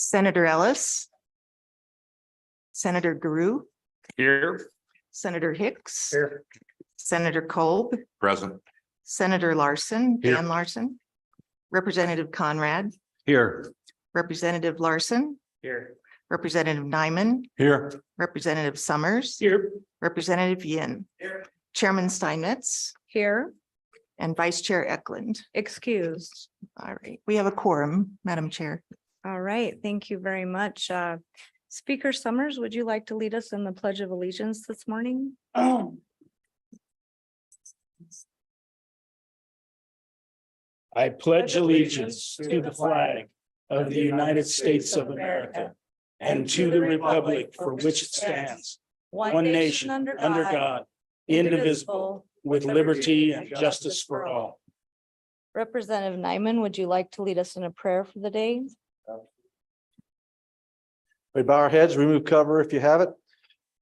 Senator Ellis. Senator Guru, Here. Senator Hicks, Here. Senator Kolb, Present. Senator Larson, Here. Dan Larson, Representative Conrad, Here. Representative Larson, Here. Representative Nyman, Here. Representative Summers, Here. Representative Yin, Here. Chairman Steinmetz, Here, and Vice Chair Eklund. excused. All right, we have a quorum, Madam Chair. All right, thank you very much. Speaker Summers, would you like to lead us in the Pledge of Allegiance this morning? I pledge allegiance to the flag of the United States of America and to the republic for which it stands, one nation, under God, indivisible, with liberty and justice for all. Representative Nyman, would you like to lead us in a prayer for the day? We bow our heads, remove cover if you have it.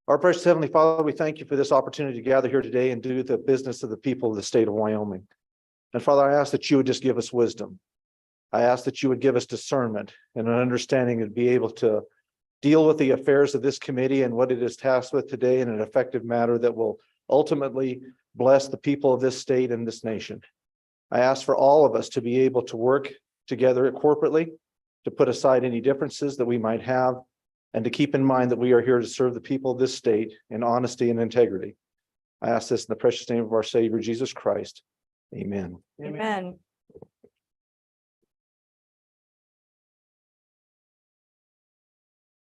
Our precious Heavenly Father, we thank you for this opportunity to gather here today and do the business of the people of the state of Wyoming. And Father, I ask that you would just give us wisdom. I ask that you would give us discernment and an understanding to be able to deal with the affairs of this committee and what it is tasked with today in an effective manner that will ultimately bless the people of this state and this nation. I ask for all of us to be able to work together corporately, to put aside any differences that we might have, and to keep in mind that we are here to serve the people of this state in honesty and integrity. I ask this in the precious name of our Savior, Jesus Christ. Amen. Amen.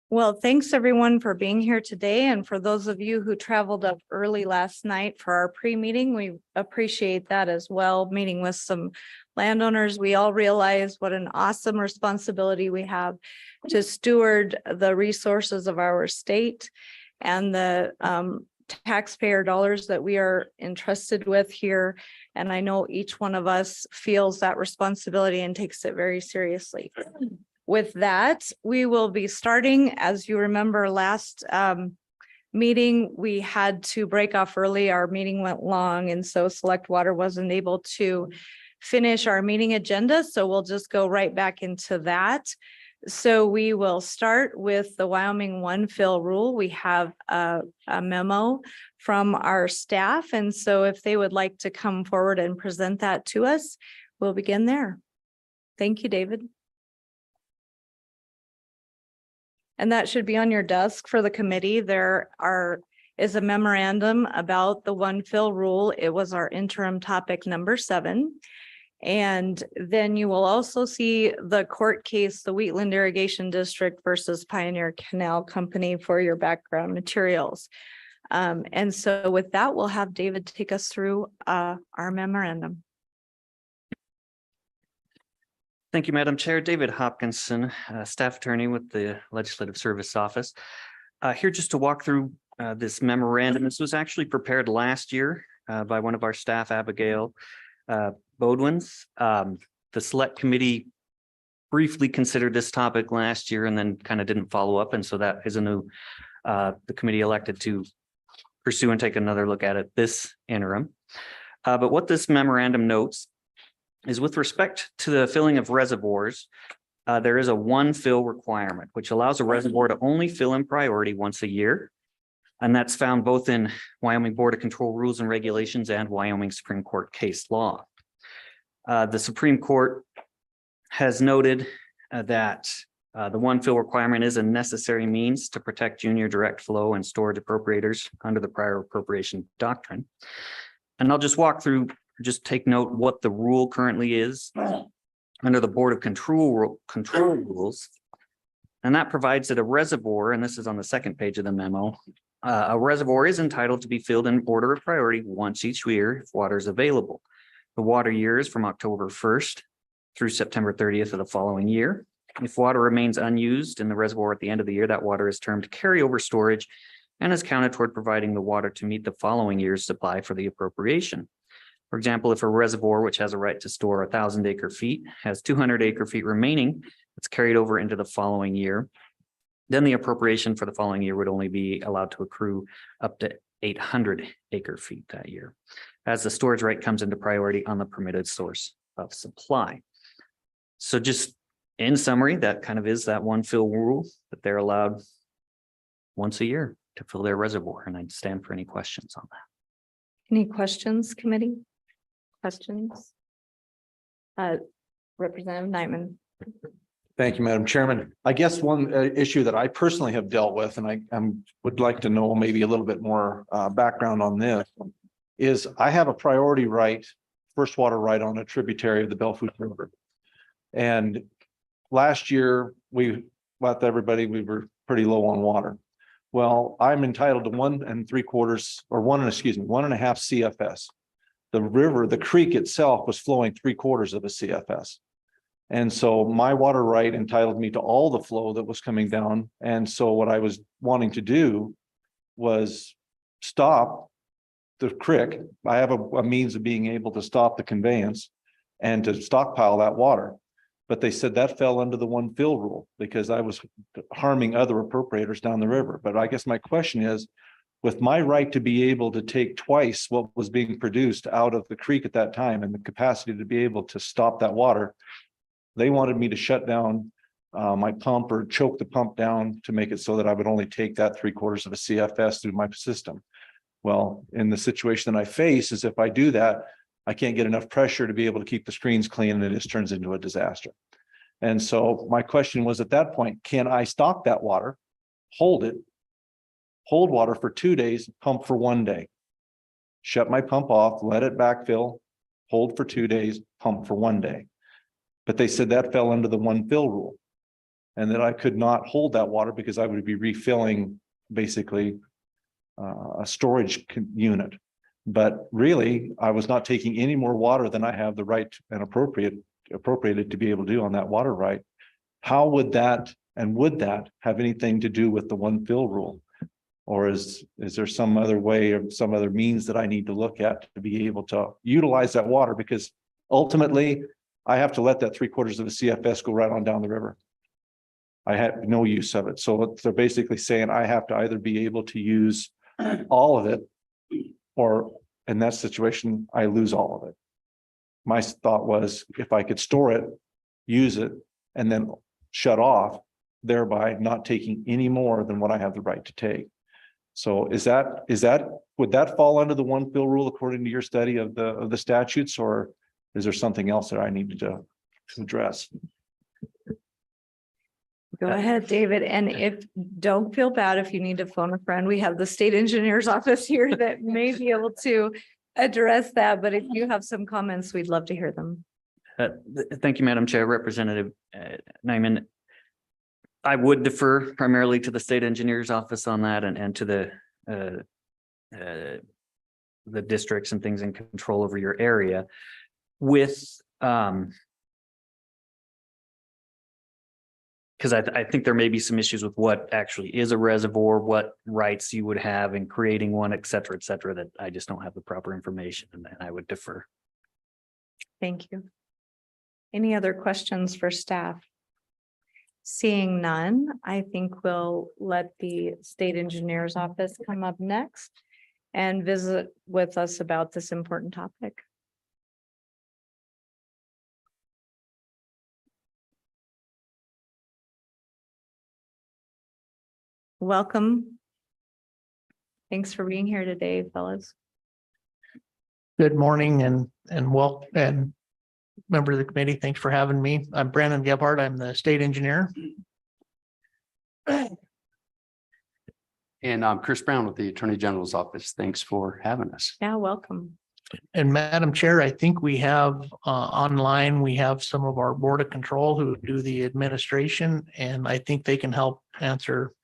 Well, thanks everyone for being here today. And for those of you who traveled up early last night for our pre-meeting, we appreciate that as well. Meeting with some landowners, we all realize what an awesome responsibility we have to steward the resources of our state and the taxpayer dollars that we are entrusted with here. And I know each one of us feels that responsibility and takes it very seriously. With that, we will be starting. As you remember, last meeting, we had to break off early. Our meeting went long, and so Select Water wasn't able to finish our meeting agenda. So we'll just go right back into that. So we will start with the Wyoming one fill rule. We have a memo from our staff. And so if they would like to come forward and present that to us, we'll begin there. Thank you, David. And that should be on your desk for the committee. There is a memorandum about the one fill rule. It was our interim topic number 7. And then you will also see the court case, the Wheatland Irrigation District versus Pioneer Canal Company for your background materials. And so with that, we'll have David take us through our memorandum. Thank you, Madam Chair. David Hopkinson, staff attorney with the Legislative Service Office. Here just to walk through this memorandum. This was actually prepared last year by one of our staff, Abigail Bodwins. The Select Committee briefly considered this topic last year and then kind of didn't follow up. And so that is a new, the committee elected to pursue and take another look at it this interim. But what this memorandum notes is with respect to the filling of reservoirs, there is a one fill requirement, which allows a reservoir to only fill in priority once a year. And that's found both in Wyoming Board of Control Rules and Regulations and Wyoming Supreme Court case law. The Supreme Court has noted that the one fill requirement is a necessary means to protect junior direct flow and storage appropriators under the prior appropriation doctrine. And I'll just walk through, just take note what the rule currently is under the Board of Control Rules. And that provides that a reservoir, and this is on the second page of the memo, a reservoir is entitled to be filled in order of priority once each year if water is available. The water year is from October 1st through September 30th of the following year. If water remains unused in the reservoir at the end of the year, that water is termed carryover storage and is counted toward providing the water to meet the following year's supply for the appropriation. For example, if a reservoir which has a right to store 1,000 acre feet has 200 acre feet remaining, it's carried over into the following year, then the appropriation for the following year would only be allowed to accrue up to 800 acre feet that year, as the storage right comes into priority on the permitted source of supply. So just in summary, that kind of is that one fill rule that they're allowed once a year to fill their reservoir, and I'd stand for any questions on that. Any questions, committee? Questions? Representative Nyman. Thank you, Madam Chairman. I guess one issue that I personally have dealt with, and I would like to know maybe a little bit more background on this, is I have a priority right, first water right on a tributary of the Bellefonte River. And last year, we let everybody, we were pretty low on water. Well, I'm entitled to 1 3/4 or 1.5 CFS. The river, the creek itself was flowing 3/4 of a CFS. And so my water right entitled me to all the flow that was coming down. And so what I was wanting to do was stop the creek. I have a means of being able to stop the conveyance and to stockpile that water. But they said that fell under the one fill rule because I was harming other appropriators down the river. But I guess my question is, with my right to be able to take twice what was being produced out of the creek at that time and the capacity to be able to stop that water, they wanted me to shut down my pump or choke the pump down to make it so that I would only take that 3/4 of a CFS through my system. Well, in the situation that I face is if I do that, I can't get enough pressure to be able to keep the screens clean and it just turns into a disaster. And so my question was at that point, can I stock that water, hold water for 2 days, pump for 1 day, shut my pump off, let it backfill, hold for 2 days, pump for 1 day. But they said that fell under the one fill rule and that I could not hold that water because I would be refilling basically a storage unit. But really, I was not taking any more water than I have the right and appropriated to be able to do on that water right. How would that and would that have anything to do with the one fill rule? Or is there some other way or some other means that I need to look at to be able to utilize that water? Because ultimately, I have to let that 3/4 of a CFS go right on down the river. I had no use of it. So they're basically saying I have to either be able to use all of it, or in that situation, I lose all of it. My thought was if I could store it, use it, and then shut off, thereby not taking any more than what I have the right to take. So would that fall under the one fill rule according to your study of the statutes, or is there something else that I needed to address? Go ahead, David. And don't feel bad if you need to phone a friend. We have the state engineer's office here that may be able to address that. But if you have some comments, we'd love to hear them. Thank you, Madam Chair. Representative Nyman. I would defer primarily to the state engineer's office on that and to the districts and things in control over your area. With because I think there may be some issues with what actually is a reservoir, what rights you would have in creating one, et cetera, that I just don't have the proper information, and I would defer. Thank you. Any other questions for staff? Seeing none, I think we'll let the state engineer's office come up next and visit with us about this important topic. Welcome. Thanks for being here today, fellas. Good morning and member of the committee, thanks for having me. I'm Brandon Gebhardt. I'm the state engineer. And I'm Chris Brown with the Attorney General's office. Thanks for having us. Yeah, welcome. And Madam Chair, I think we have online, we have some of our Board of Control who do the administration, and I think they can help answer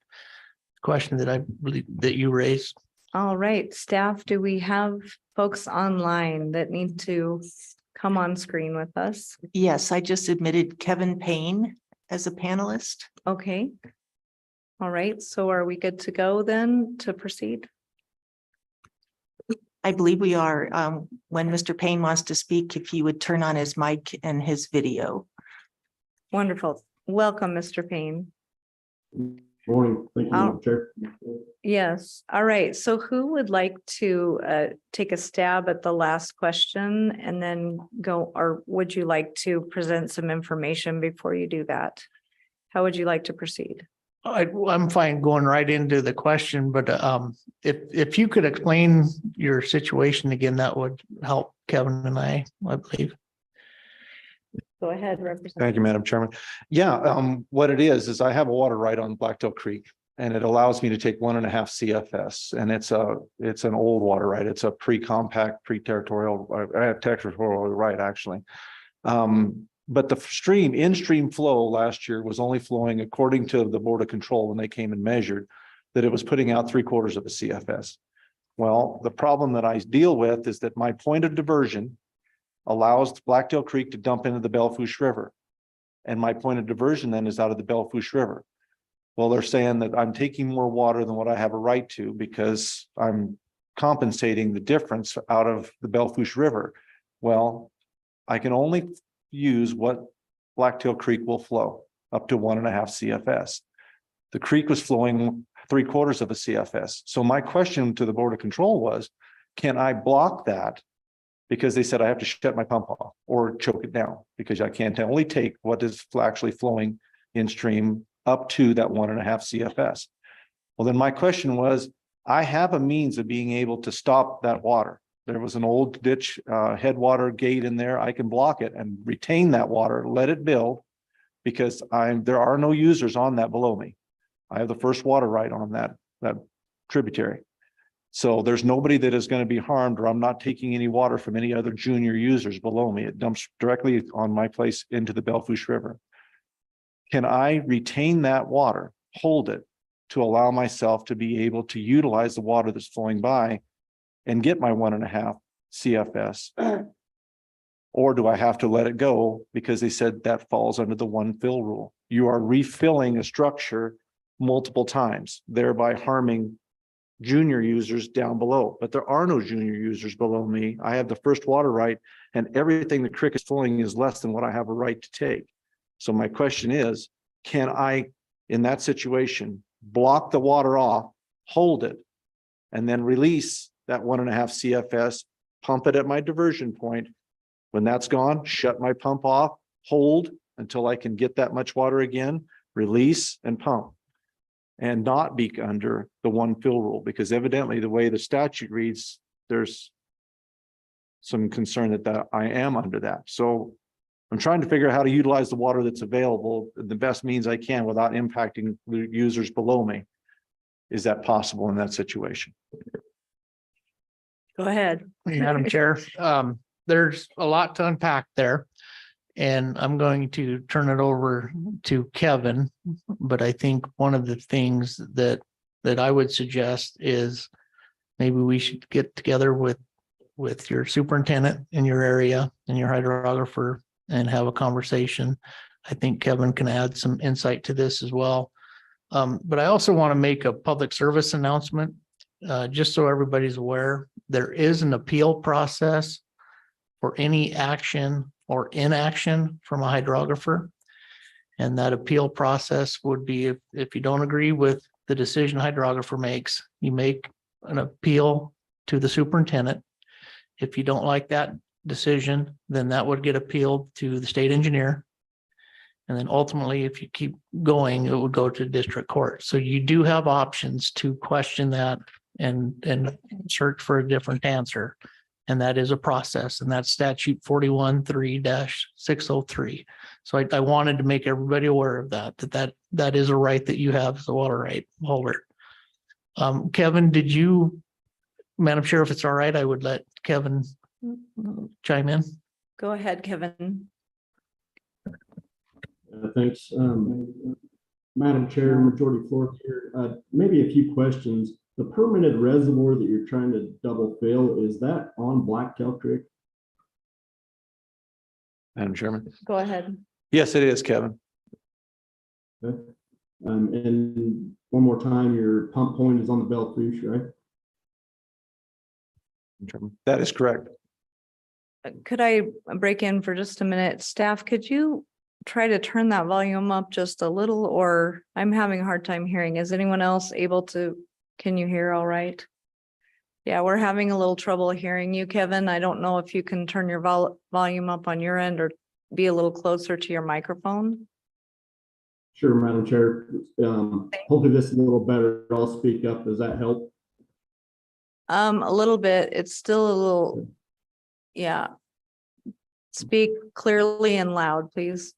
the question that you raised. All right, staff, do we have folks online that need to come on screen with us? Yes, I just admitted Kevin Payne as a panelist. Okay. All right, so are we good to go then to proceed? I believe we are. When Mr. Payne wants to speak, if he would turn on his mic and his video. Wonderful. Welcome, Mr. Payne. Morning. Thank you, Madam Chair. Yes, all right. So who would like to take a stab at the last question and then go, or would you like to present some information before you do that? How would you like to proceed? I'm fine going right into the question, but if you could explain your situation again, that would help Kevin and I believe. Go ahead, Representative. Thank you, Madam Chairman. Yeah, what it is I have a water right on Blacktail Creek. And it allows me to take 1.5 CFS, and it's an old water right. It's a pre-compact, pre-territorial, territorial right, actually. But the in-stream flow last year was only flowing, according to the Board of Control when they came and measured, that it was putting out 3/4 of a CFS. Well, the problem that I deal with is that my point of diversion allows Blacktail Creek to dump into the Belle Fourche River. And my point of diversion then is out of the Belle Fourche River. Well, they're saying that I'm taking more water than what I have a right to because I'm compensating the difference out of the Belle Fourche River. Well, I can only use what Blacktail Creek will flow up to 1.5 CFS. The creek was flowing 3/4 of a CFS. So my question to the Board of Control was, can I block that? Because they said I have to shut my pump off or choke it down because I can't only take what is actually flowing in stream up to that 1.5 CFS. Well, then my question was, I have a means of being able to stop that water. There was an old ditch headwater gate in there. I can block it and retain that water, let it build because there are no users on that below me. I have the first water right on that tributary. So there's nobody that is going to be harmed, or I'm not taking any water from any other junior users below me. It dumps directly on my place into the Belle Fourche River. Can I retain that water, hold it to allow myself to be able to utilize the water that's flowing by and get my 1.5 CFS? Or do I have to let it go because they said that falls under the one fill rule? You are refilling a structure multiple times, thereby harming junior users down below, but there are no junior users below me. I have the first water right, and everything the creek is flowing is less than what I have a right to take. So my question is, can I, in that situation, block the water off, hold it, and then release that 1.5 CFS, pump it at my diversion point? When that's gone, shut my pump off, hold until I can get that much water again, release and pump, and not be under the one fill rule, because evidently the way the statute reads, there's some concern that I am under that. So I'm trying to figure out how to utilize the water that's available the best means I can without impacting the users below me. Is that possible in that situation? Go ahead. Madam Chair, there's a lot to unpack there. And I'm going to turn it over to Kevin, but I think one of the things that I would suggest is maybe we should get together with your superintendent in your area and your hydrographer and have a conversation. I think Kevin can add some insight to this as well. But I also want to make a public service announcement, just so everybody's aware. There is an appeal process for any action or inaction from a hydrographer. And that appeal process would be if you don't agree with the decision hydrographer makes, you make an appeal to the superintendent. If you don't like that decision, then that would get appealed to the state engineer. And then ultimately, if you keep going, it would go to district court. So you do have options to question that and search for a different answer. And that is a process, and that's statute 41-3-603. So I wanted to make everybody aware of that is a right that you have as a water right holder. Kevin, Madam Chair, if it's all right, I would let Kevin chime in. Go ahead, Kevin. Thanks. Madam Chair, Majority Floor here. Maybe a few questions. The permanent reservoir that you're trying to double fill, is that on Blacktail Creek? Madam Chairman. Go ahead. Yes, it is, Kevin. Okay. And one more time, your pump point is on the Belle Fourche, right? That is correct. Could I break in for just a minute? Staff, could you try to turn that volume up just a little, or I'm having a hard time hearing. Is anyone else able to, can you hear all right? Yeah, we're having a little trouble hearing you, Kevin. I don't know if you can turn your volume up on your end or be a little closer to your microphone. Sure, Madam Chair. Hopefully this is a little better. I'll speak up. Does that help? A little bit. It's still a little, yeah. Speak clearly and loud, please.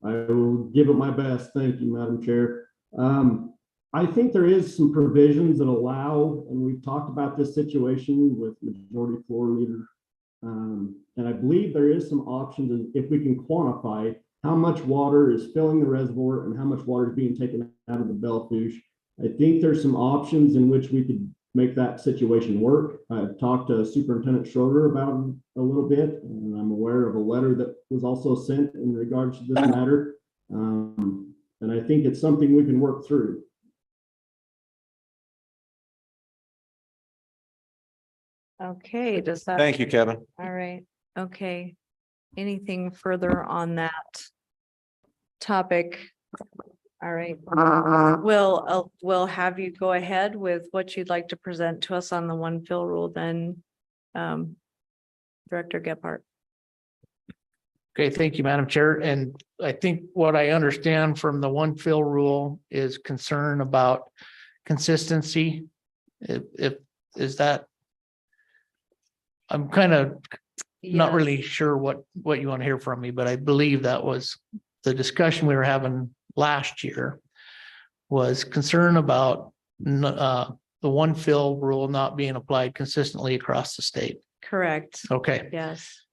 I will give it my best. Thank you, Madam Chair. I think there is some provisions that allow, and we've talked about this situation with Majority Floor Leader. And I believe there is some options if we can quantify how much water is filling the reservoir and how much water is being taken out of the Belle Fourche. I think there's some options in which we could make that situation work. I've talked to Superintendent Schroeder about it a little bit, and I'm aware of a letter that was also sent in regards to this matter. And I think it's something we can work through. Okay, does that? Thank you, Kevin. All right, okay. Anything further on that topic? All right, we'll have you go ahead with what you'd like to present to us on the one fill rule then. Director Gephardt. Okay, thank you, Madam Chair. And I think what I understand from the one fill rule is concern about consistency. If is that, I'm kind of not Yes. really sure what you want to hear from me, but I believe that was the discussion we were having last year, was concern about the one fill rule not being applied consistently across the state. Correct, Okay, yes.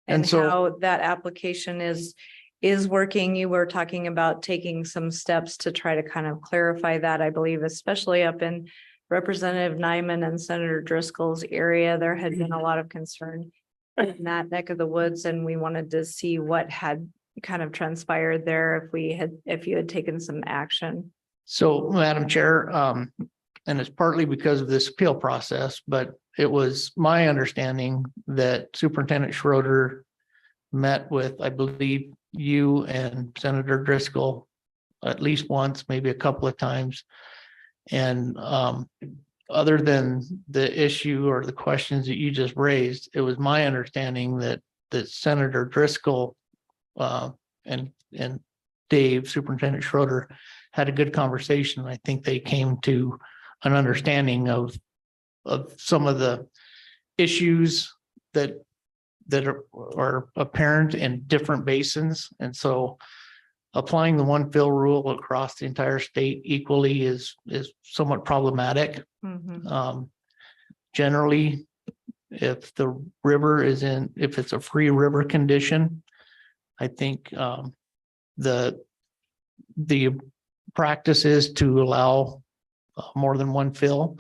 And And so- how that application is working. You were talking about taking some steps to try to kind of clarify that, I believe, especially up in Representative Nyman and Senator Driscoll's area. There had been a lot of concern in that neck of the woods, and we wanted to see what had kind of transpired there if you had taken some action. so Madam Chair, and it's partly because of this appeal process, but it was my understanding that Superintendent Schroeder met with, I believe, you and Senator Driscoll at least once, maybe a couple of times. And other than the issue or the questions that you just raised, it was my understanding that Senator Driscoll and Dave, Superintendent Schroeder, had a good conversation. I think they came to an understanding of some of the issues that are apparent in different basins. And so applying the one fill rule across the entire state equally is somewhat problematic. Mhm. Generally, if the river if it's a free river condition, I think the practice is to allow more than one fill.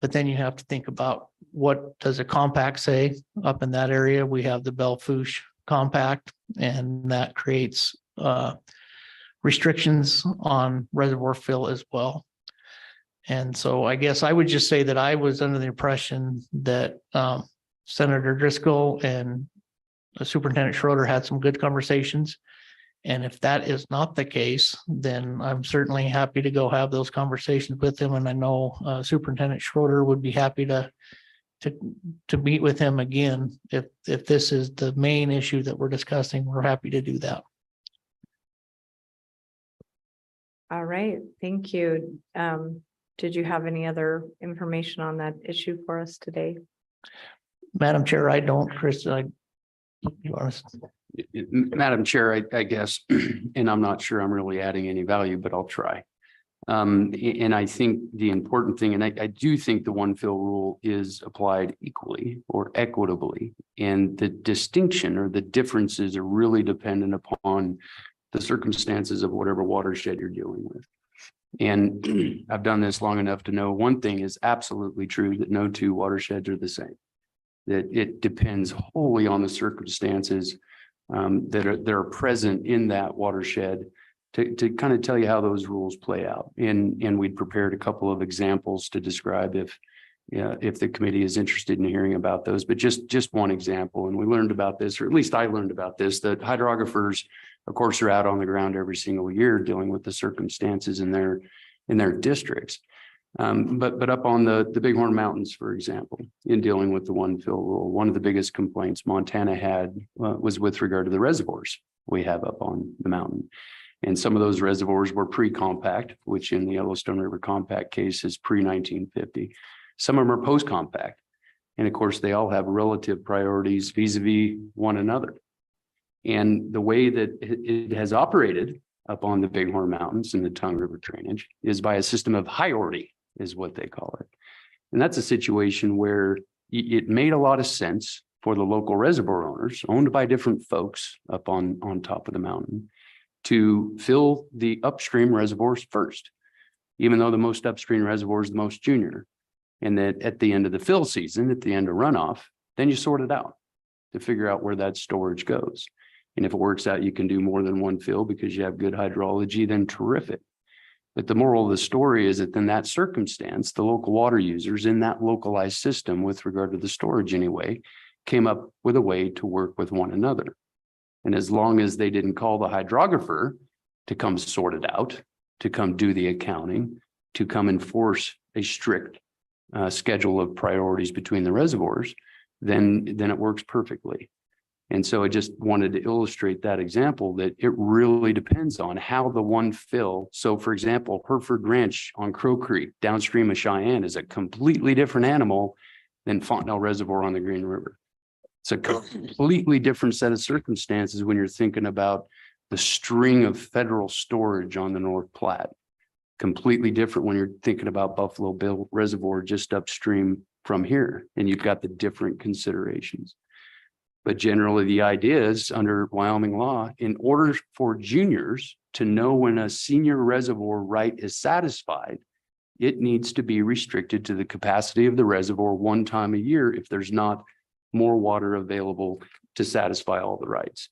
But then you have to think about, what does a compact say up in that area? We have the Belle Fourche compact, and that creates restrictions on reservoir fill as well. And so I guess I would just say that I was under the impression that Senator Driscoll and Superintendent Schroeder had some good conversations. And if that is not the case, then I'm certainly happy to go have those conversations with him. And I know Superintendent Schroeder would be happy to meet with him again. If this is the main issue that we're discussing, we're happy to do that. All right, thank you. Did you have any other information on that issue for us today? Madam Chair, I don't, Chris, you want to? Madam Chair, I guess, and I'm not sure I'm really adding any value, but I'll try. And I think the important thing, and I do think the one fill rule is applied equally or equitably. And the distinction or the differences are really dependent upon the circumstances of whatever watershed you're dealing with. And I've done this long enough to know one thing is absolutely true, that no two watersheds are the same. That it depends wholly on the circumstances that are present in that watershed to kind of tell you how those rules play out. And we'd prepared a couple of examples to describe Yeah, if the committee is interested in hearing about those, but just one example, and we learned about this, or at least I learned about this, that hydrographers, of course, are out on the ground every single year dealing with the circumstances in their districts. But up on the Bighorn Mountains, for example, in dealing with the one fill rule, one of the biggest complaints Montana had was with regard to the reservoirs we have up on the mountain. And some of those reservoirs were pre-compact, which in the Yellowstone River Compact case is pre-1950. Some of them are post-compact. And of course, they all have relative priorities vis-a-vis one another. And the way that it has operated up on the Bighorn Mountains in the Tongue River drainage is by a system of hierarchy, is what they call it. And that's a situation where it made a lot of sense for the local reservoir owners owned by different folks up on top of the mountain to fill the upstream reservoirs first, even though the most upstream reservoir is the most junior. And that at the end of the fill season, at the end of runoff, then you sort it out to figure out where that storage goes. And if it works out, you can do more than one fill because you have good hydrology, then terrific. But the moral of the story is that in that circumstance, the local water users in that localized system with regard to the storage anyway, came up with a way to work with one another. And as long as they didn't call the hydrographer to come sort it out, to come do the accounting, to come enforce a strict schedule of priorities between the reservoirs, then it works perfectly. And so I just wanted to illustrate that example that it really depends on how the one fill. So for example, Hereford Ranch on Crow Creek downstream of Cheyenne is a completely different animal than Fontenelle Reservoir on the Green River. It's a completely different set of circumstances when you're thinking about the string of federal storage on the North Platte. Completely different when you're thinking about Buffalo Bill Reservoir just upstream from here, and you've got the different considerations. But generally the idea is under Wyoming law, in order for juniors to know when a senior reservoir right is satisfied, it needs to be restricted to the capacity of the reservoir one time a year if there's not more water available to satisfy all the rights.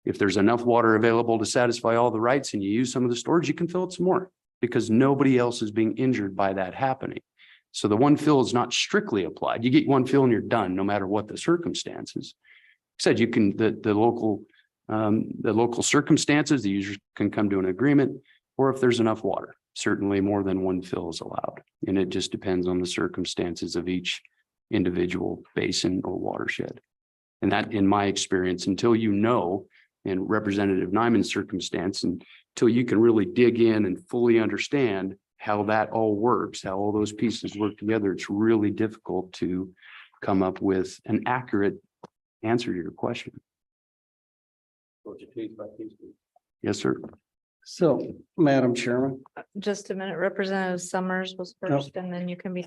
If there's enough water available to satisfy all the rights and you use some of the storage, you can fill it some more because nobody else is being injured by that happening. So the one fill is not strictly applied. You get one fill and you're done, no matter what the circumstances. Said you can the local circumstances, the users can come to an agreement, or if there's enough water, certainly more than one fill is allowed. And it just depends on the circumstances of each individual basin or watershed. And that, in my experience, until you know, in Representative Nyman's circumstance, until you can really dig in and fully understand how that all works, how all those pieces work together, it's really difficult to come up with an accurate answer to your question. Yes, sir. So, Madam Chairman, Just a minute, Representative Summers was first and then you can be.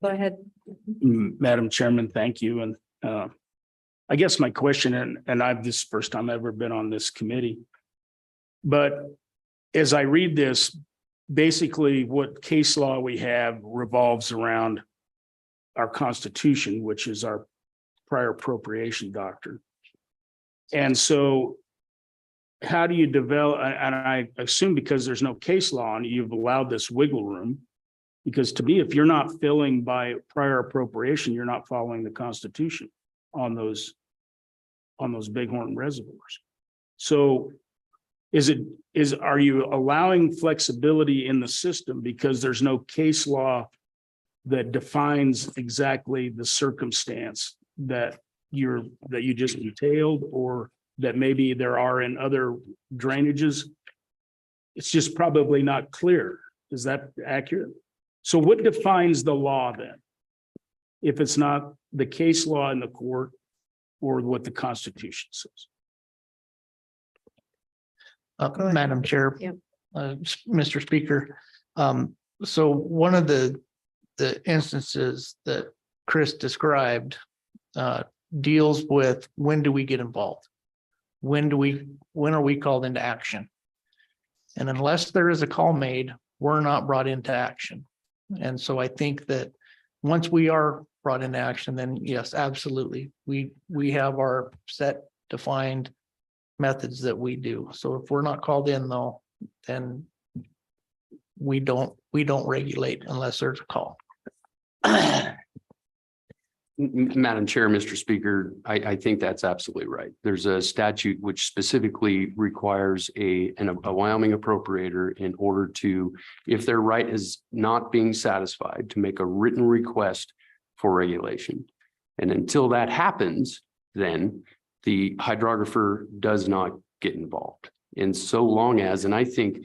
Go ahead. Madam Chairman, thank you. And I guess my question, and this is the first time I've ever been on this committee, but as I read this, basically what case law we have revolves around our Constitution, which is our prior appropriation doctrine. And so how do you develop, and I assume because there's no case law and you've allowed this wiggle room, because to me, if you're not filling by prior appropriation, you're not following the Constitution on those Bighorn reservoirs. So are you allowing flexibility in the system because there's no case law that defines exactly the circumstance that you just detailed, or that maybe there are in other drainages? It's just probably not clear. Is that accurate? So what defines the law then? If it's not the case law in the court or what the Constitution says? Madam Chair, Yep. Mr. Speaker. So one of the instances that Chris described deals with when do we get involved? When are we called into action? And unless there is a call made, we're not brought into action. And so I think that once we are brought into action, then yes, absolutely. We have our set defined methods that we do. So if we're not called in though, then we don't regulate unless there's a call. Madam Chair, Mr. Speaker, I think that's absolutely right. There's a statute which specifically requires a Wyoming appropriator in order to, if their right is not being satisfied, to make a written request for regulation. And until that happens, then the hydrographer does not get involved. And so long as, and I think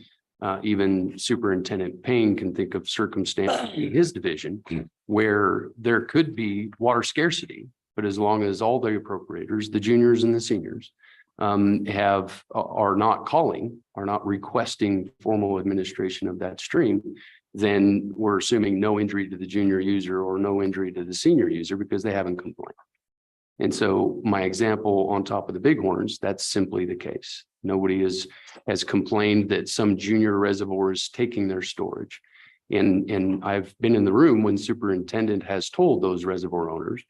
even Superintendent Payne can think of circumstances in his division where there could be water scarcity, but as long as all the appropriators, the juniors and the seniors, are not requesting formal administration of that stream, then we're assuming no injury to the junior user or no injury to the senior user because they haven't complained. And so my example on top of the Bighorns, that's simply the case. Nobody has complained that some junior reservoir is taking their storage. And I've been in the room when superintendent has told those reservoir owners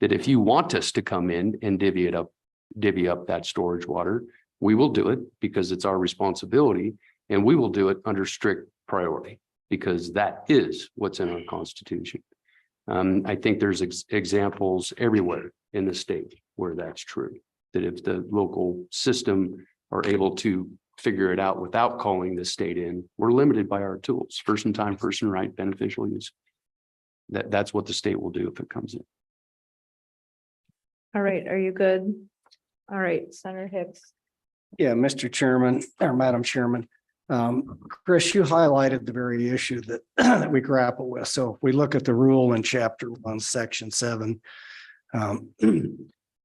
that if you want us to come in and divvy up that storage water, we will do it because it's our responsibility, and we will do it under strict priority because that is what's in our Constitution. I think there's examples everywhere in the state where that's true, that if the local system are able to figure it out without calling the state in, we're limited by our tools, first in time, first in right, beneficial use. That's what the state will do if it comes in. All right, are you good? All right, Senator Hicks. Yeah, Mr. Chairman or Madam Chairman. Chris, you highlighted the very issue that, that we grapple with. So if we look at the rule in Chapter 1, Section 7,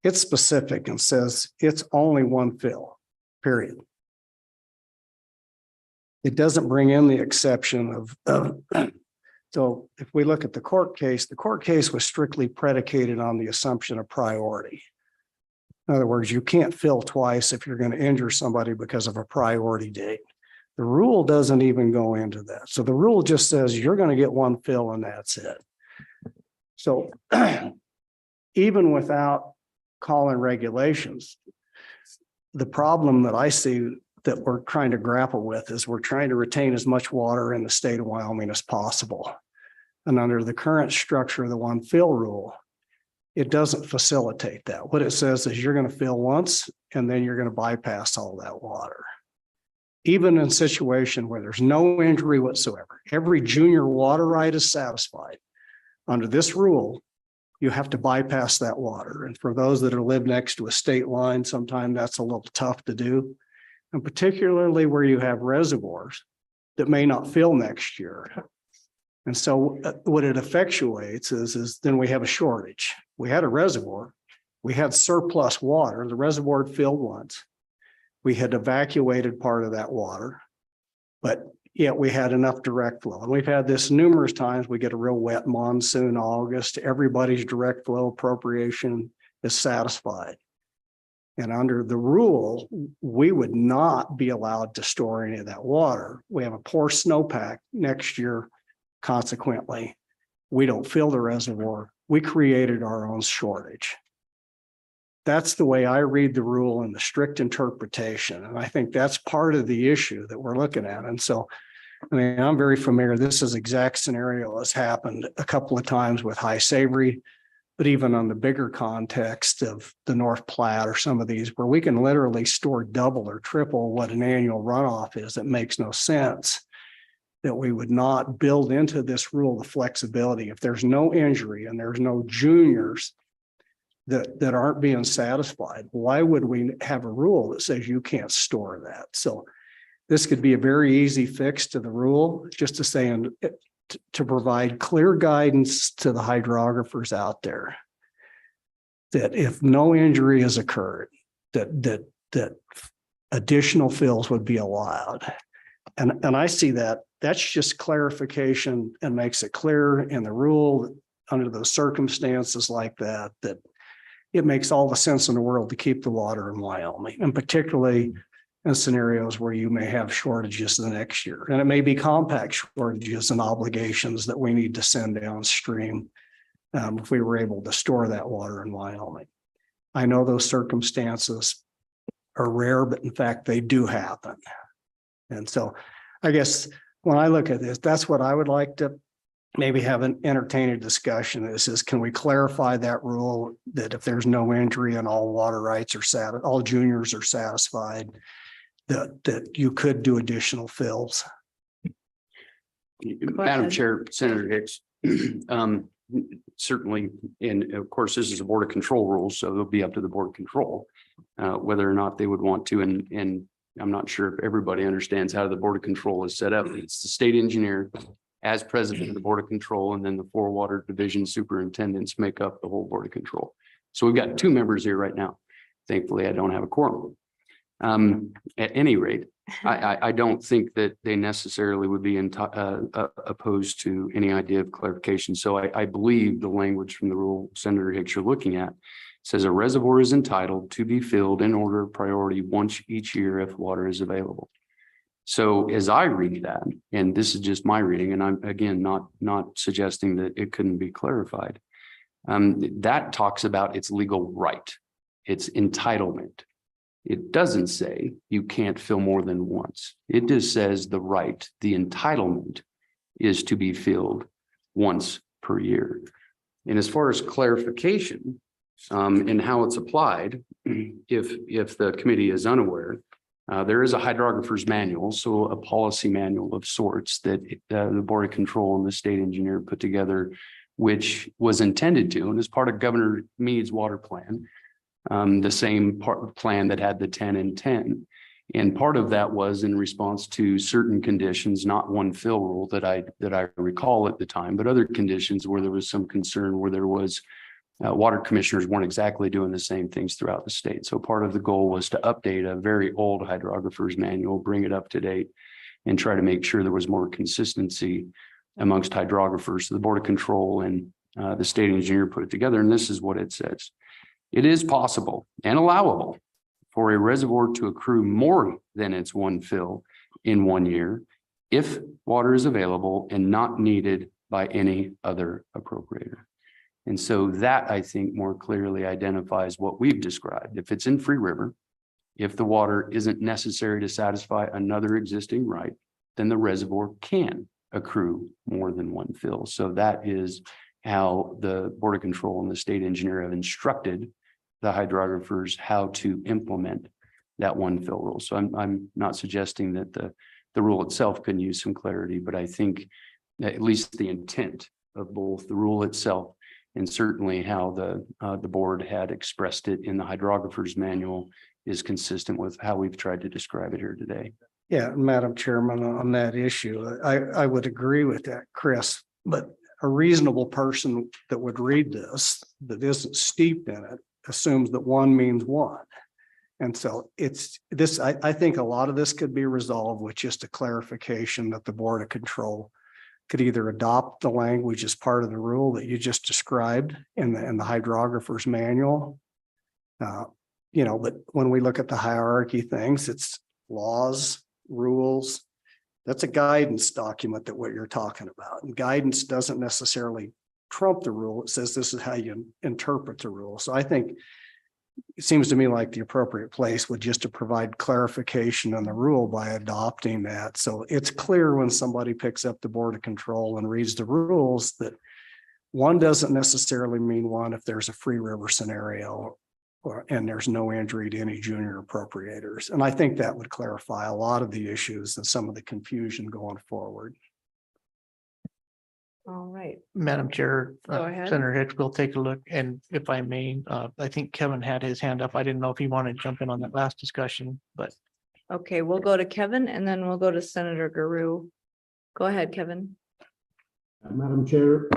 it's specific and says it's only one fill, period. It doesn't bring in the exception of so if we look at the court case was strictly predicated on the assumption of priority. In other words, you can't fill twice if you're going to injure somebody because of a priority date. The rule doesn't even go into that. So the rule just says you're going to get one fill and that's it. So even without calling regulations, the problem that I see that we're trying to grapple with is we're trying to retain as much water in the state of Wyoming as possible. And under the current structure of the one fill rule, it doesn't facilitate that. What it says is you're going to fill once and then you're going to bypass all that water. Even in a situation where there's no injury whatsoever, every junior water right is satisfied. Under this rule, you have to bypass that water. And for those that live next to a state line, sometimes that's a little tough to do. And particularly where you have reservoirs that may not fill next year. And so what it effectuates is then we have a shortage. We had a reservoir, we had surplus water, the reservoir filled once. We had evacuated part of that water, but yet we had enough direct flow. And we've had this numerous times. We get a real wet monsoon, August, everybody's direct flow appropriation is satisfied. And under the rule, we would not be allowed to store any of that water. We have a poor snowpack next year. Consequently, we don't fill the reservoir. We created our own shortage. That's the way I read the rule and the strict interpretation. And I think that's part of the issue that we're looking at. And so, I mean, I'm very familiar. This is exact scenario has happened a couple of times with High Savory, but even on the bigger context of the North Platte or some of these where we can literally store double or triple what an annual runoff is, that makes no sense. That we would not build into this rule the flexibility. If there's no injury and there's no juniors that aren't being satisfied, why would we have a rule that says you can't store that? So this could be a very easy fix to the rule, just to say, and to provide clear guidance to the hydrographers out there that if no injury has occurred, that additional fills would be allowed. And I see that's just clarification and makes it clear in the rule under those circumstances like that it makes all the sense in the world to keep the water in Wyoming, and particularly in scenarios where you may have shortages the next year. And it may be compact shortages and obligations that we need to send downstream if we were able to store that water in Wyoming. I know those circumstances are rare, but in fact, they do happen. And so I guess when I look at this, that's what I would like to maybe entertain a discussion. This is, can we clarify that rule that if there's no injury and all water rights are all juniors are satisfied, that you could do additional fills? Madam ahead. Chair, Senator Hicks. Certainly, and of course, this is a Board of Control rule, so it'll be up to the Board of Control whether or not they would want to. And I'm not sure if everybody understands how the Board of Control is set up. It's the state engineer as president of the Board of Control, and then the 4 water division superintendents make up the whole Board of Control. So we've got 2 members here right now. Thankfully, I don't have a quorum. At any rate, I don't think that they necessarily would be opposed to any idea of clarification. So I believe the language from the rule Senator Hicks you're looking at says a reservoir is entitled to be filled in order of priority once each year if water is available. So as I read that, and this is just my reading, and I'm again not suggesting that it couldn't be clarified, that talks about its legal right, its entitlement. It doesn't say you can't fill more than once. It just says the right, the entitlement is to be filled once per year. And as far as clarification and how it's applied, if the committee is unaware, there is a hydrographer's manual, so a policy manual of sorts that the Board of Control and the state engineer put together, which was intended to, and as part of Governor Meade's water plan, the same plan that had the 10 and 10. And part of that was in response to certain conditions, not one fill rule that I recall at the time, but other conditions where there was some concern where there was water commissioners weren't exactly doing the same things throughout the state. So part of the goal was to update a very old hydrographer's manual, bring it up to date, and try to make sure there was more consistency amongst hydrographers. So the Board of Control and the state engineer put it together, and this is what it says. It is possible and allowable for a reservoir to accrue more than its one fill in 1 year if water is available and not needed by any other appropriator. And so that, I think, more clearly identifies what we've described. If it's in Free River, if the water isn't necessary to satisfy another existing right, then the reservoir can accrue more than one fill. So that is how the Board of Control and the state engineer have instructed the hydrographers how to implement that one fill rule. So I'm not suggesting that the rule itself can use some clarity, but I think at least the intent of both the rule itself and certainly how the board had expressed it in the hydrographer's manual is consistent with how we've tried to describe it here today. Yeah, Madam Chairman, on that issue, I would agree with that, Chris, but a reasonable person that would read this, that isn't steeped in it, assumes that one means one. And so it's this, I think a lot of this could be resolved with just a clarification that the Board of Control could either adopt the language as part of the rule that you just described in the hydrographer's manual. But when we look at the hierarchy things, it's laws, rules. That's a guidance document that what you're talking about. And guidance doesn't necessarily trump the rule. It says this is how you interpret the rule. So I think it seems to me like the appropriate place would just to provide clarification on the rule by adopting that. So it's clear when somebody picks up the Board of Control and reads the rules that one doesn't necessarily mean one if there's a Free River scenario and there's no injury to any junior appropriators. And I think that would clarify a lot of the issues and some of the confusion going forward. All right. Madam Chair, Go ahead. Senator Hicks, we'll take a look. And if I may, I think Kevin had his hand up. I didn't know if he wanted to jump in on that last discussion, but Okay, we'll go to Kevin and then we'll go to Senator Guru. Go ahead, Kevin. Madam Chair,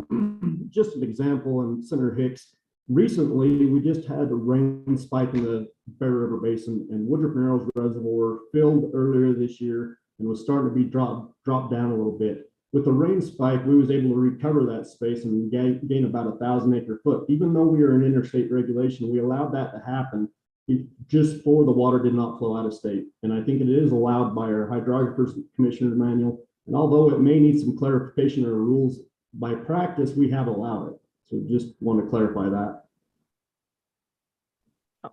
just an example, and Senator Hicks, recently we just had a rain spike in the Bear River Basin, and Woodruff Narrows Reservoir filled earlier this year and was starting to be dropped down a little bit. With the rain spike, we was able to recover that space and gain about 1,000 acre foot. Even though we are an interstate regulation, we allowed that to happen just for the water did not flow out of state. And I think it is allowed by our hydrographers commissioner's manual. And although it may need some clarification in our rules, by practice, we have allowed it. So just want to clarify that.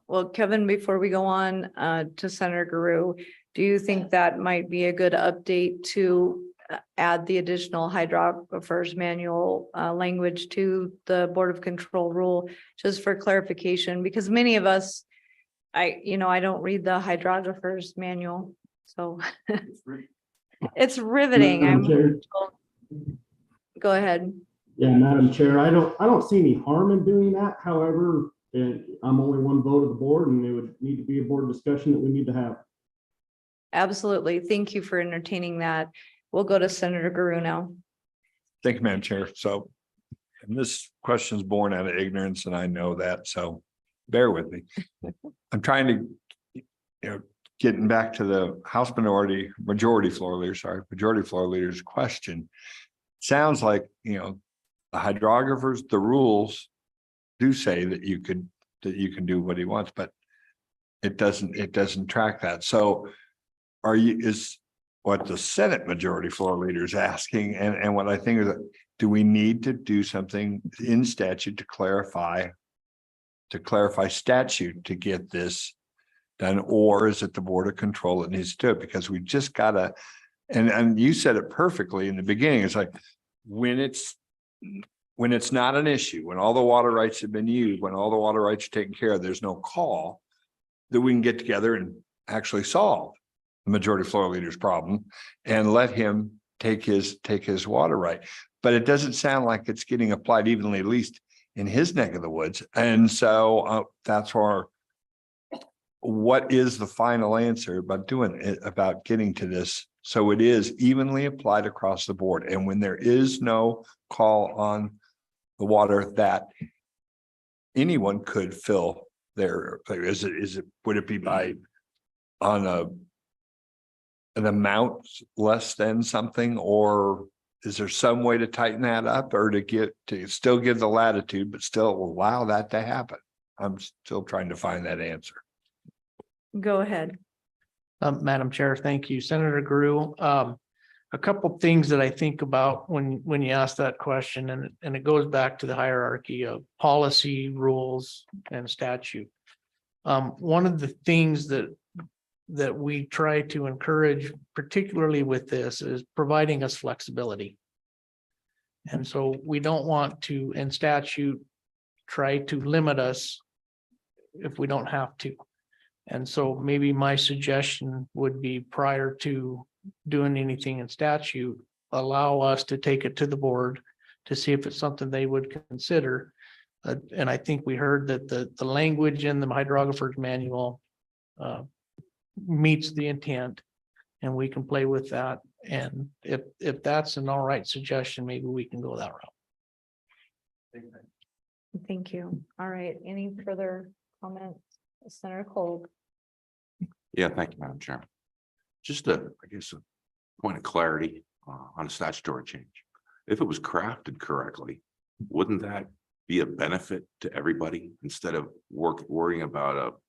Well, Kevin, before we go on to Senator Guru, do you think that might be a good update to add the additional hydrographers manual language to the Board of Control rule, just for clarification, because many of us, I don't read the hydrographers manual, so it's riveting. Madam Chair. Go ahead. Yeah, Madam Chair, I don't see any harm in doing that. However, I'm only one vote of the board, and it would need to be a board discussion that we need to have. Absolutely. Thank you for entertaining that. We'll go to Senator Guru now. Thank you, Madam Chair. So, and this question is born out of ignorance, and I know that, so bear with me. I'm trying to, getting back to the majority floor leader's question. Sounds like, the hydrographers, the rules do say that you can do what he wants, but it doesn't track that. So is what the Senate majority floor leader is asking, and what I think is that, do we need to do something in statute to clarify statute to get this done, or is it the Board of Control that needs to do it? Because we just gotta, and you said it perfectly in the beginning, it's like, when it's not an issue, when all the water rights have been used, when all the water rights are taken care of, there's no call that we can get together and actually solve the majority floor leader's problem and let him take his water right. But it doesn't sound like it's getting applied evenly, at least in his neck of the woods. And so that's where, what is the final answer about getting to this? So it is evenly applied across the board. And when there is no call on the water, that anyone could fill their, would it be by on an amount less than something, or is there some way to tighten that up, or to still give the latitude, but still allow that to happen? I'm still trying to find that answer. Go ahead. Madam Chair, thank you. Senator Guru. A couple things that I think about when you ask that question, and it goes back to the hierarchy of policy, rules, and statute. One of the things that we try to encourage, particularly with this, is providing us flexibility. And so we don't want to, in statute, try to limit us if we don't have to. And so maybe my suggestion would be, prior to doing anything in statute, allow us to take it to the board to see if it's something they would consider. And I think we heard that the language in the hydrographer's manual meets the intent, and we can play with that. And if that's an all right suggestion, maybe we can go that route. Thank you. All right. Any further comments? Senator Cole. Yeah, thank you, Madam Chair. Just I guess a point of clarity on a statutory change. If it was crafted correctly, wouldn't that be a benefit to everybody instead of worrying about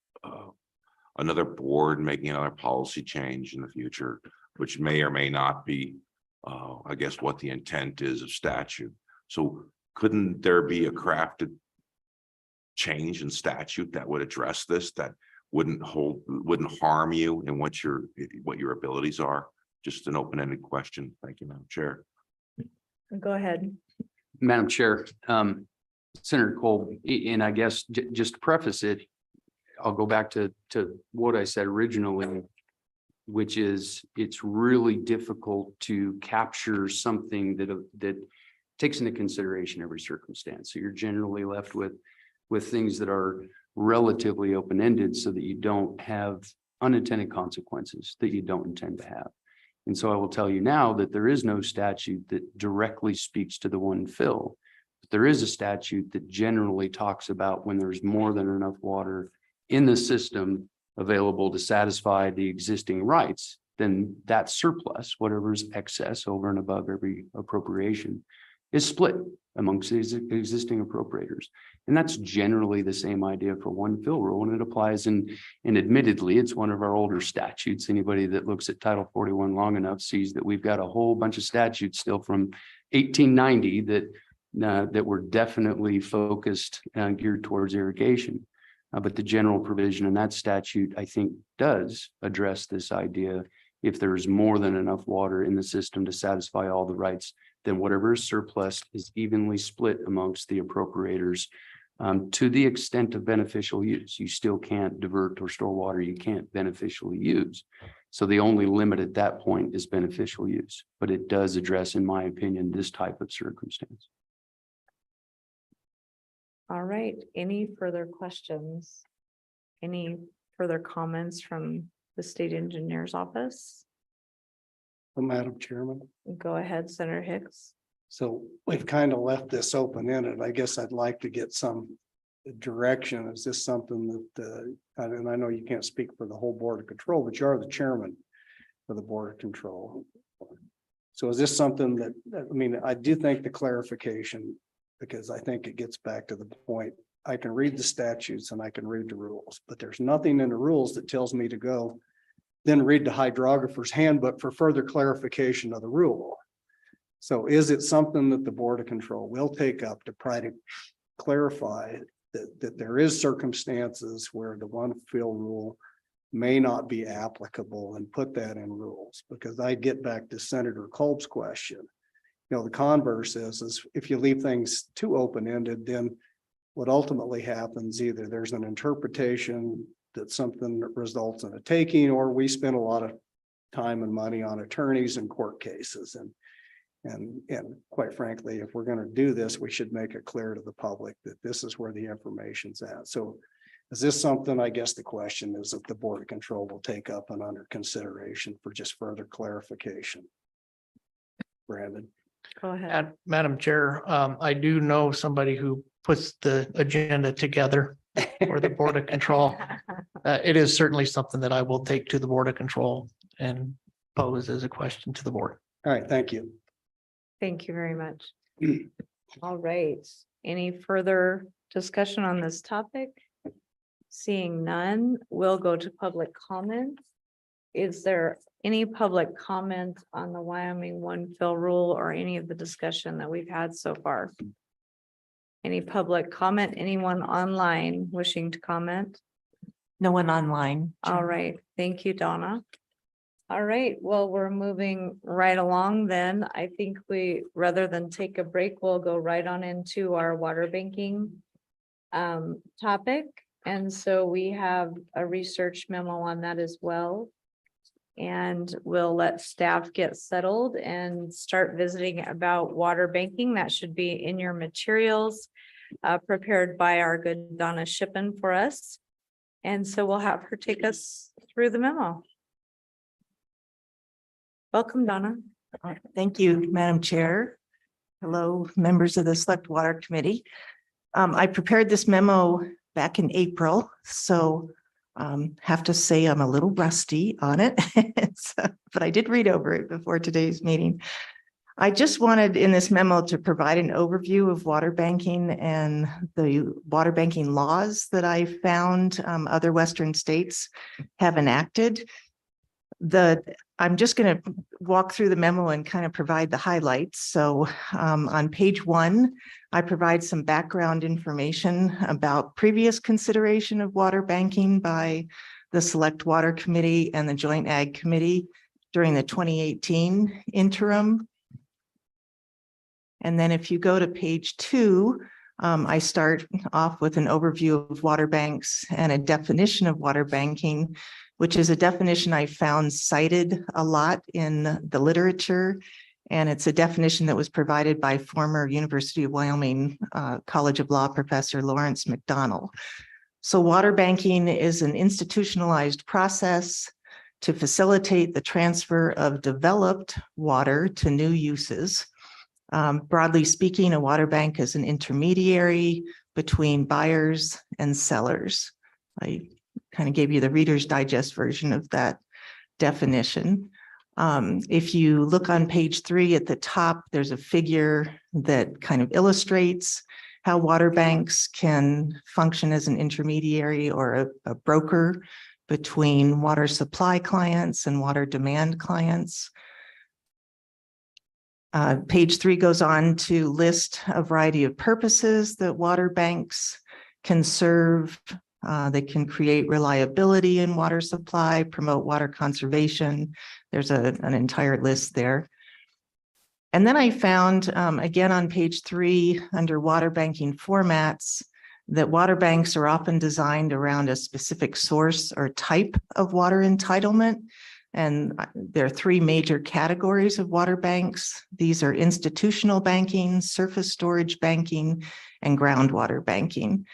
another board making another policy change in the future, which may or may not be, I guess, what the intent is of statute? So couldn't there be a crafted change in statute that would address this, that wouldn't harm you in what your abilities are? Just an open-ended question. Thank you, Madam Chair. Go ahead. Madam Chair, Senator Cole, and I guess just to preface it, I'll go back to what I said originally, which is it's really difficult to capture something that takes into consideration every circumstance. So you're generally left with things that are relatively open-ended, so that you don't have unintended consequences that you don't intend to have. And so I will tell you now that there is no statute that directly speaks to the one fill. But there is a statute that generally talks about when there's more than enough water in the system available to satisfy the existing rights, then that surplus, whatever's excess over and above every appropriation, is split amongst the existing appropriators. And that's generally the same idea for one fill rule, and it applies and admittedly, it's one of our older statutes. Anybody that looks at Title 41 long enough sees that we've got a whole bunch of statutes still from 1890 that were definitely focused and geared towards irrigation. But the general provision in that statute, I think, does address this idea If there's more than enough water in the system to satisfy all the rights, then whatever is surplus is evenly split amongst the appropriators. To the extent of beneficial use, you still can't divert or store water you can't beneficially use. So the only limit at that point is beneficial use, but it does address, in my opinion, this type of circumstance. All right, any further questions? Any further comments from the state engineer's office? Well, Madam Chairman, Go ahead, Senator Hicks. so we've kind of left this open-ended. I guess I'd like to get some direction. Is this something that, and I know you can't speak for the whole Board of Control, but you are the chairman of the Board of Control. So is this something that, I mean, I do think the clarification, because I think it gets back to the point, I can read the statutes and I can read the rules, but there's nothing in the rules that tells me to go then read the hydrographer's handbook for further clarification of the rule. So is it something that the Board of Control will take up to try to clarify that there is circumstances where the one fill rule may not be applicable and put that in rules? Because I get back to Senator Kolb's question. You know, the converse is if you leave things too open-ended, then what ultimately happens, either there's an interpretation that something results in a taking, or we spend a lot of time and money on attorneys and court cases. And quite frankly, if we're going to do this, we should make it clear to the public that this is where the information's at. So is this something, I guess the question is, that the Board of Control will take up and under consideration for just further clarification? Brandon. Go ahead. Madam Chair, I do know somebody who puts the agenda together for the Board of Control. It is certainly something that I will take to the Board of Control and pose as a question to the board. All right, thank you. Thank you very much. All right, any further discussion on this topic? Seeing none, we'll go to public comments. Is there any public comment on the Wyoming one fill rule or any of the discussion that we've had so far? Any public comment? Anyone online wishing to comment? No one online. All right, thank you, Donna. All right, well, we're moving right along then. I think we, rather than take a break, we'll go right on into our water banking topic. And so we have a research memo on that as well. And we'll let staff get settled and start visiting about water banking. That should be in your materials, prepared by our good Donna Shippen for us. And so we'll have her take us through the memo. Welcome, Donna. Thank you, Madam Chair. Hello, members of the Select Water Committee. I prepared this memo back in April, so have to say I'm a little rusty on it, but I did read over it before today's meeting. I just wanted in this memo to provide an overview of water banking and the water banking laws that I found other Western states have enacted. I'm just going to walk through the memo and kind of provide the highlights. So on page 1, I provide some background information about previous consideration of water banking by the Select Water Committee and the Joint Ag Committee during the 2018 interim. And then if you go to page 2, I start off with an overview of water banks and a definition of water banking, which is a definition I found cited a lot in the literature. And it's a definition that was provided by former University of Wyoming College of Law professor Lawrence McDonnell. So water banking is an institutionalized process to facilitate the transfer of developed water to new uses. Broadly speaking, a water bank is an intermediary between buyers and sellers. I kind of gave you the Reader's Digest version of that definition. If you look on page 3 at the top, there's a figure that kind of illustrates how water banks can function as an intermediary or a broker between water supply clients and water demand clients. Page 3 goes on to list a variety of purposes that water banks can serve They can create reliability in water supply, promote water conservation. There's an entire list there. And then I found, again, on page 3, under water banking formats, that water banks are often designed around a specific source or type of water entitlement. And there are 3 major categories of water banks. These are institutional banking, surface storage banking, and groundwater banking.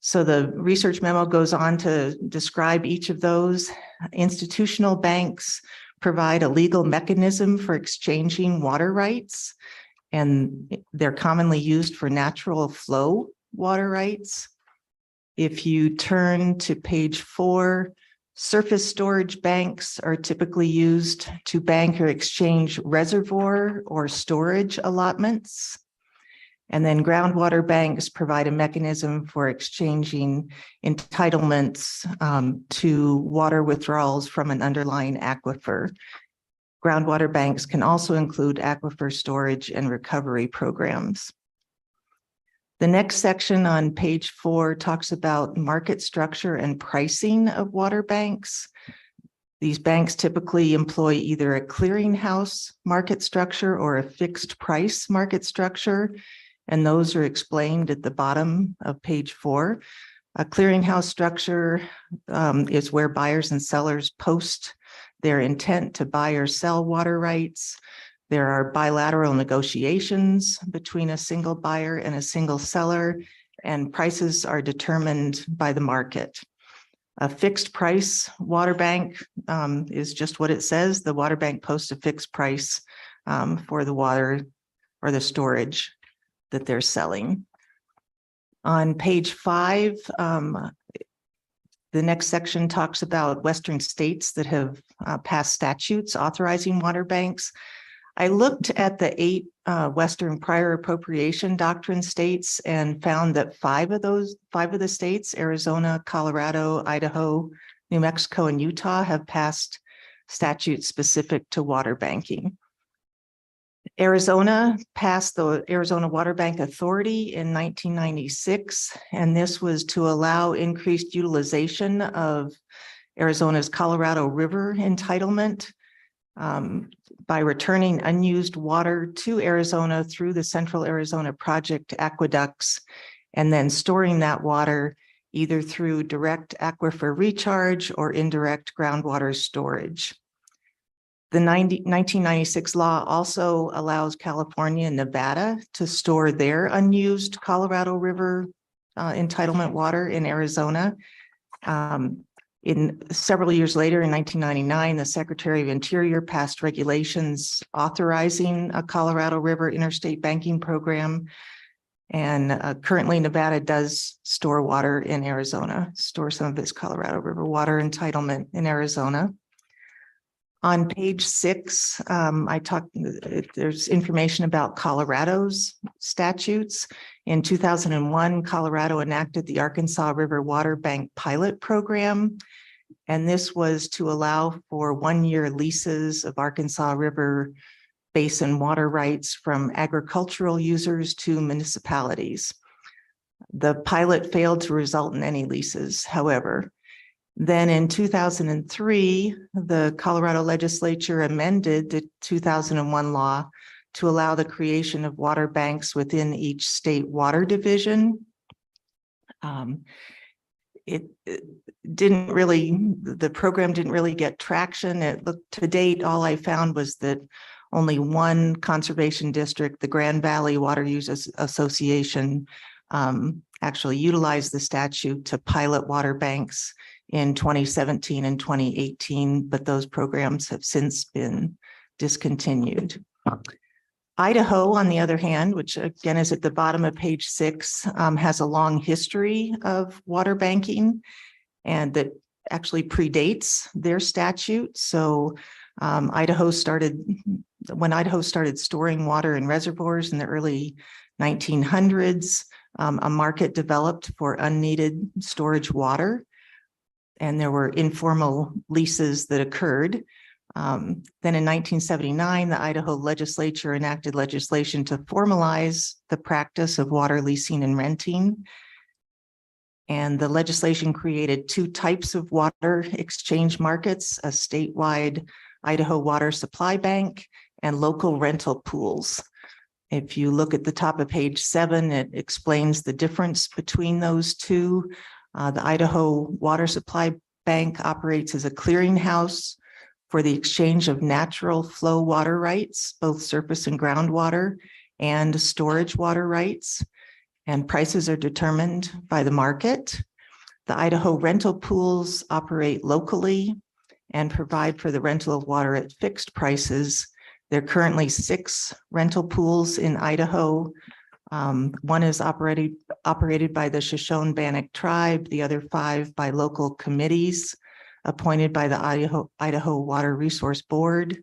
So the research memo goes on to describe each of those. Institutional banks provide a legal mechanism for exchanging water rights, and they're commonly used for natural flow water rights. If you turn to page 4, surface storage banks are typically used to bank or exchange reservoir or storage allotments. And then groundwater banks provide a mechanism for exchanging entitlements to water withdrawals from an underlying aquifer. Groundwater banks can also include aquifer storage and recovery programs. The next section on page 4 talks about market structure and pricing of water banks. These banks typically employ either a clearinghouse market structure or a fixed price market structure, and those are explained at the bottom of page 4. A clearinghouse structure is where buyers and sellers post their intent to buy or sell water rights. There are bilateral negotiations between a single buyer and a single seller, and prices are determined by the market. A fixed price water bank is just what it says. The water bank posts a fixed price for the water or the storage that they're selling. On page 5, the next section talks about Western states that have passed statutes authorizing water banks. I looked at the 8 Western prior appropriation doctrine states and found that 5 of the states, Arizona, Colorado, Idaho, New Mexico, and Utah, have passed statutes specific to water banking. Arizona passed the Arizona Water Bank Authority in 1996, and this was to allow increased utilization of Arizona's Colorado River entitlement by returning unused water to Arizona through the Central Arizona Project aqueducts, and then storing that water either through direct aquifer recharge or indirect groundwater storage. The 1996 law also allows California and Nevada to store their unused Colorado River entitlement water in Arizona. In several years later, in 1999, the Secretary of Interior passed regulations authorizing a Colorado River interstate banking program. And currently Nevada does store water in Arizona, store some of its Colorado River water entitlement in Arizona. On page 6, there's information about Colorado's statutes. In 2001, Colorado enacted the Arkansas River Water Bank Pilot Program. And this was to allow for 1-year leases of Arkansas River Basin water rights from agricultural users to municipalities. The pilot failed to result in any leases, however. Then in 2003, the Colorado legislature amended the 2001 law to allow the creation of water banks within each state water division. The program didn't really get traction. It looked to date, all I found was that only one conservation district, the Grand Valley Water Users Association, actually utilized the statute to pilot water banks in 2017 and 2018, but those programs have since been discontinued. Idaho, on the other hand, which again is at the bottom of page 6, has a long history of water banking, and that actually predates their statute. So when Idaho started storing water in reservoirs in the early 1900s, a market developed for unneeded storage water, and there were informal leases that occurred. Then in 1979, the Idaho legislature enacted legislation to formalize the practice of water leasing and renting. And the legislation created two types of water exchange markets, a statewide Idaho Water Supply Bank and local rental pools. If you look at the top of page 7, it explains the difference between those two. The Idaho Water Supply Bank operates as a clearinghouse for the exchange of natural flow water rights, both surface and groundwater, and storage water rights. And prices are determined by the market. The Idaho rental pools operate locally and provide for the rental of water at fixed prices. There are currently 6 rental pools in Idaho. One is operated by the Shoshone-Bannock tribe, the other 5 by local committees appointed by the Idaho Water Resource Board.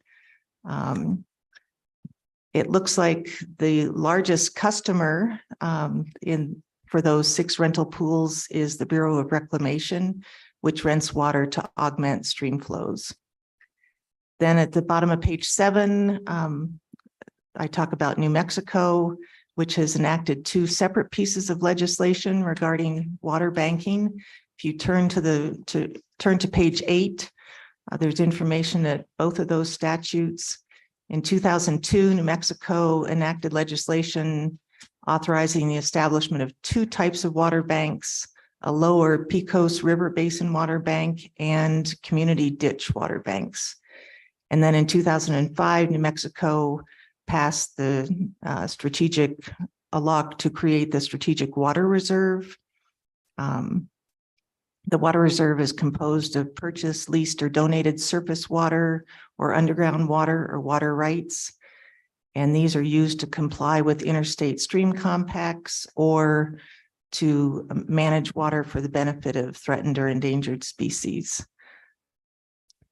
It looks like the largest customer for those 6 rental pools is the Bureau of Reclamation, which rents water to augment stream flows. Then at the bottom of page 7, I talk about New Mexico, which has enacted 2 separate pieces of legislation regarding water banking. If you turn to page 8, there's information that both of those statutes. In 2002, New Mexico enacted legislation authorizing the establishment of 2 types of water banks, a lower Pecos River Basin water bank and community ditch water banks. And then in 2005, New Mexico passed the a law to create the Strategic Water Reserve. The water reserve is composed of purchased, leased, or donated surface water or underground water or water rights. And these are used to comply with interstate stream compacts or to manage water for the benefit of threatened or endangered species.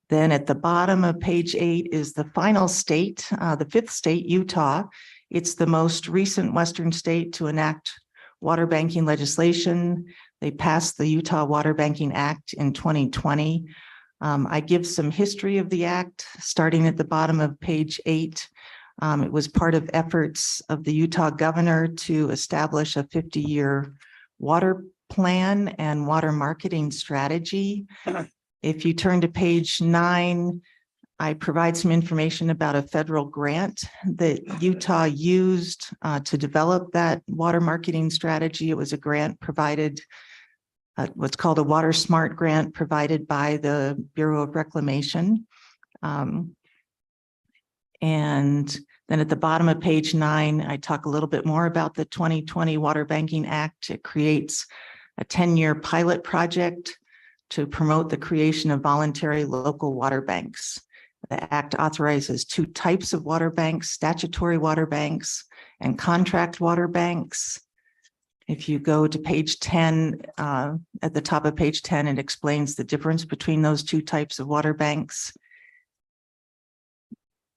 Then at the bottom of page 8 is the final state, the 5th state, Utah. It's the most recent Western state to enact water banking legislation. They passed the Utah Water Banking Act in 2020. I give some history of the act starting at the bottom of page 8. It was part of efforts of the Utah governor to establish a 50-year water plan and water marketing strategy. If you turn to page 9, I provide some information about a federal grant that Utah used to develop that water marketing strategy. It was a grant provided, what's called a Water Smart grant provided by the Bureau of Reclamation. And then at the bottom of page 9, I talk a little bit more about the 2020 Water Banking Act. It creates a 10-year pilot project to promote the creation of voluntary local water banks. The act authorizes 2 types of water banks, statutory water banks and contract water banks. If you go to page 10, at the top of page 10, it explains the difference between those 2 types of water banks.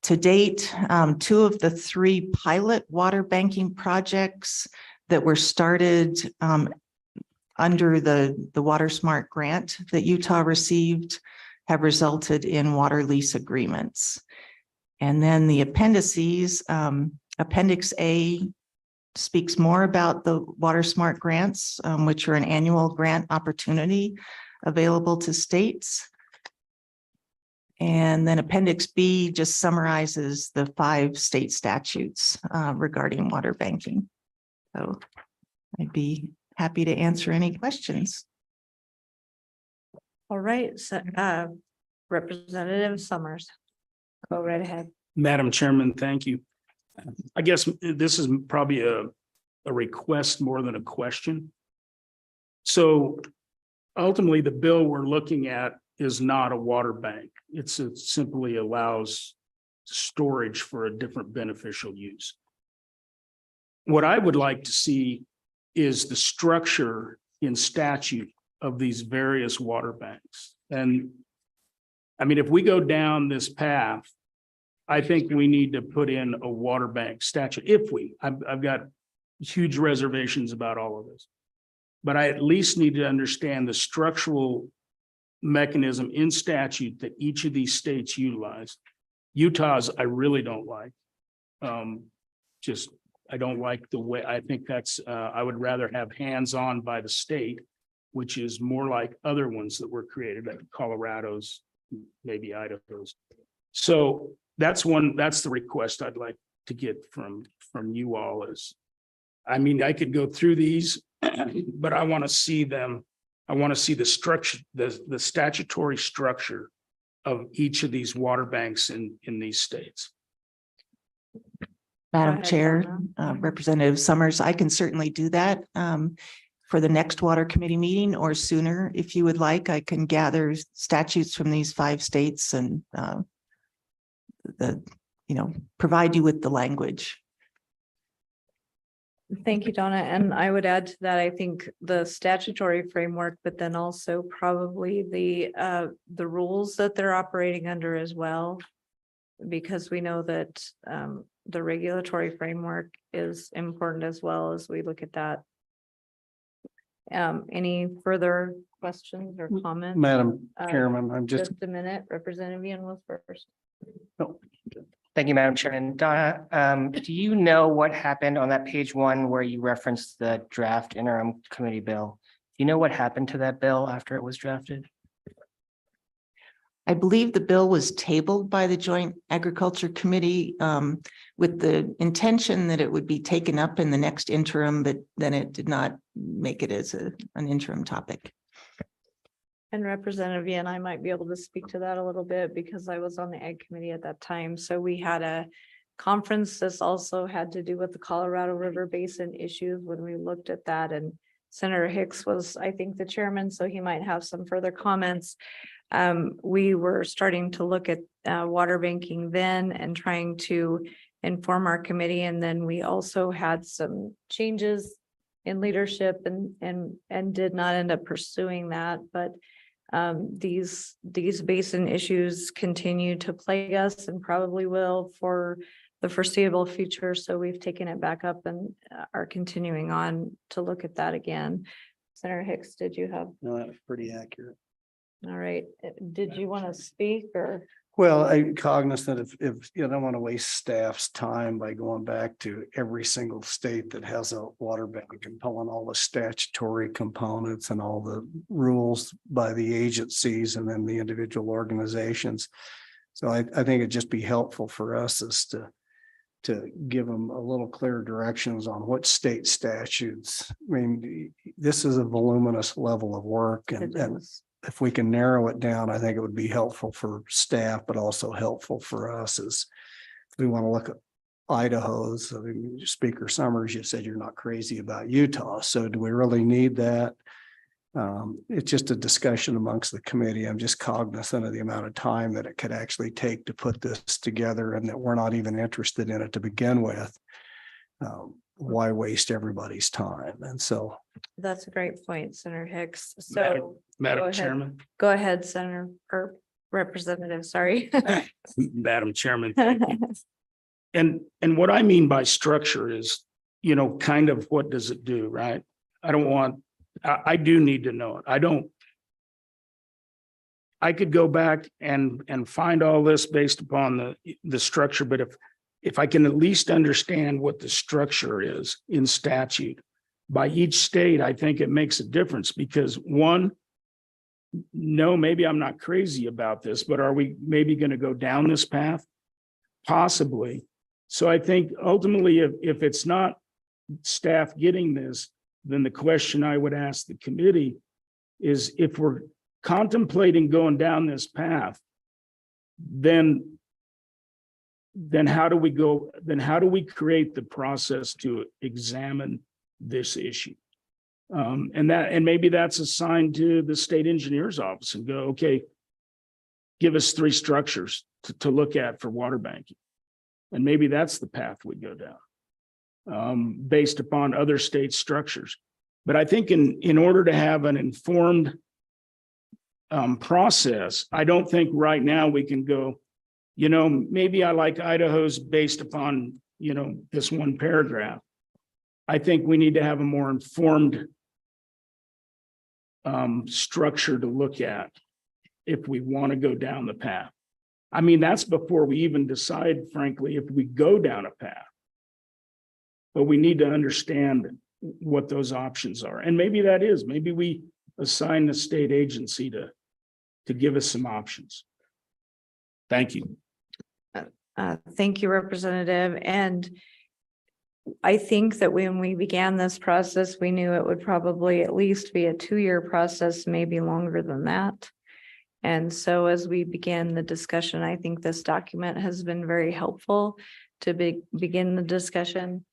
To date, 2 of the 3 pilot water banking projects that were started under the Water Smart grant that Utah received have resulted in water lease agreements. And then the appendices, Appendix A speaks more about the Water Smart grants, which are an annual grant opportunity available to states. And then Appendix B just summarizes the 5 state statutes regarding water banking. So I'd be happy to answer any questions. All right, so Representative Summers, go right ahead. Madam Chairman, thank you. I guess this is probably a request more than a question. So ultimately, the bill we're looking at is not a water bank. It simply allows storage for a different beneficial use. What I would like to see is the structure in statute of these various water banks. And I mean, if we go down this path, I think we need to put in a water bank statute. I've got huge reservations about all of this, but I at least need to understand the structural mechanism in statute that each of these states utilize. Utah's, I really don't like. I don't like the way, I think that's, I would rather have hands-on by the state which is more like other ones that were created, like Colorado's, maybe Idaho's. So that's the request I'd like to get from you all is, I mean, I could go through these, but I want to see them. I want to see the structure, the statutory structure of each of these water banks in these states. Madam ahead, Chair, Donna. Representative Summers, I can certainly do that for the next water committee meeting or sooner. If you would like, I can gather statutes from these 5 states and provide you with the language. Thank you, Donna. And I would add to that, I think the statutory framework, but then also probably the rules that they're operating under as well. Because we know that the regulatory framework is important as well as we look at that. Any further questions or comments? Madam Uh, Chairman, I'm just, Just a minute, Representative Ian was first. Thank you, Madam Chairman. Donna, do you know what happened on that page 1 where you referenced the draft interim committee bill? Do you know what happened to that bill after it was drafted? I believe the bill was tabled by the Joint Agriculture Committee with the intention that it would be taken up in the next interim, but then it did not make it as an interim topic. And Representative Ian, I might be able to speak to that a little bit because I was on the Ag Committee at that time. So we had a conference. This also had to do with the Colorado River Basin issues when we looked at that. And Senator Hicks was, I think, the chairman, so he might have some further comments. We were starting to look at water banking then and trying to inform our committee. And then we also had some changes in leadership and did not end up pursuing that. But these basin issues continue to plague us and probably will for the foreseeable future. So we've taken it back up and are continuing on to look at that again. Senator Hicks, did you have? no, that was pretty accurate. All right. Did you want to speak or? Well, I'm cognizant if you don't want to waste staff's time by going back to every single state that has a water bank and pulling all the statutory components and all the rules by the agencies and then the individual organizations. So I think it'd just be helpful for us as to give them a little clearer directions on what state statutes. I mean, this is a voluminous level of work and if we can narrow it down, I think it would be helpful for staff, but also helpful for us as we want to look at Idaho's. I mean, Speaker Summers, you said you're not crazy about Utah. So do we really need that? It's just a discussion amongst the committee. I'm just cognizant of the amount of time that it could actually take to put this together and that we're not even interested in it to begin with. Why waste everybody's time? And so. That's a great point, Senator Hicks. So. Go Madam ahead. Chairman. Go ahead, Senator or Representative, sorry. Madam Chairman. Thank you. And what I mean by structure is, kind of what does it do, right? I do need to know it. I could go back and find all this based upon the structure, but if I can at least understand what the structure is in statute by each state, I think it makes a difference because no, maybe I'm not crazy about this, but are we maybe going to go down this path? Possibly. So I think ultimately, if it's not staff getting this, then the question I would ask the committee is if we're contemplating going down this path, then how do we go? Then how do we create the process to examine this issue? And maybe that's assigned to the state engineer's office and go, okay, give us 3 structures to look at for water banking. And maybe that's the path we go down based upon other state structures. But I think in order to have an informed process, I don't think right now we can go, maybe I like Idaho's based upon, this one paragraph. I think we need to have a more informed structure to look at if we want to go down the path. I mean, that's before we even decide, frankly, if we go down a path. But we need to understand what those options are. And maybe that is, maybe we assign the state agency to give us some options. Thank you. Thank you, Representative. And I think that when we began this process, we knew it would probably at least be a 2-year process, maybe longer than that. And so as we begin the discussion, I think this document has been very helpful to begin the discussion.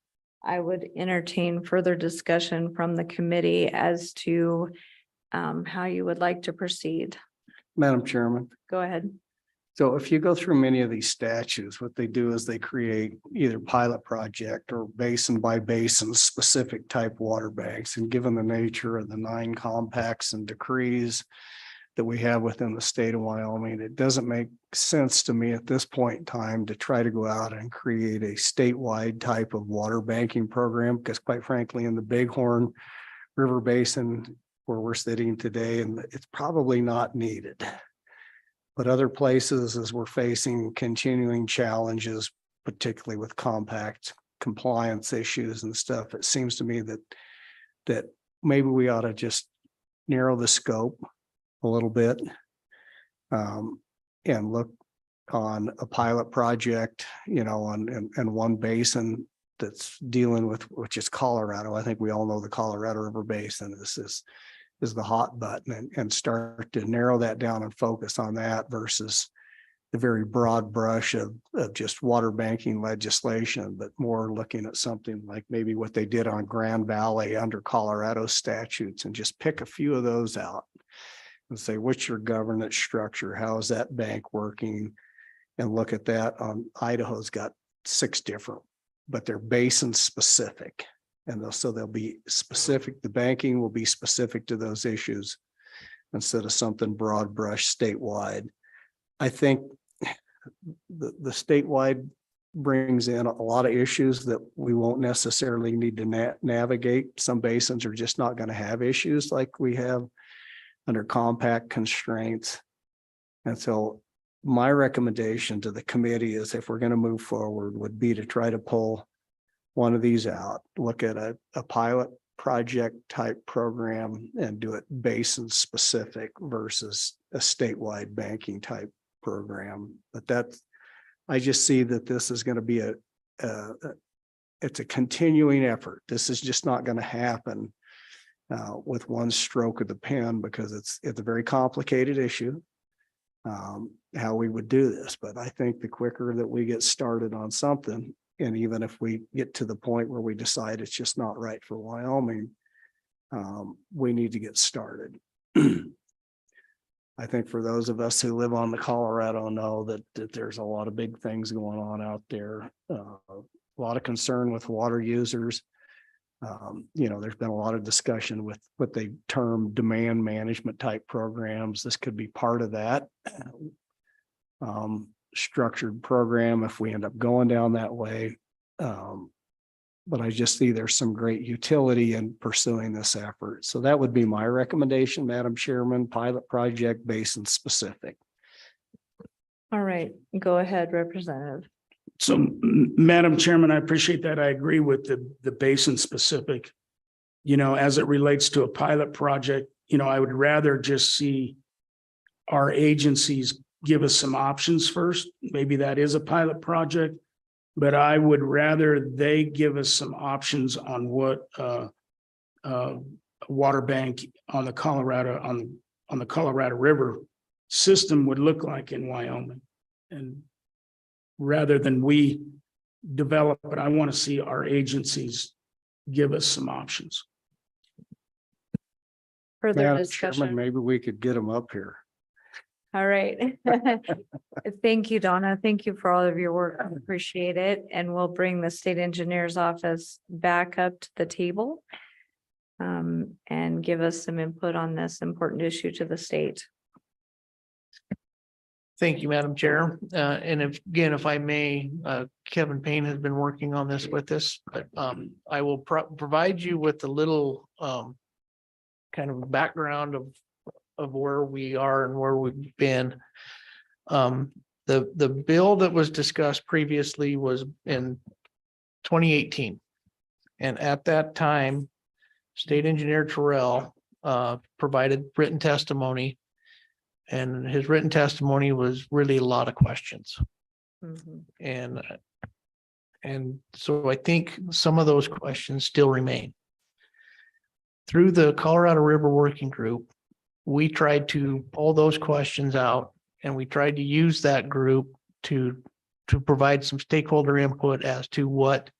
I would entertain further discussion from the committee as to how you would like to proceed. Madam Chairman. Go ahead. So if you go through many of these statutes, what they do is they create either pilot project or basin by basin specific type water banks. And given the nature of the 9 compacts and decrees that we have within the state of Wyoming, it doesn't make sense to me at this point in time to try to go out and create a statewide type of water banking program, because quite frankly, in the Bighorn River Basin where we're sitting today, and it's probably not needed. But other places, as we're facing continuing challenges, particularly with compact compliance issues and stuff, it seems to me that maybe we ought to just narrow the scope a little bit and look on a pilot project, on one basin that's dealing with, which is Colorado. I think we all know the Colorado River Basin is the hot button, and start to narrow that down and focus on that versus the very broad brush of just water banking legislation, but more looking at something like maybe what they did on Grand Valley under Colorado statutes, and just pick a few of those out and say, what's your governance structure? How is that bank working? And look at that. Idaho's got 6 different, but they're basin specific. And so they'll be specific, the banking will be specific to those issues instead of something broad brush statewide. I think the statewide brings in a lot of issues that we won't necessarily need to navigate. Some basins are just not going to have issues like we have under compact constraints. And so my recommendation to the committee is, if we're going to move forward, would be to try to pull one of these out, look at a pilot project type program and do it basin specific versus a statewide banking type program. But I just see that this is going to be it's a continuing effort. This is just not going to happen with one stroke of the pen, because it's a very complicated issue, how we would do this. But I think the quicker that we get started on something, and even if we get to the point where we decide it's just not right for Wyoming, we need to get started. I think for those of us who live on the Colorado know that there's a lot of big things going on out there, a lot of concern with water users. There's been a lot of discussion with what they term demand management type programs. This could be part of that structured program if we end up going down that way. But I just see there's some great utility in pursuing this effort. So that would be my recommendation, Madam Chairman, pilot project basin specific. All right, go ahead, Representative. So, Madam Chairman, I appreciate that. I agree with the basin specific. As it relates to a pilot project, I would rather just see our agencies give us some options first. Maybe that is a pilot project, but I would rather they give us some options on what water bank on the Colorado on the Colorado River system would look like in Wyoming. And rather than we develop it, I want to see our agencies give us some options. Further Madam discussion. Chairman, maybe we could get them up here. All right. Thank you, Donna. Thank you for all of your work. I appreciate it. And we'll bring the state engineer's office back up to the table and give us some input on this important issue to the state. Thank you, Madam Chair. And if I may, Kevin Payne has been working on this with us, but I will provide you with a little kind of background of where we are and where we've been. The bill that was discussed previously was in 2018. And at that time, State Engineer Terrell provided written testimony. And his written testimony was really a lot of questions. Mhm. And so I think some of those questions still remain. Through the Colorado River Working Group, we tried to pull those questions out, and we tried to use that group to provide some stakeholder input as to what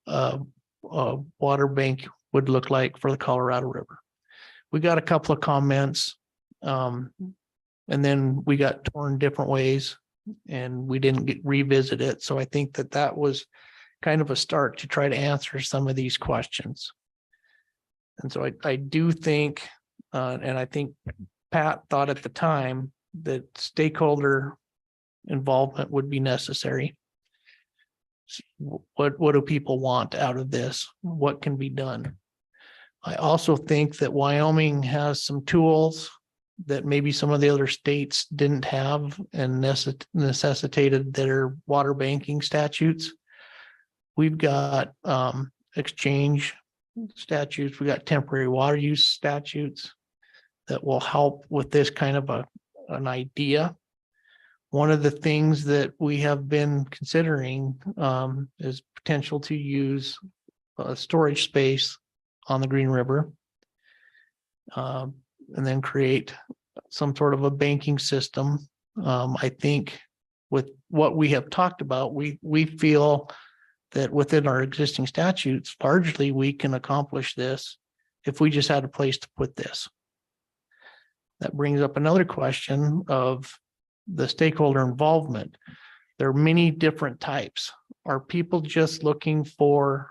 a water bank would look like for the Colorado River. We got a couple of comments, and then we got torn different ways, and we didn't revisit it. So I think that was kind of a start to try to answer some of these questions. And so I do think, and I think Pat thought at the time that stakeholder involvement would be necessary. What do people want out of this? What can be done? I also think that Wyoming has some tools that maybe some of the other states didn't have and necessitated their water banking statutes. We've got exchange statutes, we got temporary water use statutes that will help with this kind of an idea. One of the things that we have been considering is potential to use storage space on the Green River, and then create some sort of a banking system. I think with what we have talked about, we feel that within our existing statutes, largely we can accomplish this if we just had a place to put this. That brings up another question of the stakeholder involvement. There are many different types. Are people just looking for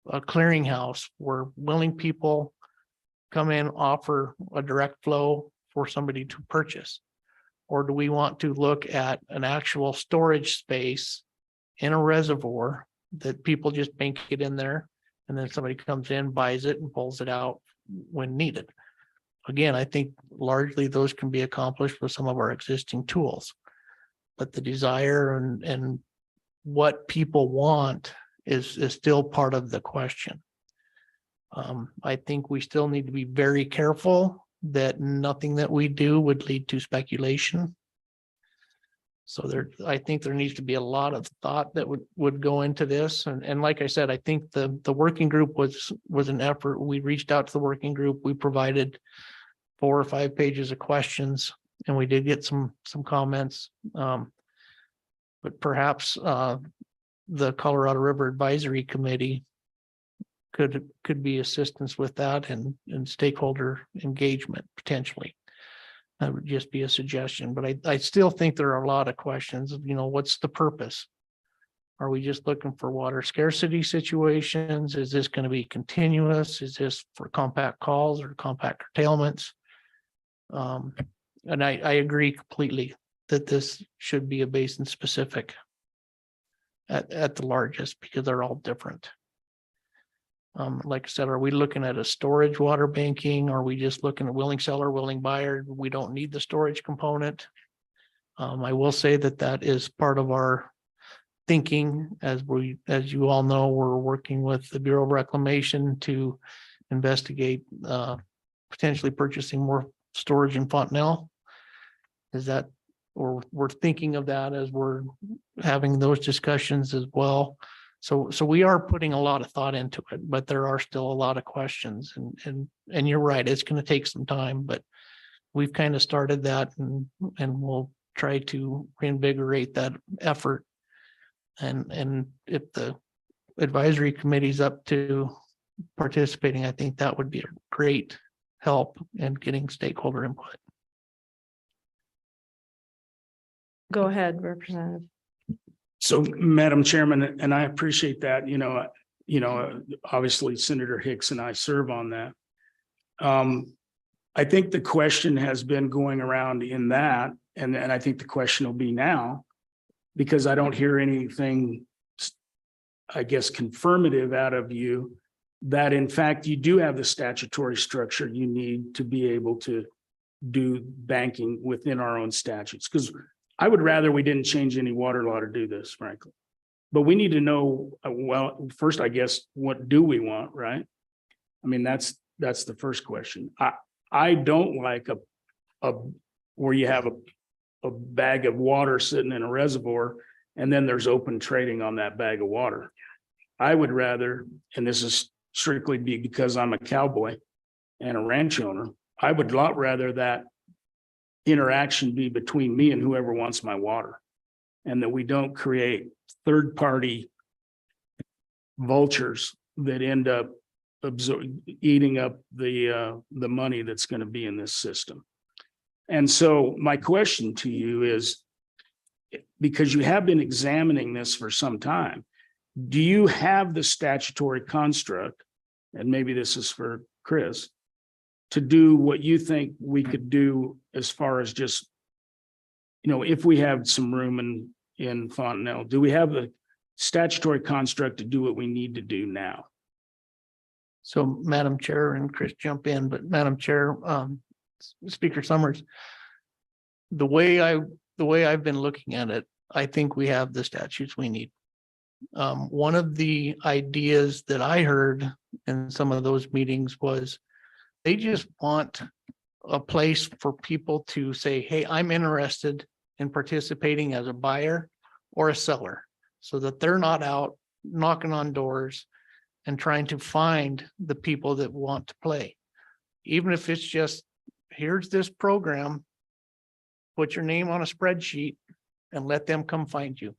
a clearinghouse where willing people come in, offer a direct flow for somebody to purchase? Or do we want to look at an actual storage space in a reservoir that people just bank it in there, and then somebody comes in, buys it and pulls it out when needed? Again, I think largely those can be accomplished with some of our existing tools. But the desire and what people want is still part of the question. I think we still need to be very careful that nothing that we do would lead to speculation. So I think there needs to be a lot of thought that would go into this. And like I said, I think the working group was an effort. We reached out to the working group. We provided 4 or 5 pages of questions, and we did get some comments. But perhaps the Colorado River Advisory Committee could be assistance with that and stakeholder engagement potentially. That would just be a suggestion, but I still think there are a lot of questions of, what's the purpose? Are we just looking for water scarcity situations? Is this going to be continuous? Is this for compact calls or compact curtailments? And I agree completely that this should be a basin specific at the largest, because they're all different. Like I said, are we looking at a storage water banking? Are we just looking at willing seller, willing buyer? We don't need the storage component. I will say that is part of our thinking as you all know, we're working with the Bureau of Reclamation to investigate potentially purchasing more storage in Fontenelle. We're thinking of that as we're having those discussions as well. So we are putting a lot of thought into it, but there are still a lot of questions, and you're right, it's going to take some time, but we've kind of started that and we'll try to reinvigorate that effort. And if the advisory committee's up to participating, I think that would be a great help in getting stakeholder input. Go ahead, Representative. So, Madam Chairman, and I appreciate that, obviously Senator Hicks and I serve on that. I think the question has been going around in that, and I think the question will be now, because I don't hear anything, I guess, confirmative out of you that in fact you do have the statutory structure you need to be able to do banking within our own statutes. Because I would rather we didn't change any water law to do this, frankly. But we need to know, well, first, I guess, what do we want, right? I mean, that's that's the first question. I don't like where you have a bag of water sitting in a reservoir and then there's open trading on that bag of water. I would rather, and this is strictly because I'm a cowboy and a ranch owner, I would a lot rather that interaction be between me and whoever wants my water. And that we don't create third-party vultures that end up eating up the money that's going to be in this system. And so my question to you is, because you have been examining this for some time, do you have the statutory construct, and maybe this is for Chris, to do what you think we could do as far as just, if we have some room in Fontenelle, do we have the statutory construct to do what we need to do now? So Madam Chair, and Chris jump in, but Madam Chair, Speaker Summers, the way I've been looking at it, I think we have the statutes we need. One of the ideas that I heard in some of those meetings was they just want a place for people to say, hey, I'm interested in participating as a buyer or a seller, so that they're not out knocking on doors and trying to find the people that want to play. Even if it's just, here's this program, put your name on a spreadsheet and let them come find you.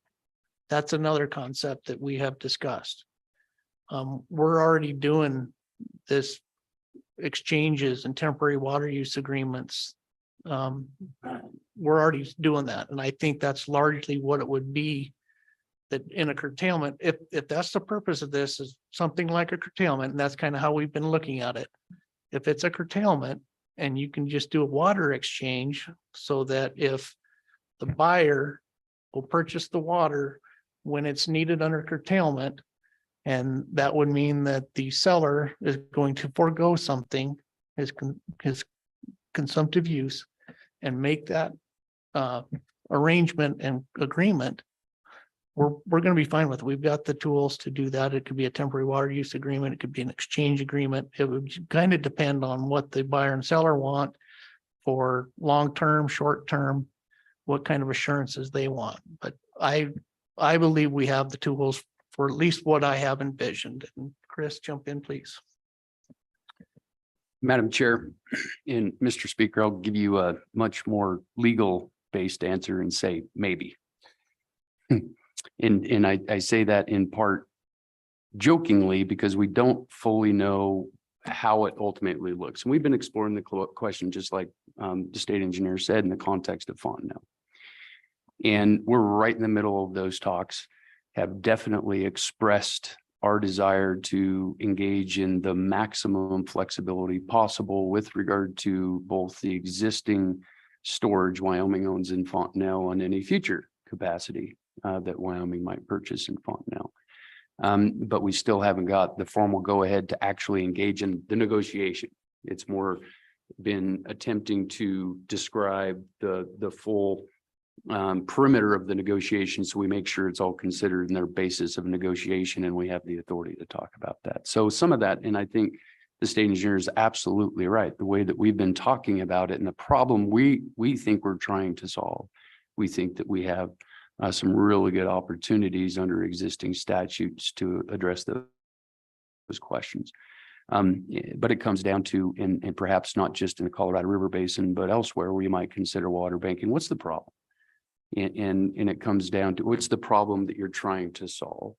That's another concept that we have discussed. We're already doing this exchanges and temporary water use agreements. We're already doing that. And I think that's largely what it would be, that in a curtailment, if that's the purpose of this, is something like a curtailment, and that's kind of how we've been looking at it. If it's a curtailment and you can just do a water exchange, so that if the buyer will purchase the water when it's needed under curtailment, and that would mean that the seller is going to forego something, his consumptive use, and make that arrangement and agreement, we're going to be fine with it. We've got the tools to do that. It could be a temporary water use agreement. It could be an exchange agreement. It would kind of depend on what the buyer and seller want for long-term, short-term, what kind of assurances they want. But I believe we have the tools for at least what I have envisioned. And Chris, jump in, please. Madam Chair and Mr. Speaker, I'll give you a much more legal-based answer and say maybe. And I say that in part jokingly because we don't fully know how it ultimately looks. And we've been exploring the question, just like the state engineer said, in the context of Fontenelle. And we're right in the middle of those talks, have definitely expressed our desire to engage in the maximum flexibility possible with regard to both the existing storage Wyoming owns in Fontenelle and any future capacity that Wyoming might purchase in Fontenelle. But we still haven't got the formal go-ahead to actually engage in the negotiation. It's more been attempting to describe the full perimeter of the negotiation, so we make sure it's all considered in their basis of negotiation, and we have the authority to talk about that. So some of that, and I think the state engineer is absolutely right. The way that we've been talking about it and the problem we think we're trying to solve, we think that we have some really good opportunities under existing statutes to address those questions. But it comes down to, and perhaps not just in the Colorado River Basin, but elsewhere where you might consider water banking. What's the problem? And it comes down to, what's the problem that you're trying to solve?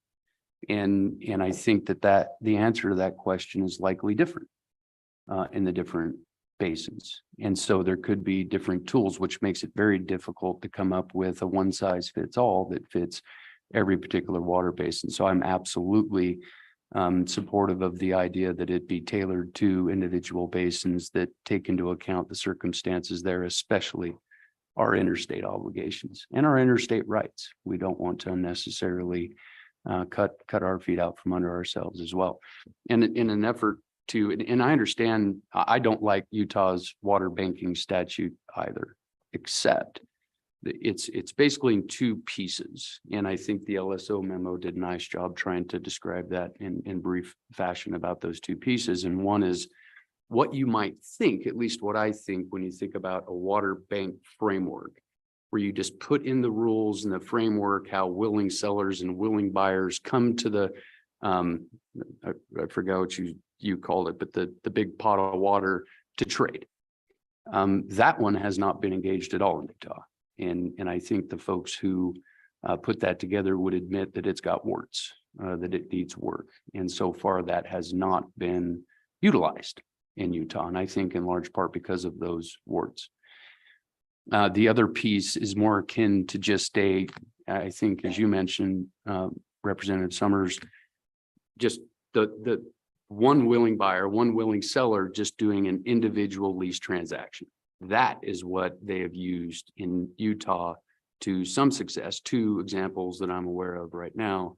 And I think that the answer to that question is likely different in the different basins. And so there could be different tools, which makes it very difficult to come up with a one size fits all that fits every particular water basin. So I'm absolutely supportive of the idea that it be tailored to individual basins that take into account the circumstances there, especially our interstate obligations and our interstate rights. We don't want to unnecessarily cut our feet out from under ourselves as well. And in an effort to, and I understand, I don't like Utah's water banking statute either, except it's basically in two pieces. And I think the LSO memo did a nice job trying to describe that in brief fashion about those two pieces. And one is what you might think, at least what I think, when you think about a water bank framework, where you just put in the rules and the framework, how willing sellers and willing buyers come to the, I forgot what you called it, but the big pot of water to trade. That one has not been engaged at all in Utah. And I think the folks who put that together would admit that it's got warts, that it needs work. And so far that has not been utilized in Utah. And I think in large part because of those warts. The other piece is more akin to just I think, as you mentioned, Representative Summers, just the one willing buyer, one willing seller, just doing an individual lease transaction. That is what they have used in Utah to some success. 2 examples that I'm aware of right now,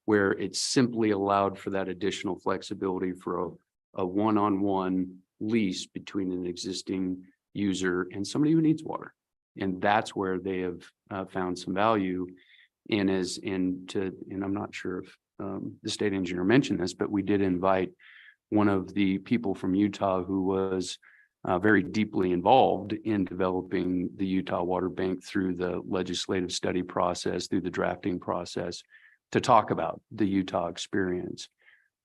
where it's simply allowed for that additional flexibility for a one-on-one lease between an existing user and somebody who needs water. And that's where they have found some value. And I'm not sure if the state engineer mentioned this, but we did invite one of the people from Utah who was very deeply involved in developing the Utah Water Bank through the legislative study process, through the drafting process, to talk about the Utah experience.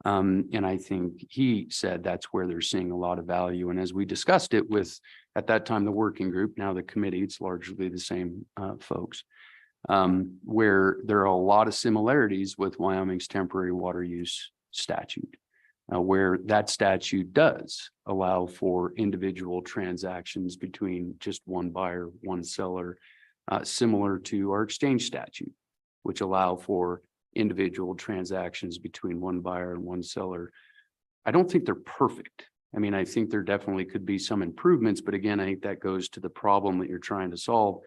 And I think he said that's where they're seeing a lot of value. And as we discussed it with, at that time, the working group, now the committee, it's largely the same folks, where there are a lot of similarities with Wyoming's temporary water use statute, where that statute does allow for individual transactions between just one buyer, one seller, similar to our exchange statute, which allow for individual transactions between one buyer and one seller. I don't think they're perfect. I mean, I think there definitely could be some improvements, but again, I think that goes to the problem that you're trying to solve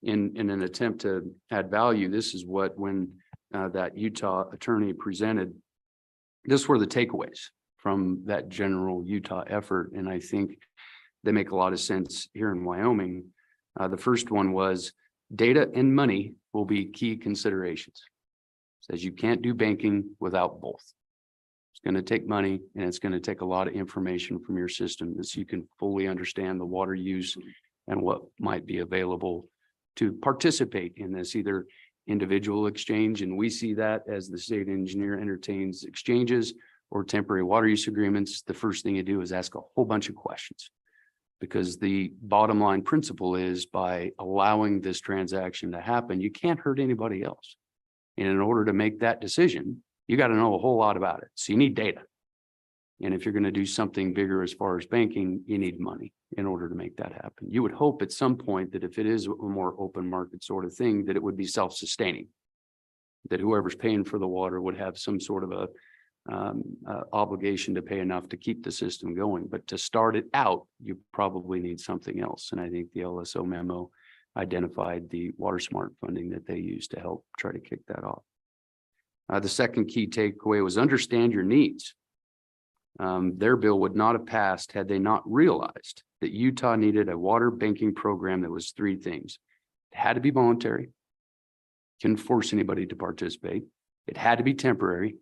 in an attempt to add value. This is what, when that Utah attorney presented, this were the takeaways from that general Utah effort. And I think they make a lot of sense here in Wyoming. The first one was data and money will be key considerations. Says you can't do banking without both. It's going to take money and it's going to take a lot of information from your system so you can fully understand the water use and what might be available to participate in this, either individual exchange, and we see that as the state engineer entertains exchanges, or temporary water use agreements. The first thing you do is ask a whole bunch of questions, because the bottom line principle is, by allowing this transaction to happen, you can't hurt anybody else. And in order to make that decision, you got to know a whole lot about it. So you need data. And if you're going to do something bigger as far as banking, you need money in order to make that happen. You would hope at some point that if it is a more open market sort of thing, that it would be self-sustaining, that whoever's paying for the water would have some sort of a obligation to pay enough to keep the system going. But to start it out, you probably need something else. And I think the LSO memo identified the WaterSmart funding that they used to help try to kick that off. The second key takeaway was understand your needs. Their bill would not have passed had they not realized that Utah needed a water banking program that was 3 things. It had to be voluntary, couldn't force anybody to participate. It had to be temporary.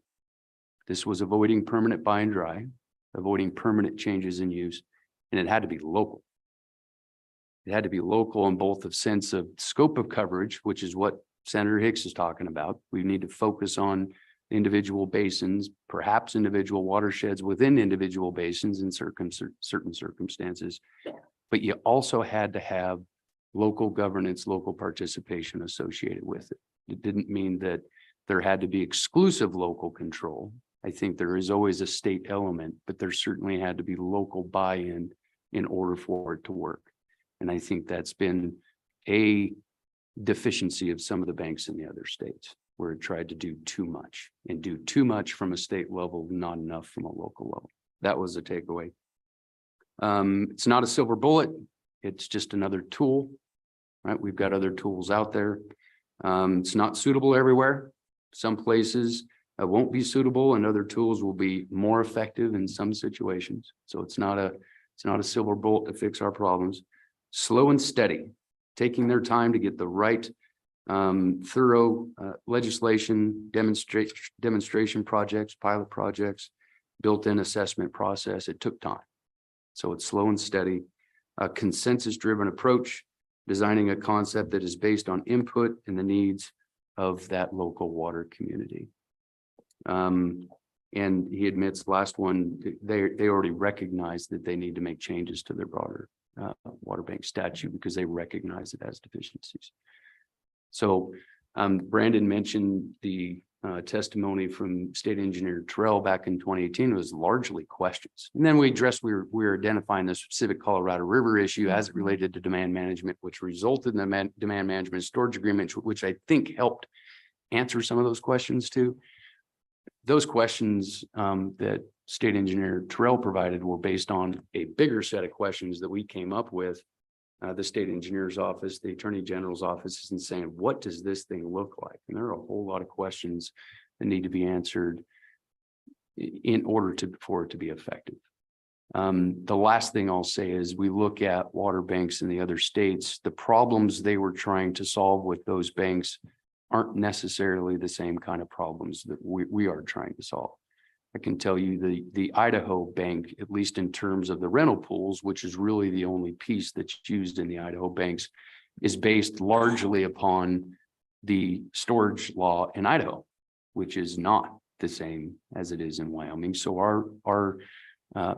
This was avoiding permanent buy and dry, avoiding permanent changes in use, and it had to be local. It had to be local in both the sense of scope of coverage, which is what Senator Hicks is talking about. We need to focus on individual basins, perhaps individual watersheds within individual basins in certain circumstances. But you also had to have local governance, local participation associated with it. It didn't mean that there had to be exclusive local control. I think there is always a state element, but there certainly had to be local buy-in in order for it to work. And I think that's been a deficiency of some of the banks in the other states, where it tried to do too much, and do too much from a state level, not enough from a local level. That was a takeaway. It's not a silver bullet. It's just another tool, right? We've got other tools out there. It's not suitable everywhere. Some places it won't be suitable, and other tools will be more effective in some situations. So it's not a silver bullet to fix our problems. Slow and steady, taking their time to get the right thorough legislation, demonstration projects, pilot projects, built-in assessment process. It took time. So it's slow and steady, a consensus-driven approach, designing a concept that is based on input and the needs of that local water community. And he admits last one, they already recognize that they need to make changes to their broader water bank statute because they recognize it as deficiencies. So Brandon mentioned the testimony from State Engineer Terrell back in 2018 was largely questions. And then we addressed, we were identifying the specific Colorado River issue as it related to demand management, which resulted in the demand management storage agreement, which I think helped answer some of those questions too. Those questions that State Engineer Terrell provided were based on a bigger set of questions that we came up with. The State Engineer's Office, the Attorney General's office, and saying, what does this thing look like? And there are a whole lot of questions that need to be answered in order for it to be effective. The last thing I'll say is we look at water banks in the other states, the problems they were trying to solve with those banks aren't necessarily the same kind of problems that we are trying to solve. I can tell you the Idaho bank, at least in terms of the rental pools, which is really the only piece that's used in the Idaho banks, is based largely upon the storage law in Idaho, which is not the same as it is in Wyoming. So our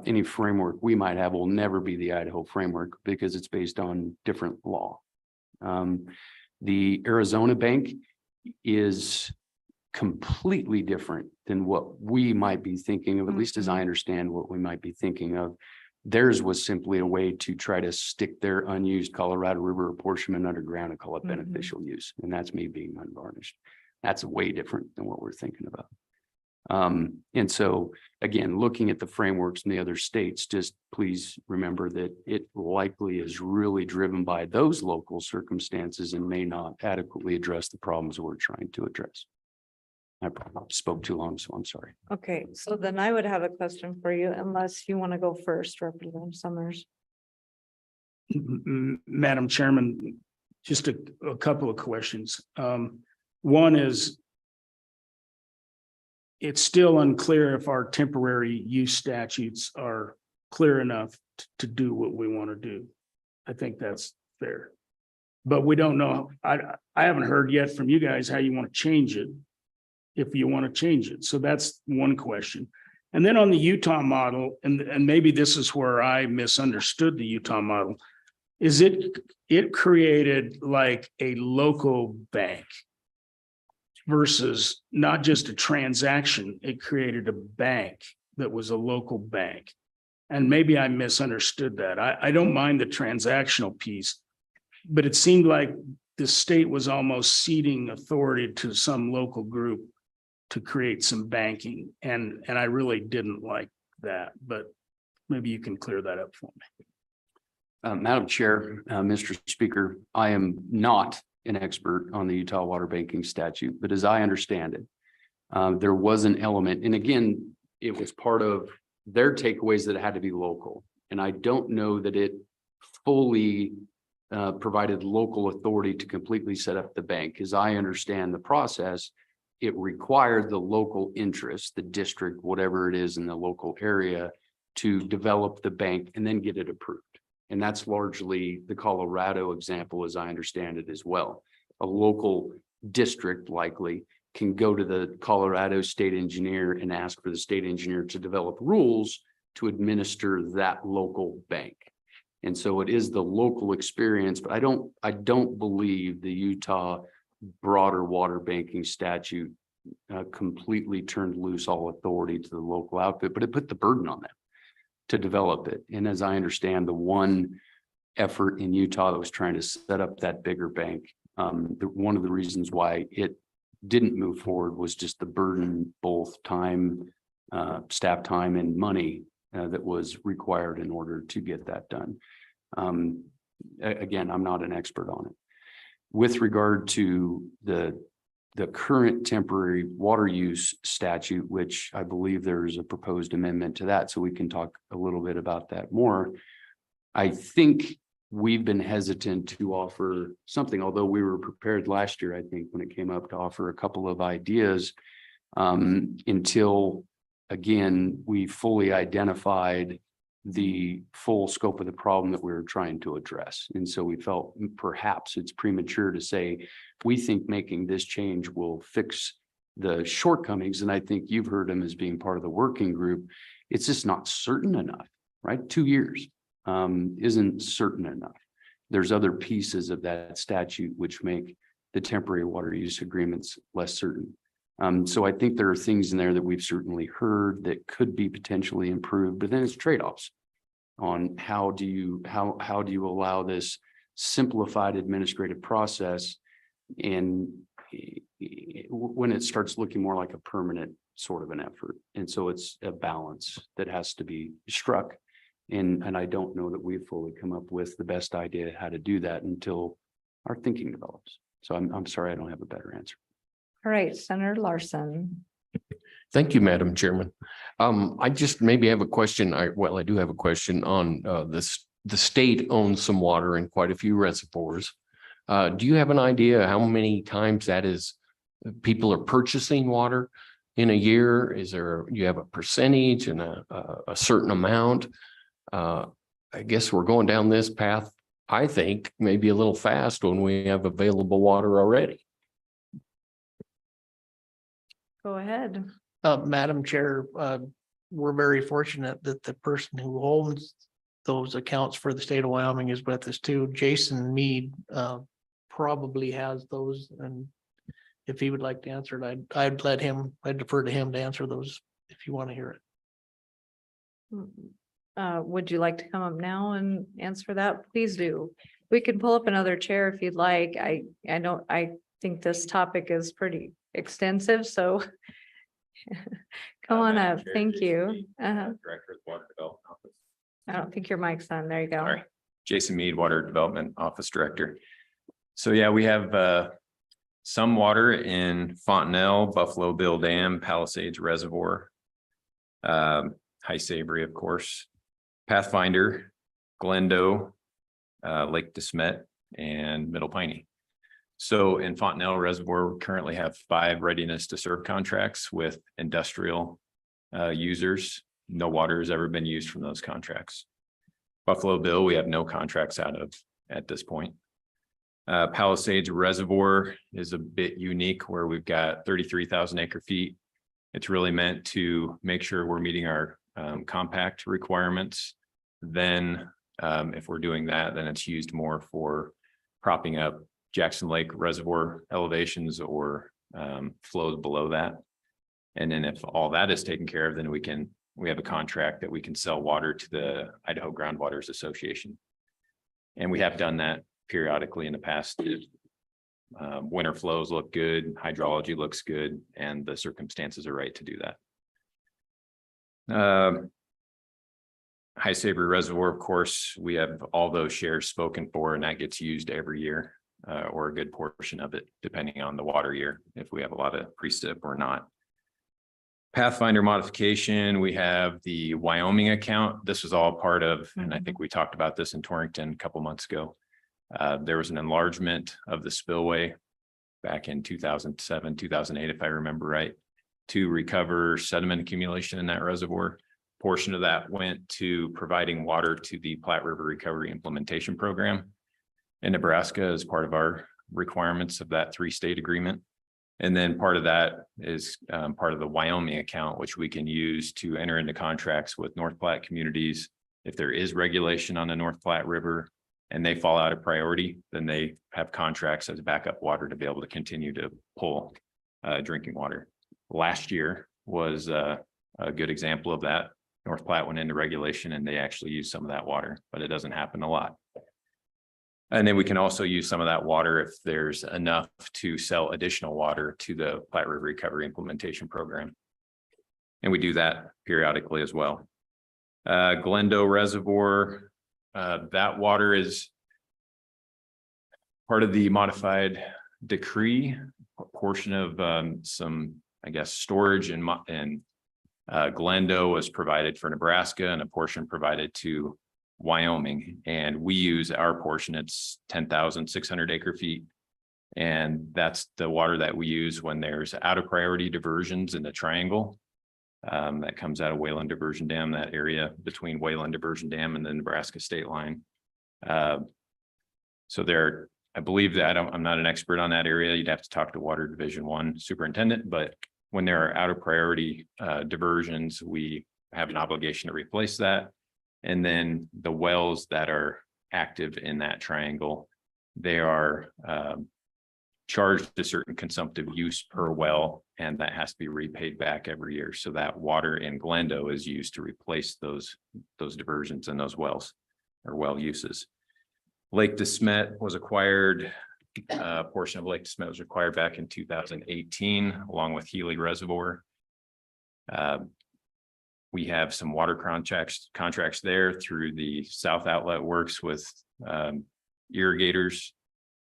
any framework we might have will never be the Idaho framework because it's based on different law. The Arizona bank is completely different than what we might be thinking of, at least as I understand what we might be thinking of. Theirs was simply a way to try to stick their unused Colorado River apportionment underground and call it beneficial use. And that's me being unvarnished. That's way different than what we're thinking about. And so again, looking at the frameworks in the other states, just please remember that it likely is really driven by those local circumstances and may not adequately address the problems we're trying to address. I spoke too long, so I'm sorry. Okay, so then I would have a question for you unless you want to go first, Representative Summers. Madam Chairman, just a couple of questions. One is, it's still unclear if our temporary use statutes are clear enough to do what we want to do. I think that's fair. But we don't know. I haven't heard yet from you guys how you want to change it, if you want to change it. So that's one question. And then on the Utah model, and maybe this is where I misunderstood the Utah model, is it created like a local bank versus not just a transaction. It created a bank that was a local bank. And maybe I misunderstood that. I don't mind the transactional piece, but it seemed like the state was almost ceding authority to some local group to create some banking. And I really didn't like that, but maybe you can clear that up for me. Madam Chair, Mr. Speaker, I am not an expert on the Utah water banking statute, but as I understand it, there was an element, and again, it was part of their takeaways that it had to be local. And I don't know that it fully provided local authority to completely set up the bank. As I understand the process, it required the local interest, the district, whatever it is in the local area, to develop the bank and then get it approved. And that's largely the Colorado example, as I understand it as well. A local district likely can go to the Colorado state engineer and ask for the state engineer to develop rules to administer that local bank. And so it is the local experience, but I don't believe the Utah broader water banking statute completely turned loose all authority to the local outfit, but it put the burden on them to develop it. And as I understand, the one effort in Utah that was trying to set up that bigger bank, one of the reasons why it didn't move forward was just the burden, both time, staff time and money that was required in order to get that done. Again, I'm not an expert on it. With regard to the current temporary water use statute, which I believe there is a proposed amendment to that, so we can talk a little bit about that more. I think we've been hesitant to offer something, although we were prepared last year, I think, when it came up to offer a couple of ideas until, again, we fully identified the full scope of the problem that we were trying to address. And so we felt perhaps it's premature to say, we think making this change will fix the shortcomings. And I think you've heard him as being part of the working group. It's just not certain enough, right? 2 years isn't certain enough. There's other pieces of that statute which make the temporary water use agreements less certain. So I think there are things in there that we've certainly heard that could be potentially improved, but then it's trade-offs on how do you allow this simplified administrative process, and when it starts looking more like a permanent sort of an effort. And so it's a balance that has to be struck. And I don't know that we've fully come up with the best idea how to do that until our thinking develops. So I'm sorry, I don't have a better answer. All right, Senator Larson. Thank you, Madam Chairman. I just maybe have a question. I do have a question on this. The state owns some water in quite a few reservoirs. Do you have an idea how many times that is people are purchasing water in a year? Is there, you have a percentage and a certain amount? I guess we're going down this path, I think, maybe a little fast when we have available water already. Go ahead. Madam Chair, we're very fortunate that the person who owns those accounts for the state of Wyoming is with us too. Jason Mead probably has those, and if he would like to answer it, I'd defer to him to answer those if you want to hear it. Would you like to come up now and answer that? Please do. We can pull up another chair if you'd like. I think this topic is pretty extensive, so come on up. Thank you. Director of the Water Development Office. I don't think your mic's on. There you go. Sorry. Jason Mead, Water Development Office Director. So yeah, we have some water in Fontenelle, Buffalo Bill Dam, Palisades Reservoir, High Savory, of course, Pathfinder, Glendo, Lake DeSmet, and Middle Piney. So in Fontenelle Reservoir, we currently have 5 readiness to serve contracts with industrial users. No water has ever been used from those contracts. Buffalo Bill, we have no contracts out of at this point. Palisades Reservoir is a bit unique where we've got 33,000 acre feet. It's really meant to make sure we're meeting our compact requirements. Then if we're doing that, then it's used more for propping up Jackson Lake Reservoir elevations or flows below that. And then if all that is taken care of, then we have a contract that we can sell water to the Idaho Groundwaters Association. And we have done that periodically in the past. Winter flows look good, hydrology looks good, and the circumstances are right to do that. High Savory Reservoir, of course, we have all those shares spoken for, and that gets used every year, or a good portion of it, depending on the water year, if we have a lot of precip or not. Pathfinder modification, we have the Wyoming account. This was all part of, and I think we talked about this in Torrington a couple months ago. There was an enlargement of the spillway back in 2007, 2008, if I remember right, to recover sediment accumulation in that reservoir. Portion of that went to providing water to the Platte River Recovery Implementation Program in Nebraska as part of our requirements of that 3-state agreement. And then part of that is part of the Wyoming account, which we can use to enter into contracts with North Platte communities. If there is regulation on the North Platte River and they fall out of priority, then they have contracts as backup water to be able to continue to pull drinking water. Last year was a good example of that. North Platte went into regulation and they actually used some of that water, but it doesn't happen a lot. And then we can also use some of that water if there's enough to sell additional water to the Platte River Recovery Implementation Program. And we do that periodically as well. Glendo Reservoir, that water is part of the modified decree, a portion of some, I guess, storage and Glendo was provided for Nebraska and a portion provided to Wyoming, and we use our portion. It's 10,600 acre feet, and that's the water that we use when there's out of priority diversions in the triangle. that comes out of Wayland Diversion Dam, that area between Wayland Diversion Dam and the Nebraska state line. So there, I believe that I'm not an expert on that area. You'd have to talk to Water Division 1 superintendent, but when there are out of priority diversions, we have an obligation to replace that. And then the wells that are active in that triangle, they are charged a certain consumptive use per well, and that has to be repaid back every year. So that water in Glendo is used to replace those diversions and those wells or well uses. Lake DeSmet was acquired, a portion of Lake DeSmet was acquired back in 2018, along with Healy Reservoir. We have some water contracts there through the South Outlet Works with irrigators,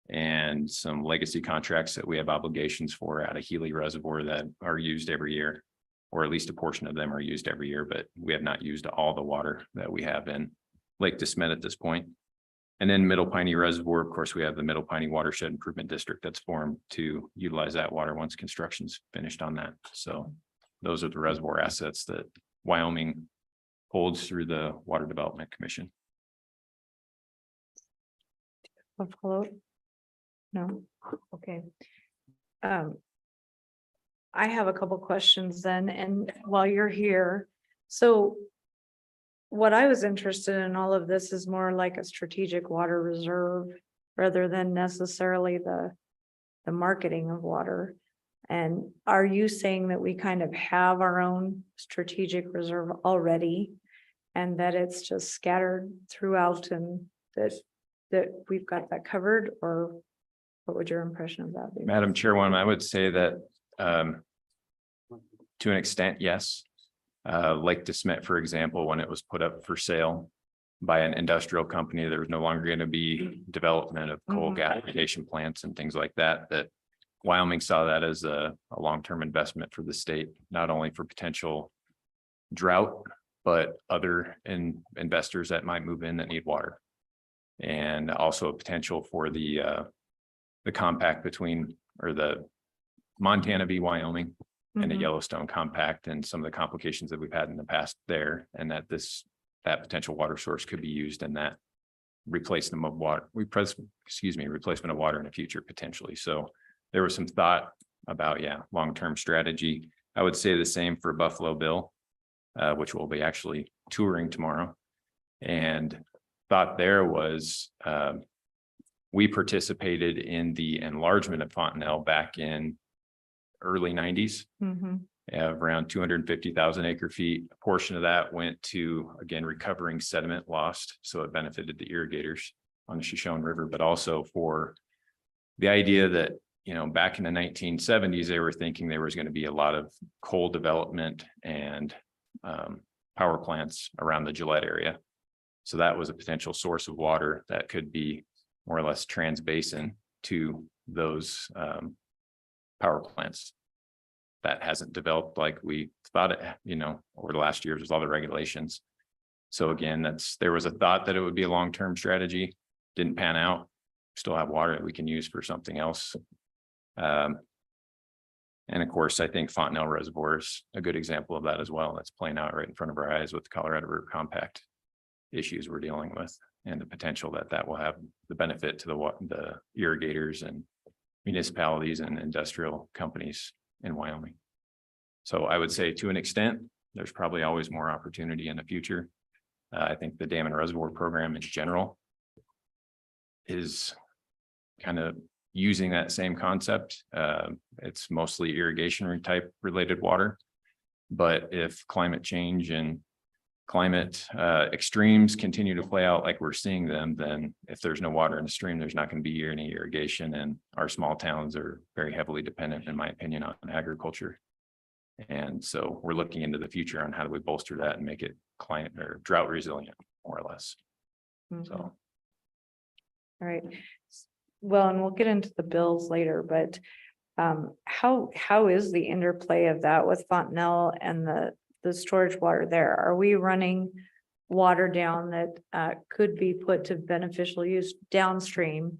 and some legacy contracts that we have obligations for out of Healy Reservoir that are used every year, or at least a portion of them are used every year, but we have not used all the water that we have in Lake DeSmet at this point. And then Middle Piney Reservoir, of course, we have the Middle Piney Watershed Improvement District that's formed to utilize that water once construction's finished on that. So those are the reservoir assets that Wyoming holds through the Water Development Commission. A float? No, okay. I have a couple questions then, and while you're here, so what I was interested in all of this is more like a strategic water reserve rather than necessarily the marketing of water. And are you saying that we kind of have our own strategic reserve already and that it's just scattered throughout and that we've got that covered, or what would your impression of that be? Madam Chairwoman, I would say that to an extent, yes. Lake DeSmet, for example, when it was put up for sale by an industrial company, there was no longer going to be development of coal gasification plants and things like that, that Wyoming saw that as a long-term investment for the state, not only for potential drought, but other investors that might move in that need water. And also a potential for the compact between, or the Montana v. Wyoming and the Yellowstone compact, and some of the complications that we've had in the past there, and that that potential water source could be used in that replacement of water, replacement of water in the future potentially. So there was some thought about, long-term strategy. I would say the same for Buffalo Bill, which we'll be actually touring tomorrow. And thought there was, we participated in the enlargement of Fontenelle back in early 90s, around 250,000 acre feet. A portion of that went to, again, recovering sediment lost. So it benefited the irrigators on the Shoshone River, but also for the idea that, back in the 1970s, they were thinking there was going to be a lot of coal development and power plants around the Gillette area. So that was a potential source of water that could be more or less trans-basin to those power plants. That hasn't developed like we thought it, over the last years with all the regulations. So again, there was a thought that it would be a long-term strategy, didn't pan out. Still have water that we can use for something else. And of course, I think Fontenelle Reservoir is a good example of that as well. That's playing out right in front of our eyes with the Colorado River Compact issues we're dealing with, and the potential that will have the benefit to the irrigators and municipalities and industrial companies in Wyoming. So I would say to an extent, there's probably always more opportunity in the future. I think the dam and reservoir program in general is kind of using that same concept. It's mostly irrigation type related water, but if climate change and climate extremes continue to play out like we're seeing them, then if there's no water in the stream, there's not going to be any irrigation, and our small towns are very heavily dependent, in my opinion, on agriculture. And so we're looking into the future on how do we bolster that and make it climate or drought resilient, more or less. So. All right. Well, and we'll get into the bills later, but how is the interplay of that with Fontenelle and the storage water there? Are we running water down that could be put to beneficial use downstream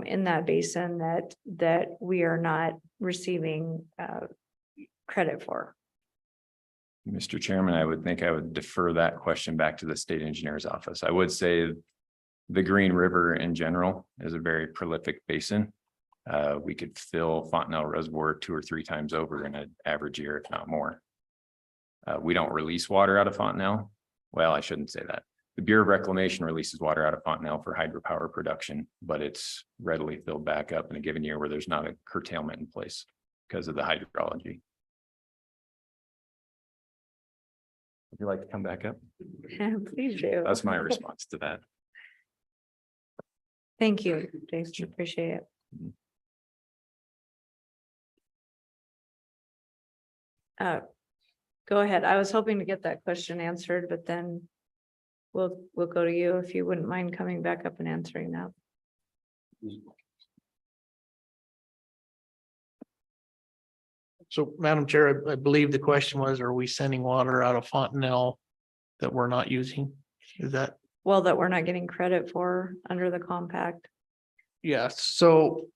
in that basin that we are not receiving credit for? Mr. Chairman, I would think I would defer that question back to the state engineer's office. I would say the Green River in general is a very prolific basin. We could fill Fontenelle Reservoir 2 or 3 times over in an average year, if not more. We don't release water out of Fontenelle. Well, I shouldn't say that. The Bureau of Reclamation releases water out of Fontenelle for hydropower production, but it's readily filled back up in a given year where there's not a curtailment in place because of the hydrology. Would you like to come back up? Please do. That's my response to that. Thank you, Jason. Appreciate it. Go ahead. I was hoping to get that question answered, but then we'll go to you if you wouldn't mind coming back up and answering that. So, Madam Chair, I believe the question was, are we sending water out of Fontenelle that we're not using? Is that? Well, that we're not getting credit for under the compact. Yes, so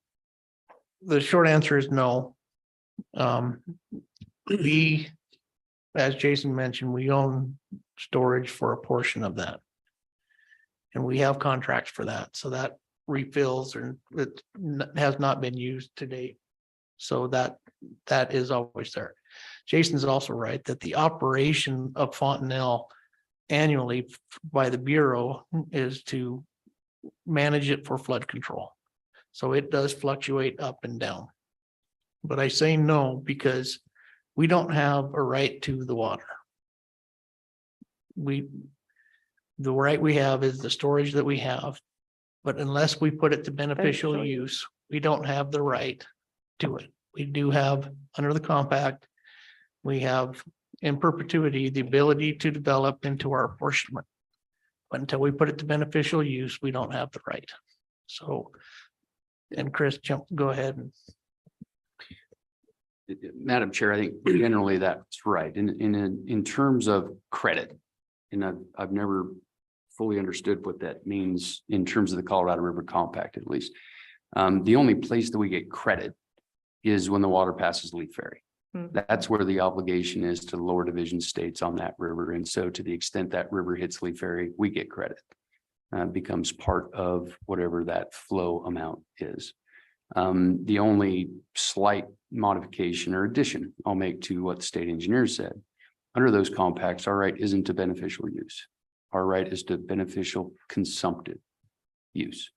the short answer is no. We, as Jason mentioned, we own storage for a portion of that. And we have contracts for that, so that refills or it has not been used to date. So that is always there. Jason's also right that the operation of Fontenelle annually by the Bureau is to manage it for flood control. So it does fluctuate up and down. But I say no because we don't have a right to the water. The right we have is the storage that we have, but unless we put it to beneficial use, we don't have the right to it. We do have under the compact, we have in perpetuity the ability to develop into our apportionment. But until we put it to beneficial use, we don't have the right. So, and Chris, go ahead. Madam Chair, I think generally that's right. In terms of credit, and I've never fully understood what that means in terms of the Colorado River Compact, at least. The only place that we get credit is when the water passes Leaf Ferry. That's where the obligation is to the lower division states on that river. And so to the extent that river hits Leaf Ferry, we get credit. Becomes part of whatever that flow amount is. The only slight modification or addition I'll make to what the state engineer said, under those compacts, our right isn't to beneficial use. Our right is to beneficial consumptive use.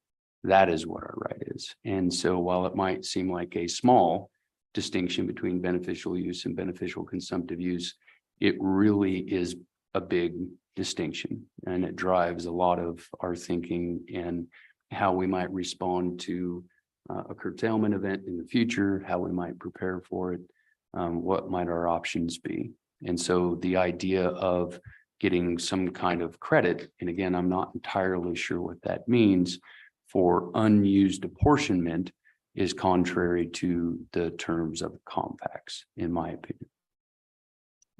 That is what our right is. And so while it might seem like a small distinction between beneficial use and beneficial consumptive use, it really is a big distinction. And it drives a lot of our thinking and how we might respond to a curtailment event in the future, how we might prepare for it, what might our options be. And so the idea of getting some kind of credit, and again, I'm not entirely sure what that means, for unused apportionment is contrary to the terms of the compacts, in my opinion.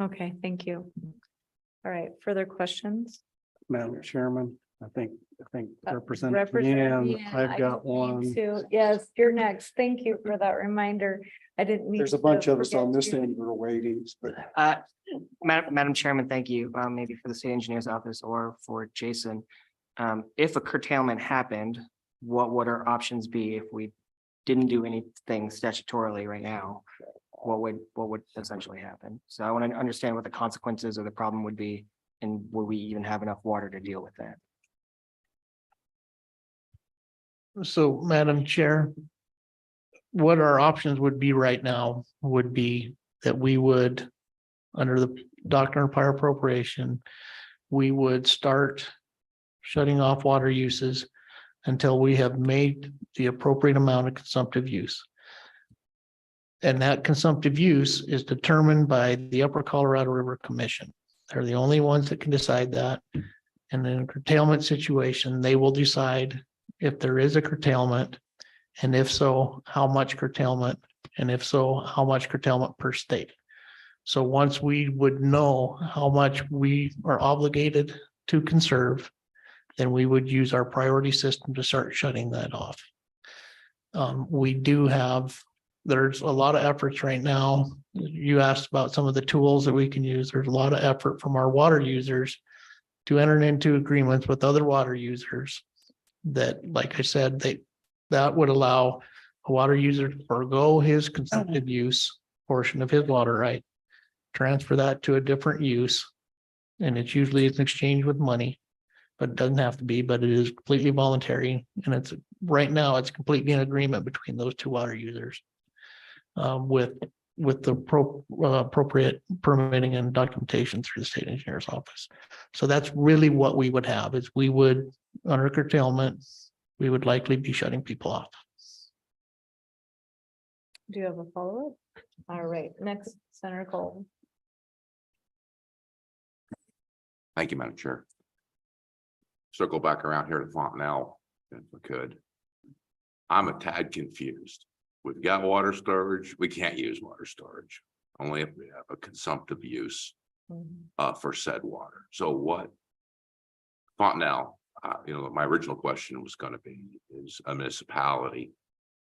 Okay, thank you. All right, further questions? Madam Chairman, I think Representative Representative Yan, Yan, I've I got didn't mean one. to. Yes, you're next. Thank you for that reminder. I didn't mean. There's a to bunch of us forget on this you. end who are waiting, but Madam Chairman, thank you. Maybe for the state engineer's office or for Jason. If a curtailment happened, what would our options be if we didn't do anything statutorily right now? What would essentially happen? So I want to understand what the consequences or the problem would be, and will we even have enough water to deal with that? So, Madam Chair, what our options would be right now would be that we would, under the doctrine of prior appropriation, we would start shutting off water uses until we have made the appropriate amount of consumptive use. And that consumptive use is determined by the Upper Colorado River Commission. They're the only ones that can decide that. And in a curtailment situation, they will decide if there is a curtailment, and if so, how much curtailment, and if so, how much curtailment per state. So once we would know how much we are obligated to conserve, then we would use our priority system to start shutting that off. We do have there's a lot of efforts right now. You asked about some of the tools that we can use. There's a lot of effort from our water users to enter into agreements with other water users that, like I said, that would allow a water user to forego his consumptive use portion of his water right, transfer that to a different use. And it's usually an exchange with money, but it doesn't have to be, but it is completely voluntary. And it's right now, it's completely in agreement between those two water users. With the appropriate permitting and documentation through the state engineer's office. So that's really what we would have is we would, under curtailment, we would likely be shutting people off. Do you have a follow-up? All right, next, Senator Cole. Thank you, Madam Chair. Circle back around here to Fontanelle, if we could. I'm a tad confused. We've got water storage. We can't use water storage, only if we have a consumptive use for said water. So what? Fontanelle, my original question was going to be, is a municipality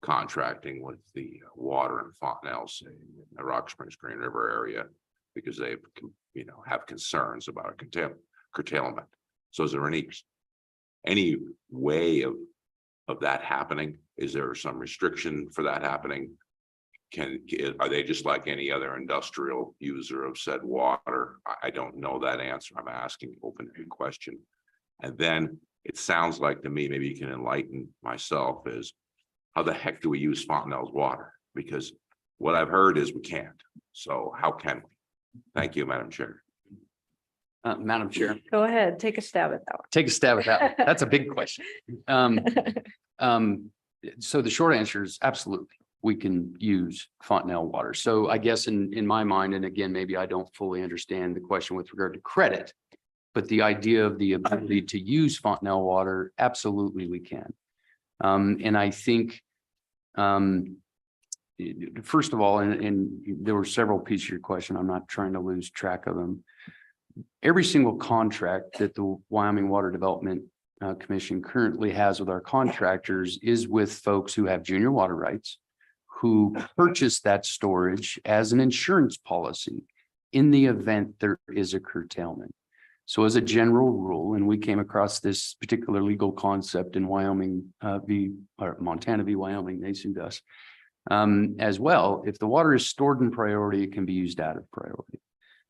contracting with the water in Fontanelle, say in the Rock Springs Green River area, because they, have concerns about a curtailment. So is there any way of that happening? Is there some restriction for that happening? Are they just like any other industrial user of said water? I don't know that answer. I'm asking open-ended question. And then it sounds like to me, maybe you can enlighten myself, is how the heck do we use Fontanelle's water? Because what I've heard is we can't. So how can we? Thank you, Madam Chair. Madam Chair, Go ahead, take a stab at that one. take a stab at that. That's a big question. So the short answer is absolutely, we can use Fontanelle water. So I guess in my mind, and again, maybe I don't fully understand the question with regard to credit, but the idea of the ability to use Fontanelle water, absolutely we can. And I think, first of all, and there were several pieces of your question, I'm not trying to lose track of them. Every single contract that the Wyoming Water Development Commission currently has with our contractors is with folks who have junior water rights, who purchase that storage as an insurance policy in the event there is a curtailment. So as a general rule, and we came across this particular legal concept in Wyoming or Montana v. Wyoming, they sued us as well. If the water is stored in priority, it can be used out of priority.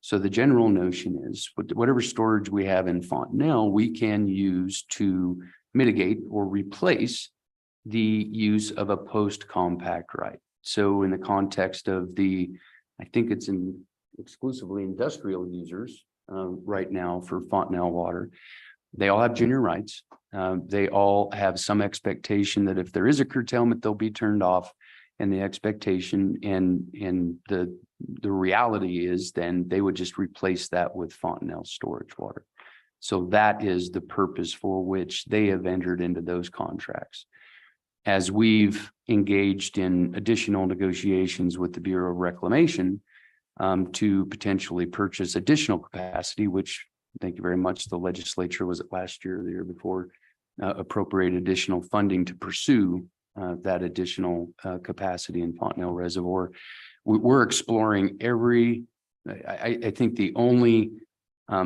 So the general notion is whatever storage we have in Fontanelle, we can use to mitigate or replace the use of a post-compact right. So in the context of I think it's exclusively industrial users right now for Fontanelle water, they all have junior rights. They all have some expectation that if there is a curtailment, they'll be turned off. And the expectation and the reality is then they would just replace that with Fontanelle storage water. So that is the purpose for which they have entered into those contracts. As we've engaged in additional negotiations with the Bureau of Reclamation to potentially purchase additional capacity, which thank you very much, the legislature, was it last year or the year before, appropriated additional funding to pursue that additional capacity in Fontanelle Reservoir. We're exploring I think the only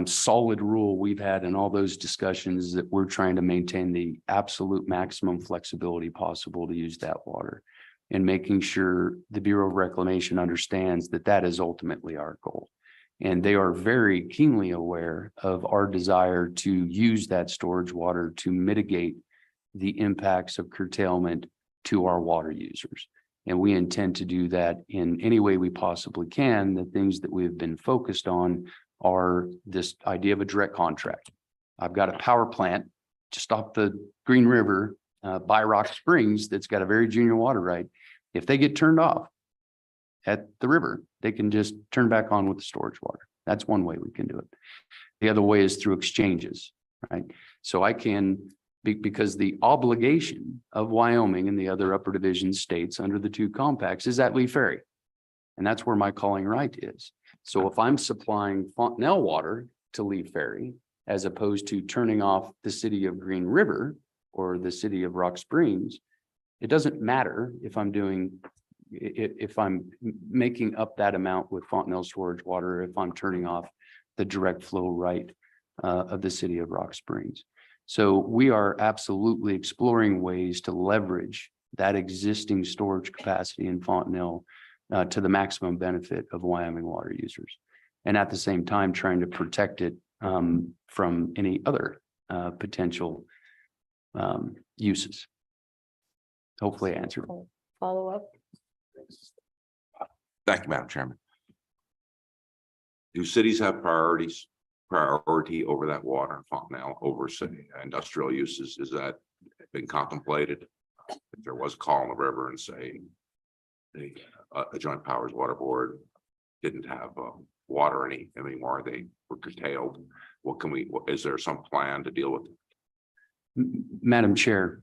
solid rule we've had in all those discussions is that we're trying to maintain the absolute maximum flexibility possible to use that water, and making sure the Bureau of Reclamation understands that that is ultimately our goal. And they are very keenly aware of our desire to use that storage water to mitigate the impacts of curtailment to our water users. And we intend to do that in any way we possibly can. The things that we've been focused on are this idea of a direct contract. I've got a power plant just off the Green River by Rock Springs that's got a very junior water right. If they get turned off at the river, they can just turn back on with the storage water. That's one way we can do it. The other way is through exchanges, right? So I can, because the obligation of Wyoming and the other upper division states under the two compacts is at Lee Ferry. And that's where my calling right is. So if I'm supplying Fontanelle water to Lee Ferry, as opposed to turning off the city of Green River or the city of Rock Springs, it doesn't matter if I'm doing if I'm making up that amount with Fontenelle storage water, if I'm turning off the direct flow right of the city of Rock Springs. So we are absolutely exploring ways to leverage that existing storage capacity in Fontenelle to the maximum benefit of Wyoming water users. And at the same time, trying to protect it from any other potential uses. Hopefully answer. Follow up. Thank you, Madam Chairman. Do cities have priority over that water in Fontenelle over city industrial uses? Is that been contemplated? If there was a call on the river and say the Joint Powers Water Board didn't have water anymore, they were curtailed. Is there some plan to deal with it? Madam Chair,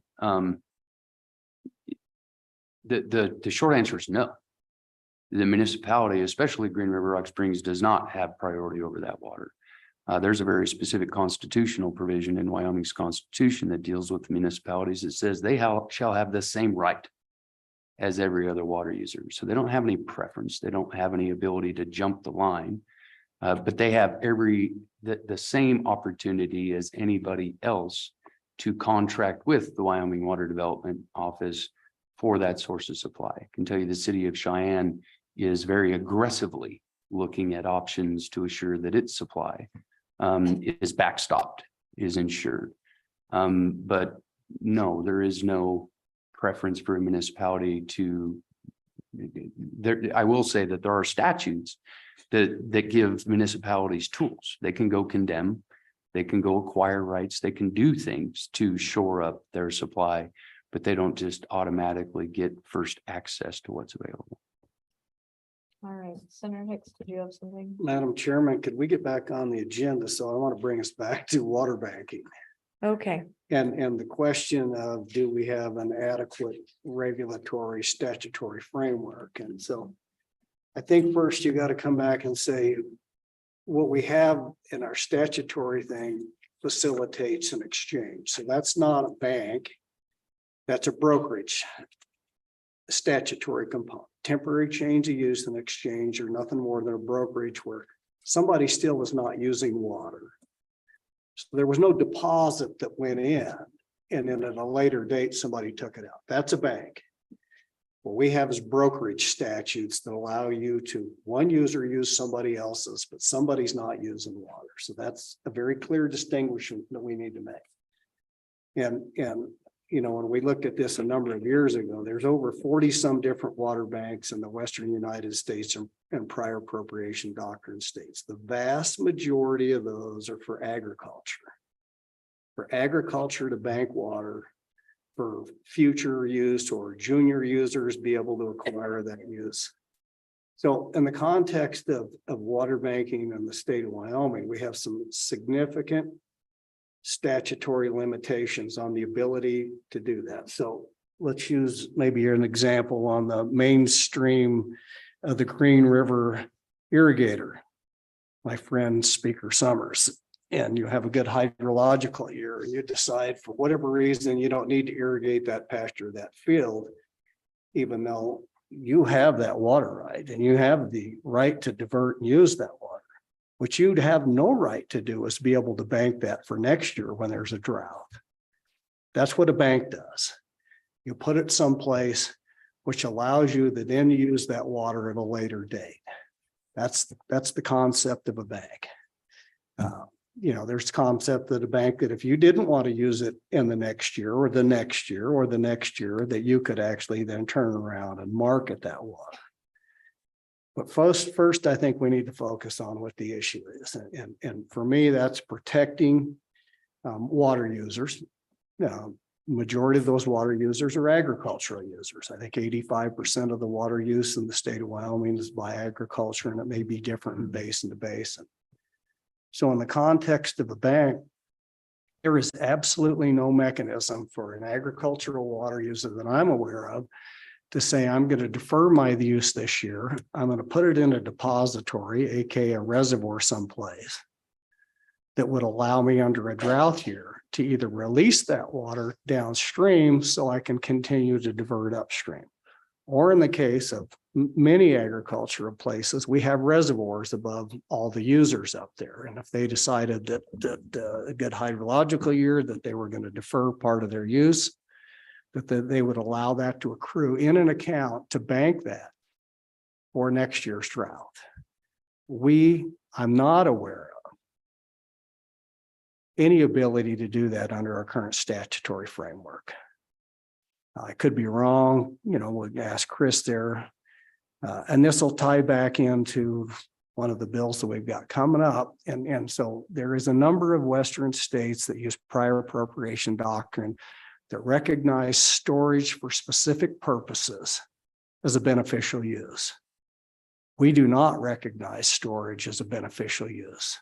the short answer is no. The municipality, especially Green River Rock Springs, does not have priority over that water. There's a very specific constitutional provision in Wyoming's constitution that deals with the municipalities. It says they shall have the same right as every other water user. So they don't have any preference. They don't have any ability to jump the line, but they have the same opportunity as anybody else to contract with the Wyoming Water Development Office for that source of supply. I can tell you the city of Cheyenne is very aggressively looking at options to assure that its supply is backstopped, is insured. But no, there is no preference for a municipality to, I will say that there are statutes that give municipalities tools. They can go condemn, they can go acquire rights, they can do things to shore up their supply, but they don't just automatically get first access to what's available. All right, Senator Hicks, did you have something? Madam Chairman, could we get back on the agenda? So I want to bring us back to water banking. Okay, And the question of, do we have an adequate regulatory statutory framework? And so I think first you got to come back and say what we have in our statutory thing facilitates an exchange. So that's not a bank. That's a brokerage statutory component. Temporary change of use and exchange are nothing more than a brokerage where somebody still is not using water. So there was no deposit that went in, and then at a later date, somebody took it out. That's a bank. What we have is brokerage statutes that allow you to, one user use somebody else's, but somebody's not using water. So that's a very clear distinction that we need to make. And you know, when we looked at this a number of years ago, there's over 40 some different water banks in the Western United States and prior appropriation doctrine states. The vast majority of those are for agriculture. For agriculture to bank water for future use or junior users be able to acquire that use. So in the context of water banking in the state of Wyoming, we have some significant statutory limitations on the ability to do that. So let's use maybe an example on the mainstream of the Green River irrigator, my friend Speaker Summers, and you have a good hydrological year and you decide for whatever reason you don't need to irrigate that pasture, that field, even though you have that water right and you have the right to divert and use that water. What you'd have no right to do is be able to bank that for next year when there's a drought. That's what a bank does. You put it someplace which allows you to then use that water at a later date. That's the concept of a bank. You know, there's concept that a bank that if you didn't want to use it in the next year or the next year or the next year, that you could actually then turn around and market that water. But first, I think we need to focus on what the issue is. And for me, that's protecting water users. Majority of those water users are agricultural users. I think 85% of the water use in the state of Wyoming is by agriculture, and it may be different from basin to basin. So in the context of a bank, there is absolutely no mechanism for an agricultural water user that I'm aware of to say, I'm going to defer my use this year. I'm going to put it in a depository, aka a reservoir someplace, that would allow me under a drought year to either release that water downstream so I can continue to divert upstream, Or in the case of many agricultural places, we have reservoirs above all the users up there. And if they decided that a good hydrological year, that they were going to defer part of their use, that they would allow that to accrue in an account to bank that for next year's drought. I'm not aware of any ability to do that under our current statutory framework. I could be wrong, we'll ask Chris there. And this will tie back into one of the bills that we've got coming up. And so there is a number of Western states that use prior appropriation doctrine that recognize storage for specific purposes as a beneficial use. We do not recognize storage as a beneficial use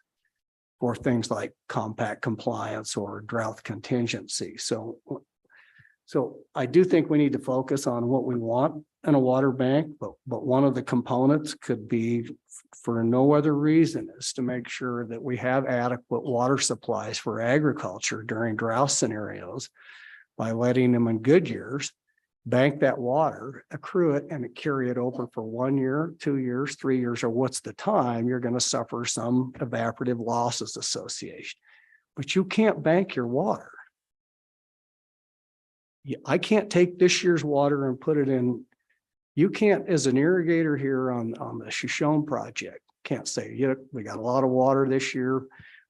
for things like compact compliance or drought contingency. So I do think we need to focus on what we want in a water bank, but one of the components could be, for no other reason, is to make sure that we have adequate water supplies for agriculture during drought scenarios by letting them in good years bank that water, accrue it, and carry it over for 1 year, 2 years, 3 years, or what's the time you're going to suffer some evaporative losses associated. But you can't bank your water. I can't take this year's water and put it in. You can't, as an irrigator here on the Shoshone project, can't say, we got a lot of water this year.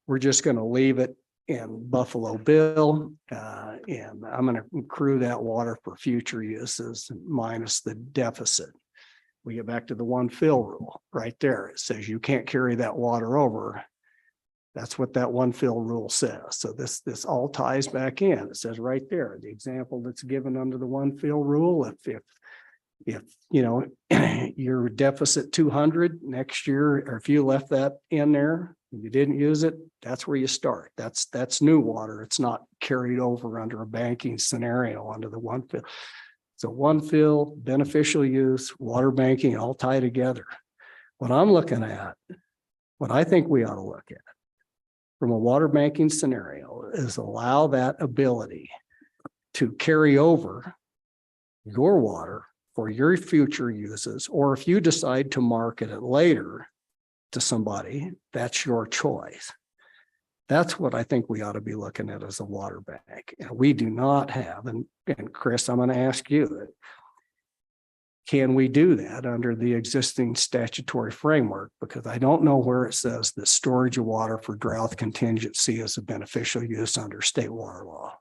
We're just going to leave it in Buffalo Bill, and I'm going to accrue that water for future uses minus the deficit. We get back to the one fill rule right there. It says you can't carry that water over. That's what that one fill rule says. So this all ties back in. It says right there, the example that's given under the one fill rule, if your deficit 200 next year, or if you left that in there, and you didn't use it, that's where you start. That's new water. It's not carried over under a banking scenario under the one fill. So one fill, beneficial use, water banking, all tie together. What I'm looking at, what I think we ought to look at from a water banking scenario is allow that ability to carry over your water for your future uses, or if you decide to market it later to somebody, that's your choice. That's what I think we ought to be looking at as a water bank. And we do not have, and Chris, I'm going to ask you, can we do that under the existing statutory framework? Because I don't know where it says that storage of water for drought contingency is a beneficial use under state water law.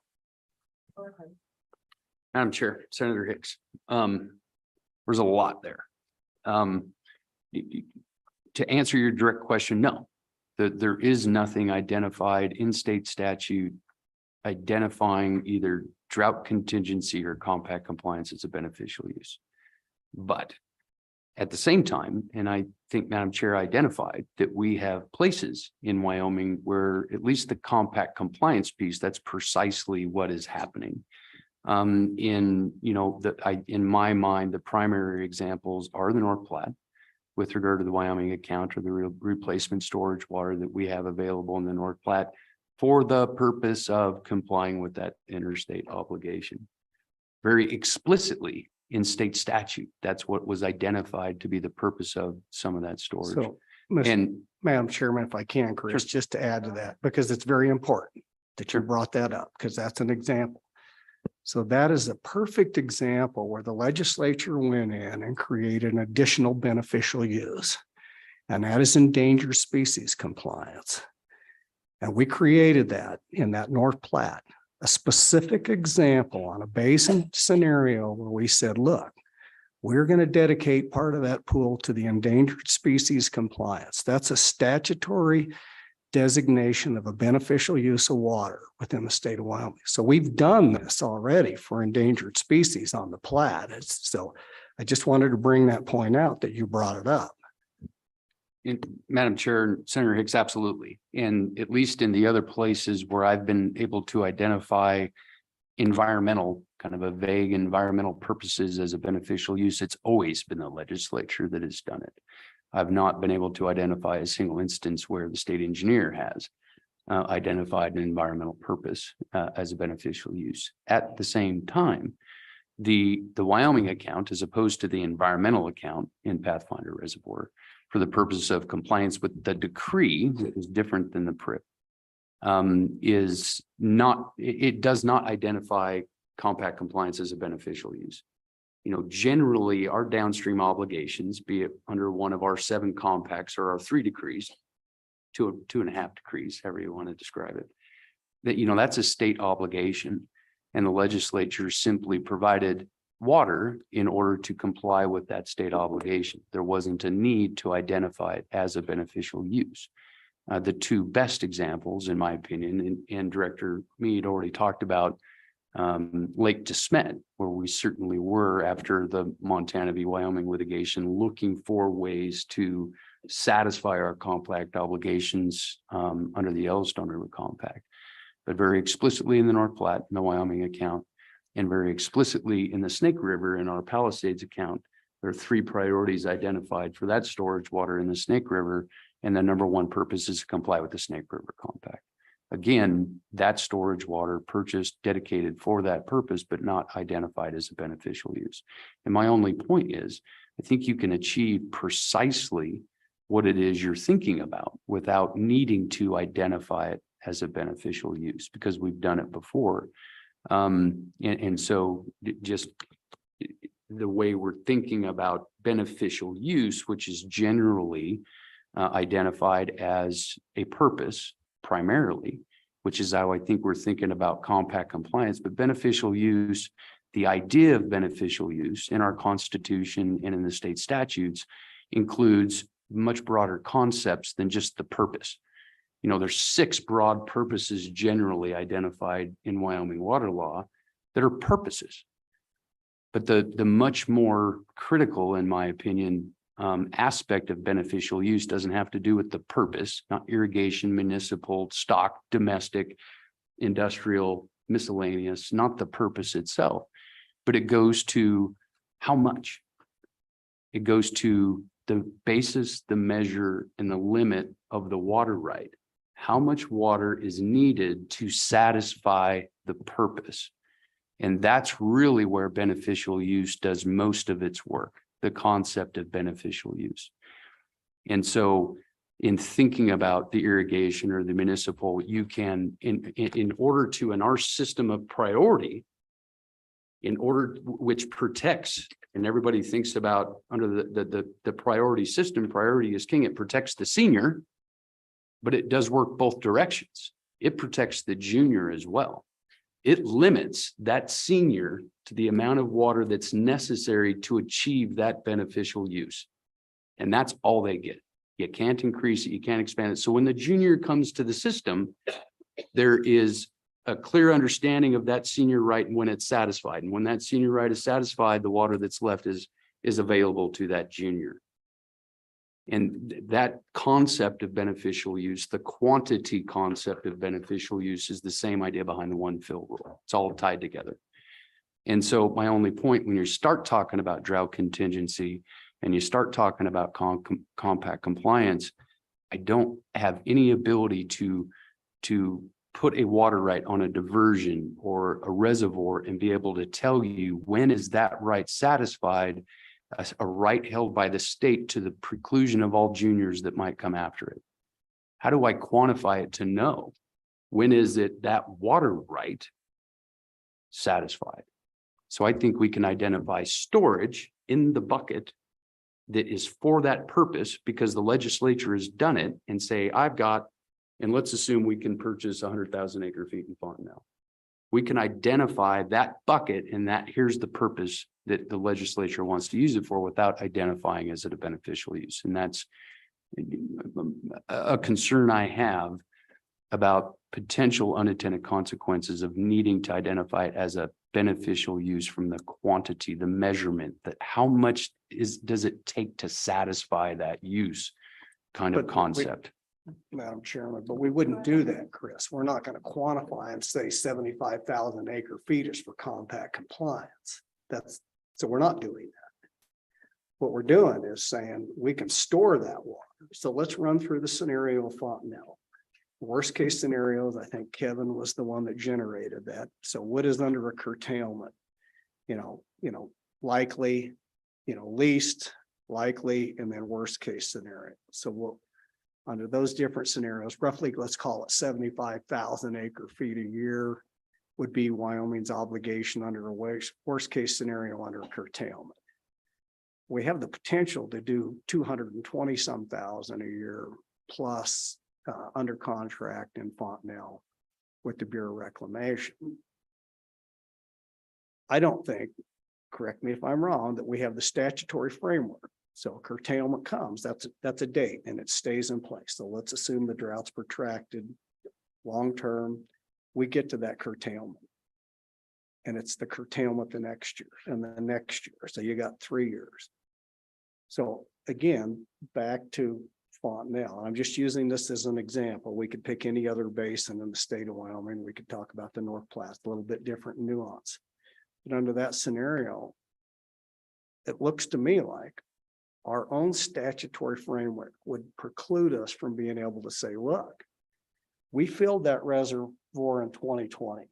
Madam Chair, Senator Hicks, there's a lot there. To answer your direct question, no, there is nothing identified in state statute identifying either drought contingency or compact compliance as a beneficial use. But at the same time, and I think Madam Chair identified that we have places in Wyoming where at least the compact compliance piece, that's precisely what is happening. In my mind, the primary examples are the North Platte with regard to the Wyoming account or the replacement storage water that we have available in the North Platte for the purpose of complying with that interstate obligation. Very explicitly in state statute, that's what was identified to be the purpose of some of that storage. So, And Madam Chairman, if I can, Chris, just to add to that, because it's very important that you brought that up, because that's an example. So that is a perfect example where the legislature went in and created an additional beneficial use, and that is endangered species compliance. And we created that in that North Platte, a specific example on a basin scenario where we said, look, we're going to dedicate part of that pool to the endangered species compliance. That's a statutory designation of a beneficial use of water within the state of Wyoming. So we've done this already for endangered species on the Platte. So I just wanted to bring that point out that you brought it up. Madam Chair, Senator Hicks, absolutely. And at least in the other places where I've been able to identify environmental, kind of a vague environmental purposes as a beneficial use, it's always been the legislature that has done it. I've not been able to identify a single instance where the state engineer has identified an environmental purpose as a beneficial use. At the same time, the Wyoming account as opposed to the environmental account in Pathfinder Reservoir for the purpose of compliance with the decree, that is different than the PRIP, is not, it does not identify compact compliance as a beneficial use. You know, generally our downstream obligations, be it under one of our 7 compacts or our 3 decrees, 2.5 decrees, however you want to describe it, that, you know, that's a state obligation. And the legislature simply provided water in order to comply with that state obligation. There wasn't a need to identify it as a beneficial use. The 2 best examples, in my opinion, and Director Mead already talked about Lake DeSmet, where we certainly were, after the Montana v. Wyoming litigation, looking for ways to satisfy our compact obligations under the Yellowstone River Compact, but very explicitly in the North Platte, in the Wyoming account, and very explicitly in the Snake River in our Palisades account. There are 3 priorities identified for that storage water in the Snake River, and the number 1 purpose is to comply with the Snake River Compact. Again, that storage water purchased, dedicated for that purpose, but not identified as a beneficial use. And my only point is, I think you can achieve precisely what it is you're thinking about without needing to identify it as a beneficial use, because we've done it before. And so just the way we're thinking about beneficial use, which is generally identified as a purpose primarily, which is how I think we're thinking about compact compliance. But beneficial use, the idea of beneficial use in our Constitution and in the state statutes includes much broader concepts than just the purpose. You know, there's 6 broad purposes generally identified in Wyoming water law that are purposes. But the much more critical, in my opinion, aspect of beneficial use doesn't have to do with the purpose, not irrigation, municipal, stock, domestic, industrial, miscellaneous, not the purpose itself, but it goes to how much. It goes to the basis, the measure, and the limit of the water right. How much water is needed to satisfy the purpose? And that's really where beneficial use does most of its work, the concept of beneficial use. And so in thinking about the irrigation or the municipal, you can, in order to, in our system of priority, in order, which protects, and everybody thinks about under the priority system, priority is king, it protects the senior, but it does work both directions. It protects the junior as well. It limits that senior to the amount of water that's necessary to achieve that beneficial use. And that's all they get. You can't increase it, you can't expand it. So when the junior comes to the system, there is a clear understanding of that senior right and when it's satisfied. And when that senior right is satisfied, the water that's left is available to that junior. And that concept of beneficial use, the quantity concept of beneficial use, is the same idea behind the 1 fill rule. It's all tied together. And so my only point, when you start talking about drought contingency and you start talking about compact compliance, I don't have any ability to put a water right on a diversion or a reservoir and be able to tell you when is that right satisfied, a right held by the state to the preclusion of all juniors that might come after it. How do I quantify it to know when is it that water right satisfied? So I think we can identify storage in the bucket that is for that purpose because the legislature has done it, and say, I've got, and let's assume we can purchase 100,000 acre feet in Fontenelle. We can identify that bucket and that here's the purpose that the legislature wants to use it for without identifying as it a beneficial use. And that's a concern I have about potential unintended consequences of needing to identify it as a beneficial use from the quantity, the measurement, that how much does it take to satisfy that use kind of concept. Madam Chairman, but we wouldn't do that, Chris. We're not going to quantify and say 75,000 acre feet is for compact compliance. So we're not doing that. What we're doing is saying we can store that water. So let's run through the scenario of Fontenelle. Worst case scenarios, I think Kevin was the one that generated that. So what is under a curtailment? You know, likely, least likely, and then worst case scenario. So we'll, under those different scenarios, roughly, let's call it 75,000 acre feet a year would be Wyoming's obligation under a worst case scenario under curtailment. We have the potential to do 220 some thousand a year plus under contract in Fontenelle with the Bureau of Reclamation. I don't think, correct me if I'm wrong, that we have the statutory framework. So curtailment comes, that's a date and it stays in place. So let's assume the drought's protracted long-term, we get to that curtailment. And it's the curtailment the next year and the next year. So you got 3 years. So again, back to Fontenelle, I'm just using this as an example. We could pick any other basin in the state of Wyoming. We could talk about the North Platte, a little bit different nuance. But under that scenario, it looks to me like our own statutory framework would preclude us from being able to say, look, we filled that reservoir in 2020.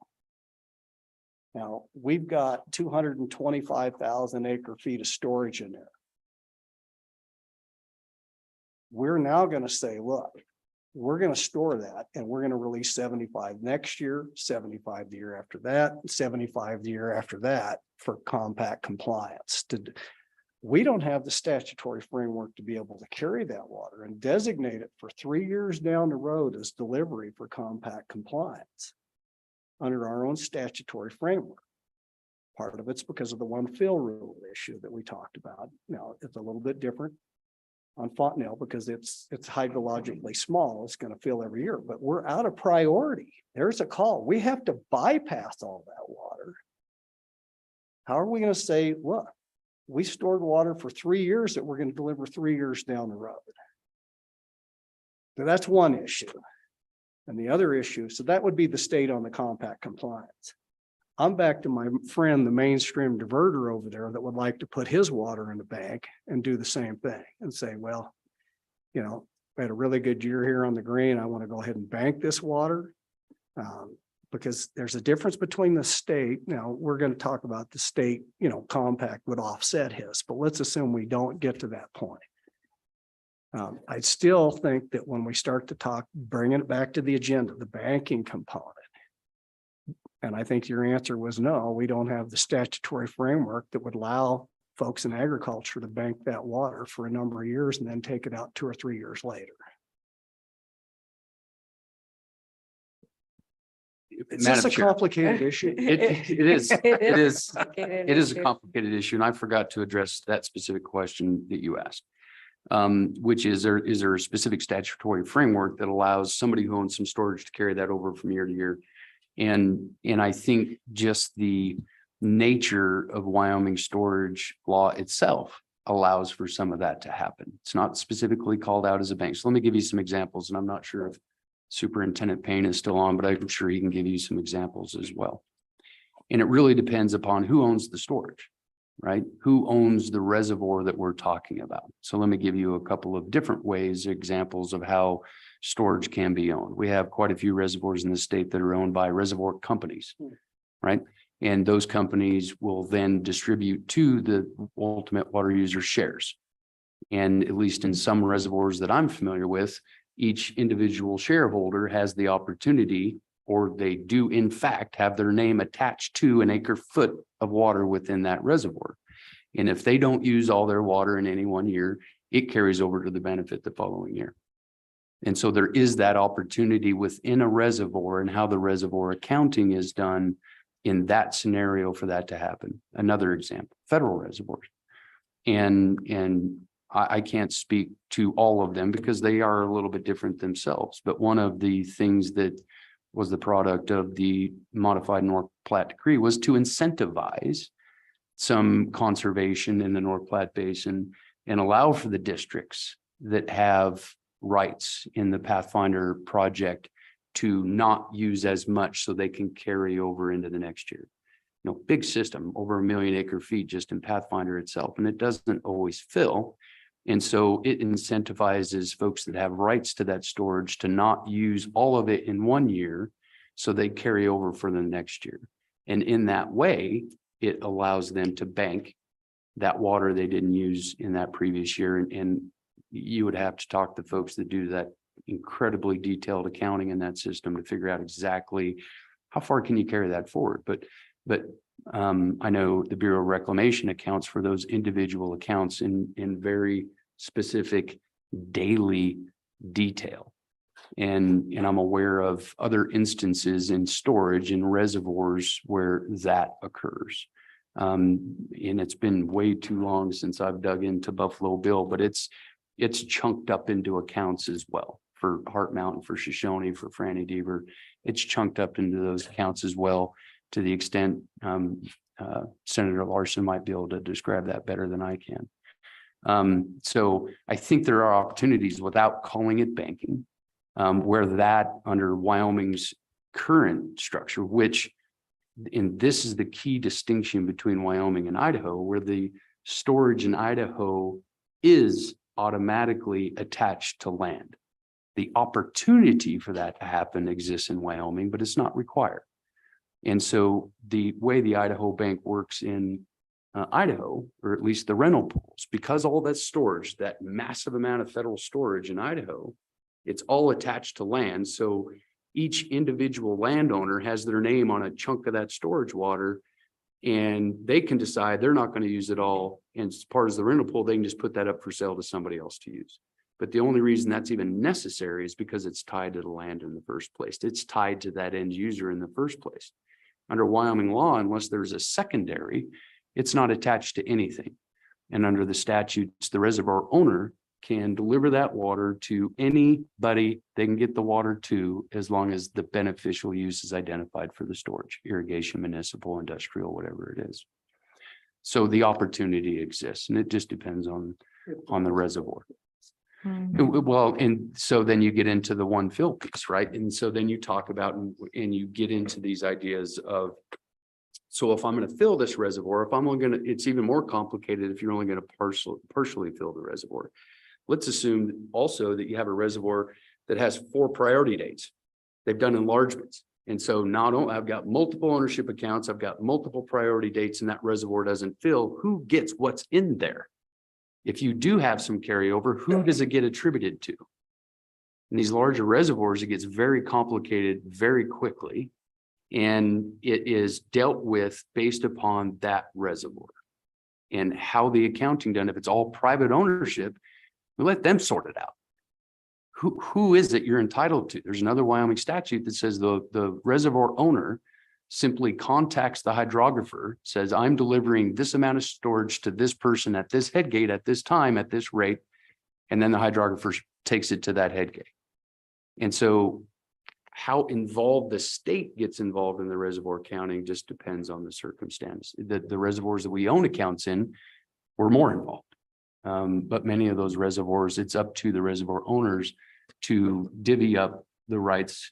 Now we've got 225,000 acre feet of storage in there. We're now going to say, look, we're going to store that and we're going to release 75 next year, 75 the year after that, 75 the year after that for compact compliance. We don't have the statutory framework to be able to carry that water and designate it for 3 years down the road as delivery for compact compliance under our own statutory framework. Part of it's because of the one fill rule issue that we talked about. Now it's a little bit different on Fontenelle because it's hydrologically small. It's going to fill every year, but we're out of priority. There's a call. We have to bypass all that water. How are we going to say, look, we stored water for 3 years that we're going to deliver 3 years down the road? So that's one issue. And the other issue, so that would be the state on the compact compliance. I'm back to my friend, the mainstream diverter over there that would like to put his water in the bank and do the same thing and say, well, we had a really good year here on the green. I want to go ahead and bank this water. Because there's a difference between the state. Now we're going to talk about the state, compact would offset his, but let's assume we don't get to that point. I still think that when we start to talk, bringing it back to the agenda, the banking component, and I think your answer was no, we don't have the statutory framework that would allow folks in agriculture to bank that water for a number of years and then take it out 2 or 3 years later. It's just a complicated issue. It is a complicated issue. And I forgot to address that specific question that you asked. Which is there a specific statutory framework that allows somebody who owns some storage to carry that over from year to year? And I think just the nature of Wyoming storage law itself allows for some of that to happen. It's not specifically called out as a bank. So let me give you some examples, and I'm not sure if Superintendent Payne is still on, but I'm sure he can give you some examples as well. And it really depends upon who owns the storage, right? Who owns the reservoir that we're talking about? So let me give you a couple of different ways, examples of how storage can be owned. We have quite a few reservoirs in the state that are owned by reservoir companies, right? And those companies will then distribute to the ultimate water user shares. And at least in some reservoirs that I'm familiar with, each individual shareholder has the opportunity, or they do in fact have their name attached to an acre foot of water within that reservoir. And if they don't use all their water in any one year, it carries over to the benefit the following year. And so there is that opportunity within a reservoir and how the reservoir accounting is done in that scenario for that to happen. Another example, federal reservoirs. And I can't speak to all of them because they are a little bit different themselves. But one of the things that was the product of the modified North Platte decree was to incentivize some conservation in the North Platte Basin and allow for the districts that have rights in the Pathfinder project to not use as much so they can carry over into the next year. Big system, over 1 million acre feet just in Pathfinder itself, and it doesn't always fill. And so it incentivizes folks that have rights to that storage to not use all of it in 1 year, so they carry over for the next year. And in that way, it allows them to bank that water they didn't use in that previous year. And you would have to talk to folks that do that incredibly detailed accounting in that system to figure out exactly how far can you carry that forward. But I know the Bureau of Reclamation accounts for those individual accounts in very specific daily detail. And I'm aware of other instances in storage and reservoirs where that occurs. And it's been way too long since I've dug into Buffalo Bill, but it's chunked up into accounts as well for Heart Mountain, for Shoshone, for Franny Deaver. It's chunked up into those accounts as well, to the extent Senator Larson might be able to describe that better than I can. So I think there are opportunities without calling it banking, where that under Wyoming's current structure, which, and this is the key distinction between Wyoming and Idaho, where the storage in Idaho is automatically attached to land. The opportunity for that to happen exists in Wyoming, but it's not required. And so the way the Idaho Bank works in Idaho, or at least the rental pools, because all that storage, that massive amount of federal storage in Idaho, it's all attached to land. So each individual landowner has their name on a chunk of that storage water, and they can decide they're not going to use it all. And as part of the rental pool, they can just put that up for sale to somebody else to use. But the only reason that's even necessary is because it's tied to the land in the first place. It's tied to that end user in the first place. Under Wyoming law, unless there's a secondary, it's not attached to anything. And under the statutes, the reservoir owner can deliver that water to anybody they can get the water to, as long as the beneficial use is identified for the storage, irrigation, municipal, industrial, whatever it is. So the opportunity exists, and it just depends on the reservoir. Well, and so then you get into the one fill piece, right? And so then you talk about and you get into these ideas of, so if I'm going to fill this reservoir, if I'm only going to, it's even more complicated if you're only going to partially fill the reservoir. Let's assume also that you have a reservoir that has 4 priority dates. They've done enlargements. And so not only I've got multiple ownership accounts, I've got multiple priority dates, and that reservoir doesn't fill. Who gets what's in there? If you do have some carryover, who does it get attributed to? In these larger reservoirs, it gets very complicated very quickly, and it is dealt with based upon that reservoir and how the accounting done. If it's all private ownership, we let them sort it out. Who is it you're entitled to? There's another Wyoming statute that says the reservoir owner simply contacts the hydrographer, says, I'm delivering this amount of storage to this person at this head gate at this time at this rate. And then the hydrographer takes it to that head gate. And so how involved the state gets involved in the reservoir counting just depends on the circumstance. The reservoirs that we own accounts in were more involved. But many of those reservoirs, it's up to the reservoir owners to divvy up the rights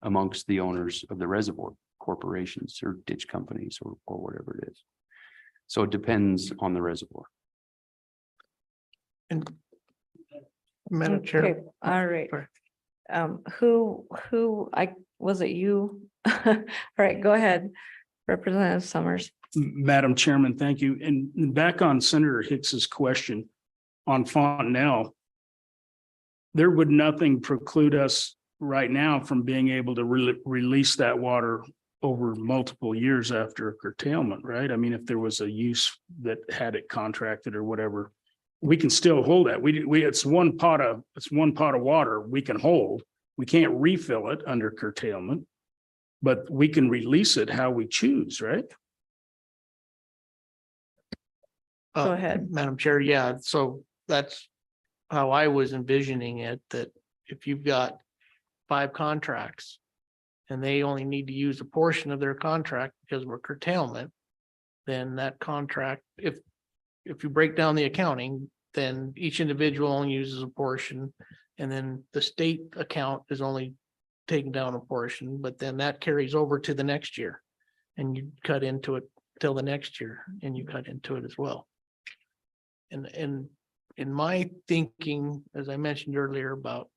amongst the owners of the reservoir, corporations or ditch companies or whatever it is. So it depends on the reservoir. And Madam Chair. Okay, all right. Was it you? All right, go ahead. Representative Summers. Madam Chairman, thank you. And back on Senator Hicks's question on Fontenelle, there would nothing preclude us right now from being able to release that water over multiple years after a curtailment, right? I mean, if there was a use that had it contracted or whatever, we can still hold that. It's one pot of water we can hold. We can't refill it under curtailment, but we can release it how we choose, right? Go ahead. Madam Chair. Yeah, so that's how I was envisioning it, that if you've got 5 contracts and they only need to use a portion of their contract because of a curtailment, then that contract, if you break down the accounting, then each individual only uses a portion, and then the state account is only taking down a portion, but then that carries over to the next year, and you cut into it till the next year, and you cut into it as well. And in my thinking, as I mentioned earlier, about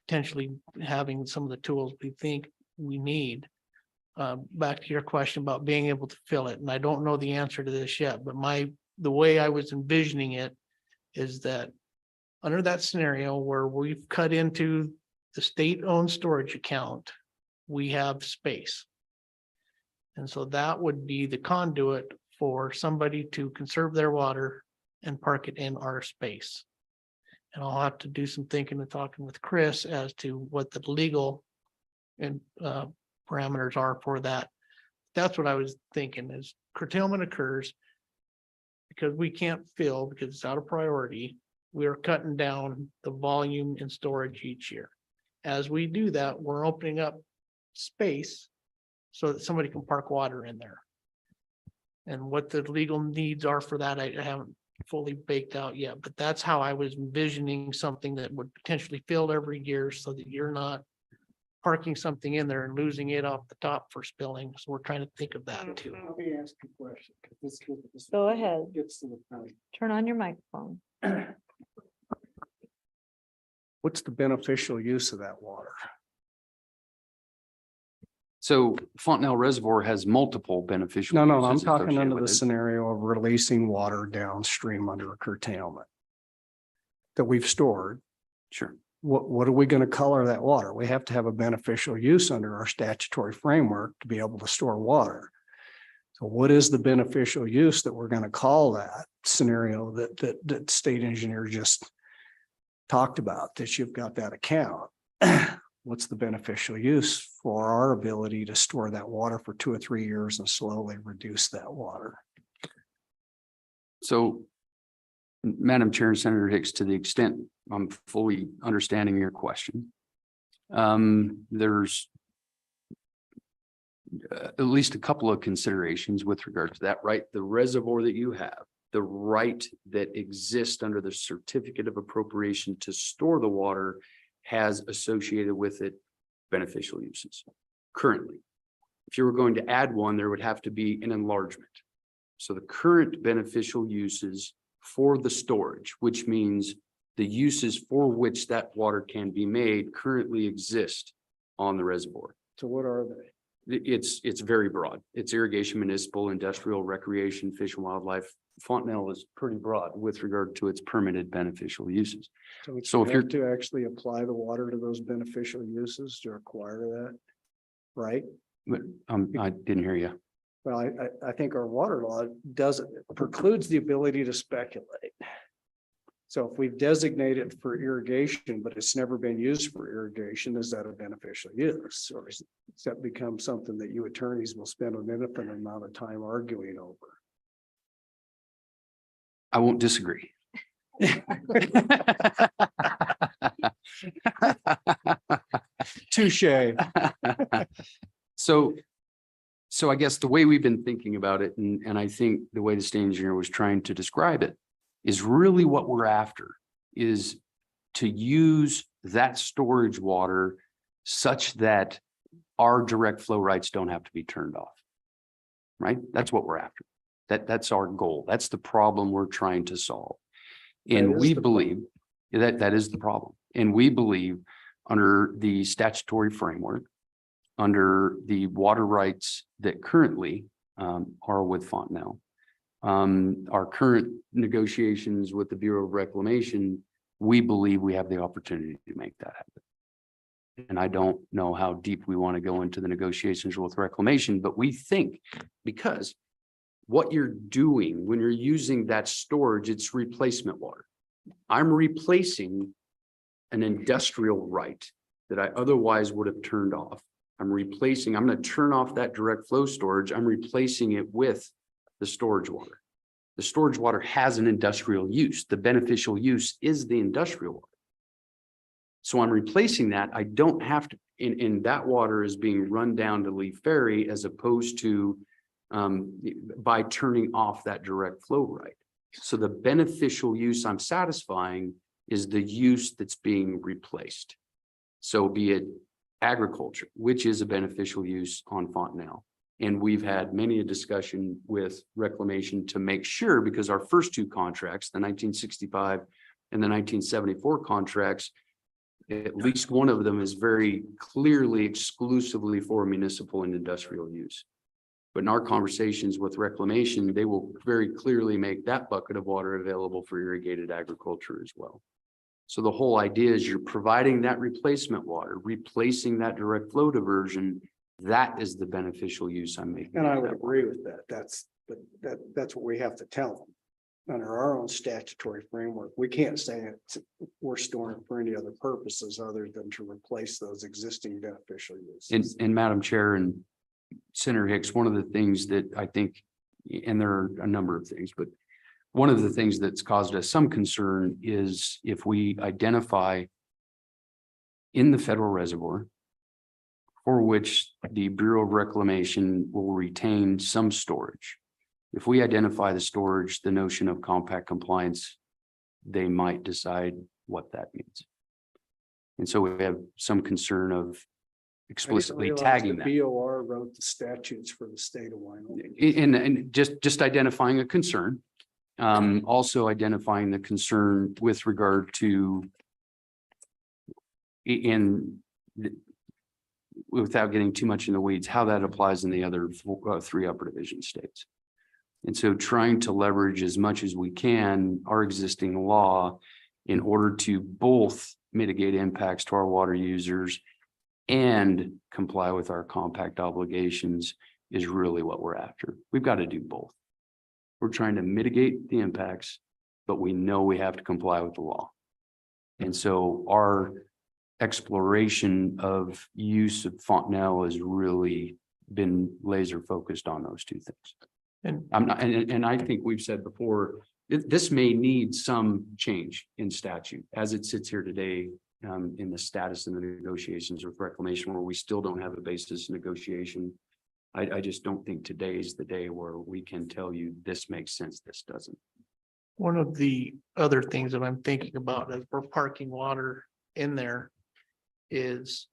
potentially having some of the tools we think we need, back to your question about being able to fill it, and I don't know the answer to this yet, but the way I was envisioning it is that under that scenario where we've cut into the state-owned storage account, we have space. And so that would be the conduit for somebody to conserve their water and park it in our space. And I'll have to do some thinking and talking with Chris as to what the legal and parameters are for that. That's what I was thinking is curtailment occurs because we can't fill because it's out of priority. We are cutting down the volume in storage each year. As we do that, we're opening up space so that somebody can park water in there. And what the legal needs are for that, I haven't fully baked out yet, but that's how I was envisioning something that would potentially fill every year so that you're not parking something in there and losing it off the top for spilling. So we're trying to think of that too. Let me ask you a question. 'Cause this Go ahead. gets to the point. Turn on your microphone. What's the beneficial use of that water? So Fontenelle Reservoir has multiple beneficial. No, I'm uses talking associated under with the it. scenario of releasing water downstream under a curtailment that we've stored. Sure. What are we going to color that water? We have to have a beneficial use under our statutory framework to be able to store water. So what is the beneficial use that we're going to call that scenario that state engineer just talked about, that you've got that account? What's the beneficial use for our ability to store that water for 2 or 3 years and slowly reduce that water? So, Madam Chair and Senator Hicks, to the extent I'm fully understanding your question, there's at least a couple of considerations with regard to that, right? The reservoir that you have, the right that exists under the certificate of appropriation to store the water has associated with it beneficial uses currently. If you were going to add one, there would have to be an enlargement. So the current beneficial uses for the storage, which means the uses for which that water can be made currently exist on the reservoir. So what are they? It's very broad. It's irrigation, municipal, industrial, recreation, fish and wildlife. Fontenelle is pretty broad with regard to its permitted beneficial uses. So if you you're have to actually apply the water to those beneficial uses to acquire that, right? But I didn't hear you. Well, I think our water law precludes the ability to speculate. So if we've designated for irrigation, but it's never been used for irrigation, is that a beneficial use? Or does that become something that you attorneys will spend an infinite amount of time arguing over? I won't disagree. Touche. So I guess the way we've been thinking about it, and I think the way the state engineer was trying to describe it, is really what we're after is to use that storage water such that our direct flow rights don't have to be turned off. Right? That's what we're after. That's our goal. That's the problem we're trying to solve. And we believe that is the problem. And we believe under the statutory framework, under the water rights that currently are with Fontenelle, our current negotiations with the Bureau of Reclamation, we believe we have the opportunity to make that happen. And I don't know how deep we want to go into the negotiations with Reclamation, but we think because what you're doing when you're using that storage, it's replacement water. I'm replacing an industrial right that I otherwise would have turned off. I'm going to turn off that direct flow storage. I'm replacing it with the storage water. The storage water has an industrial use. The beneficial use is the industrial water. So I'm replacing that. I don't have to, and that water is being run down to Lee Ferry as opposed to by turning off that direct flow right. So the beneficial use I'm satisfying is the use that's being replaced. So be it agriculture, which is a beneficial use on Fontenelle. And we've had many a discussion with Reclamation to make sure, because our first two contracts, the 1965 and the 1974 contracts, At least one of them is very clearly exclusively for municipal and industrial use. But in our conversations with reclamation, they will very clearly make that bucket of water available for irrigated agriculture as well. So the whole idea is you're providing that replacement water, replacing that direct flow diversion. That is the beneficial use I'm making. And I would agree with that. That's what we have to tell them. Under our own statutory framework, we can't say we're storing it for any other purposes other than to replace those existing beneficial uses. And Madam Chair and Senator Hicks, one of the things that I think, and there are a number of things, but one of the things that's caused us some concern is if we identify in the federal reservoir for which the Bureau of Reclamation will retain some storage. If we identify the storage, the notion of compact compliance, they might decide what that means. And so we have some concern of explicitly tagging that. BOR wrote the statutes for the state of Wyoming. And just identifying a concern. Also identifying the concern with regard to without getting too much in the weeds, how that applies in the other 3 upper division states. And so trying to leverage as much as we can our existing law in order to both mitigate impacts to our water users and comply with our compact obligations is really what we're after. We've got to do both. We're trying to mitigate the impacts, but we know we have to comply with the law. And so our exploration of use of Fontenelle has really been laser focused on those 2 things. And I'm not, and I think we've said before, this may need some change in statute as it sits here today, in the status of the negotiations with reclamation, where we still don't have a basis negotiation. I just don't think today is the day where we can tell you this makes sense, this doesn't. one of the other things that I'm thinking about as we're parking water in there is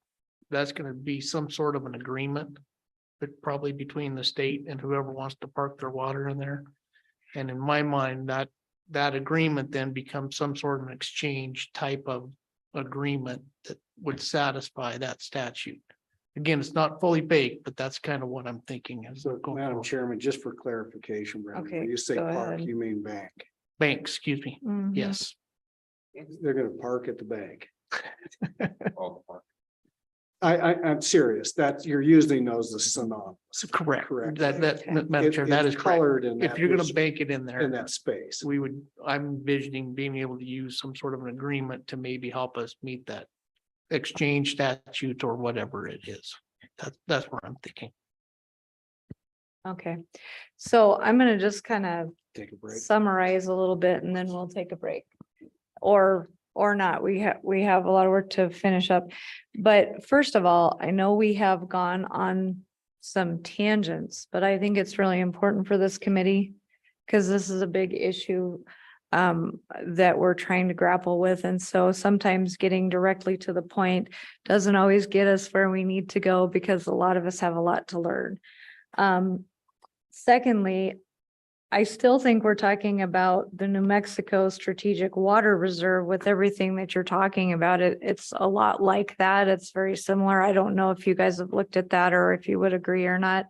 that's gonna be some sort of an agreement, but probably between the state and whoever wants to park their water in there. And in my mind, that agreement then becomes some sort of an exchange type of agreement that would satisfy that statute. Again, it's not fully baked, but that's kind of what I'm thinking. As So, we're going Madam forward. Chairman, just for clarification, Brandon, Okay, when you say go park, ahead. you mean bank. Bank, excuse me. Mhm. Yes. They're gonna park at the bank. I'm serious, that you're using those as synonymous. Correct. Correct. That, Okay. Madam Chair, that It's is correct. colored in If that you're gonna issue- bank it in in there, that space. I'm envisioning being able to use some sort of an agreement to maybe help us meet that exchange statute or whatever it is. That's where I'm thinking. Okay, so I'm gonna just kind of Take a break. summarize a little bit and then we'll take a break. Or not, we have a lot of work to finish up. But first of all, I know we have gone on some tangents, but I think it's really important for this committee. Because this is a big issue that we're trying to grapple with. And so sometimes getting directly to the point doesn't always get us where we need to go because a lot of us have a lot to learn. Secondly, I still think we're talking about the New Mexico Strategic Water Reserve with everything that you're talking about. It's a lot like that. It's very similar. I don't know if you guys have looked at that or if you would agree or not.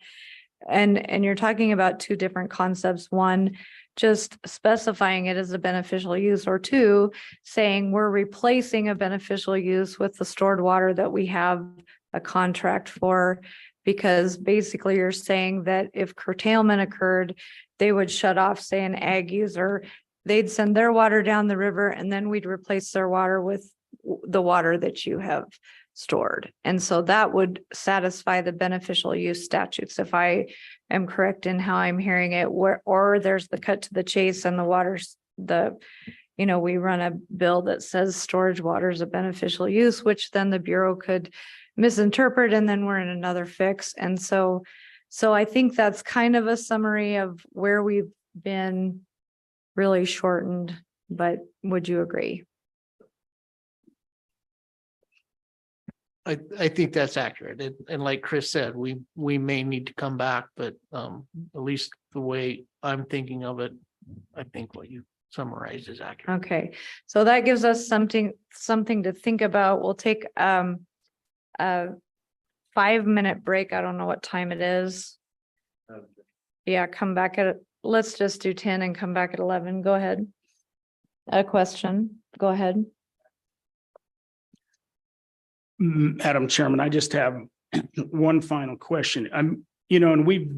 And you're talking about 2 different concepts. One, just specifying it as a beneficial use, or 2, saying we're replacing a beneficial use with the stored water that we have a contract for. Because basically you're saying that if curtailment occurred, they would shut off, say, an ag user, they'd send their water down the river and then we'd replace their water with the water that you have stored. And so that would satisfy the beneficial use statutes, if I am correct in how I'm hearing it, or there's the cut to the chase and the waters, we run a bill that says storage water is a beneficial use, which then the Bureau could misinterpret, and then we're in another fix. And so I think that's kind of a summary of where we've been really shortened, but would you agree? I think that's accurate. And like Chris said, we may need to come back, but at least the way I'm thinking of it, I think what you summarizes accurate. Okay, so that gives us something to think about. We'll take a 5-minute break. I don't know what time it is. Yeah, come back let's just do 10 and come back at 11. Go ahead. A question. Go ahead. Madam Chairman, I just have one final question. And we've,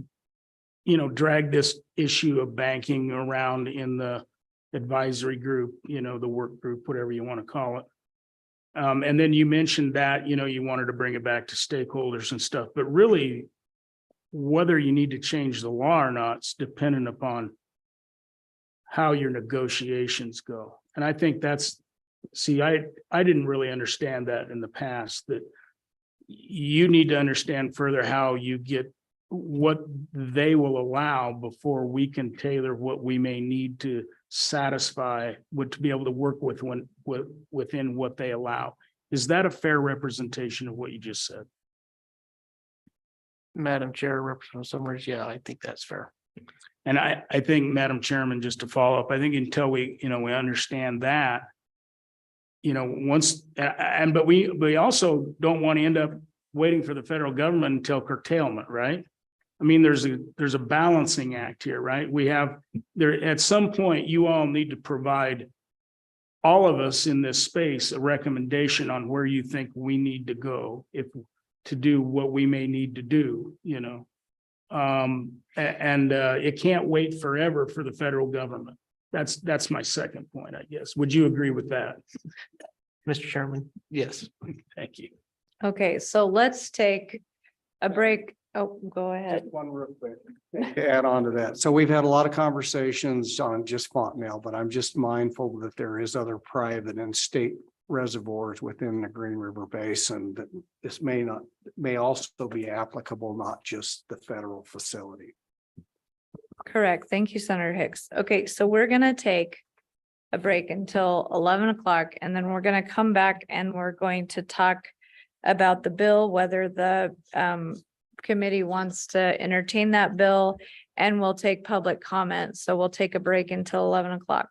dragged this issue of banking around in the advisory group, the work group, whatever you want to call it. And then you mentioned that, you wanted to bring it back to stakeholders and stuff, but really whether you need to change the law or not is dependent upon how your negotiations go. And I think I didn't really understand that in the past, that you need to understand further how you get what they will allow before we can tailor what we may need to satisfy, to be able to work within what they allow. Is that a fair representation of what you just said? Madam Chair, Representative Summers, yeah, I think that's fair. And I think, Madam Chairman, just to follow up, I think until we understand that, but we also don't want to end up waiting for the federal government until curtailment, right? I mean, there's a balancing act here, right? At some point, you all need to provide all of us in this space a recommendation on where you think we need to go to do what we may need to do, it can't wait forever for the federal government. That's my second point, I guess. Would you agree with that? Mr. Chairman, yes. Thank you. Okay, so let's take a break. Oh, go ahead. One real quick. To add on to that. So we've had a lot of conversations on just Fontenelle, but I'm just mindful that there is other private and state reservoirs within the Green River Basin that this may also be applicable, not just the federal facility. Correct. Thank you, Senator Hicks. Okay, so we're gonna take a break until 11 o'clock, and then we're gonna come back and we're going to talk about the bill, whether the committee wants to entertain that bill, and we'll take public comments. So we'll take a break until 11 o'clock.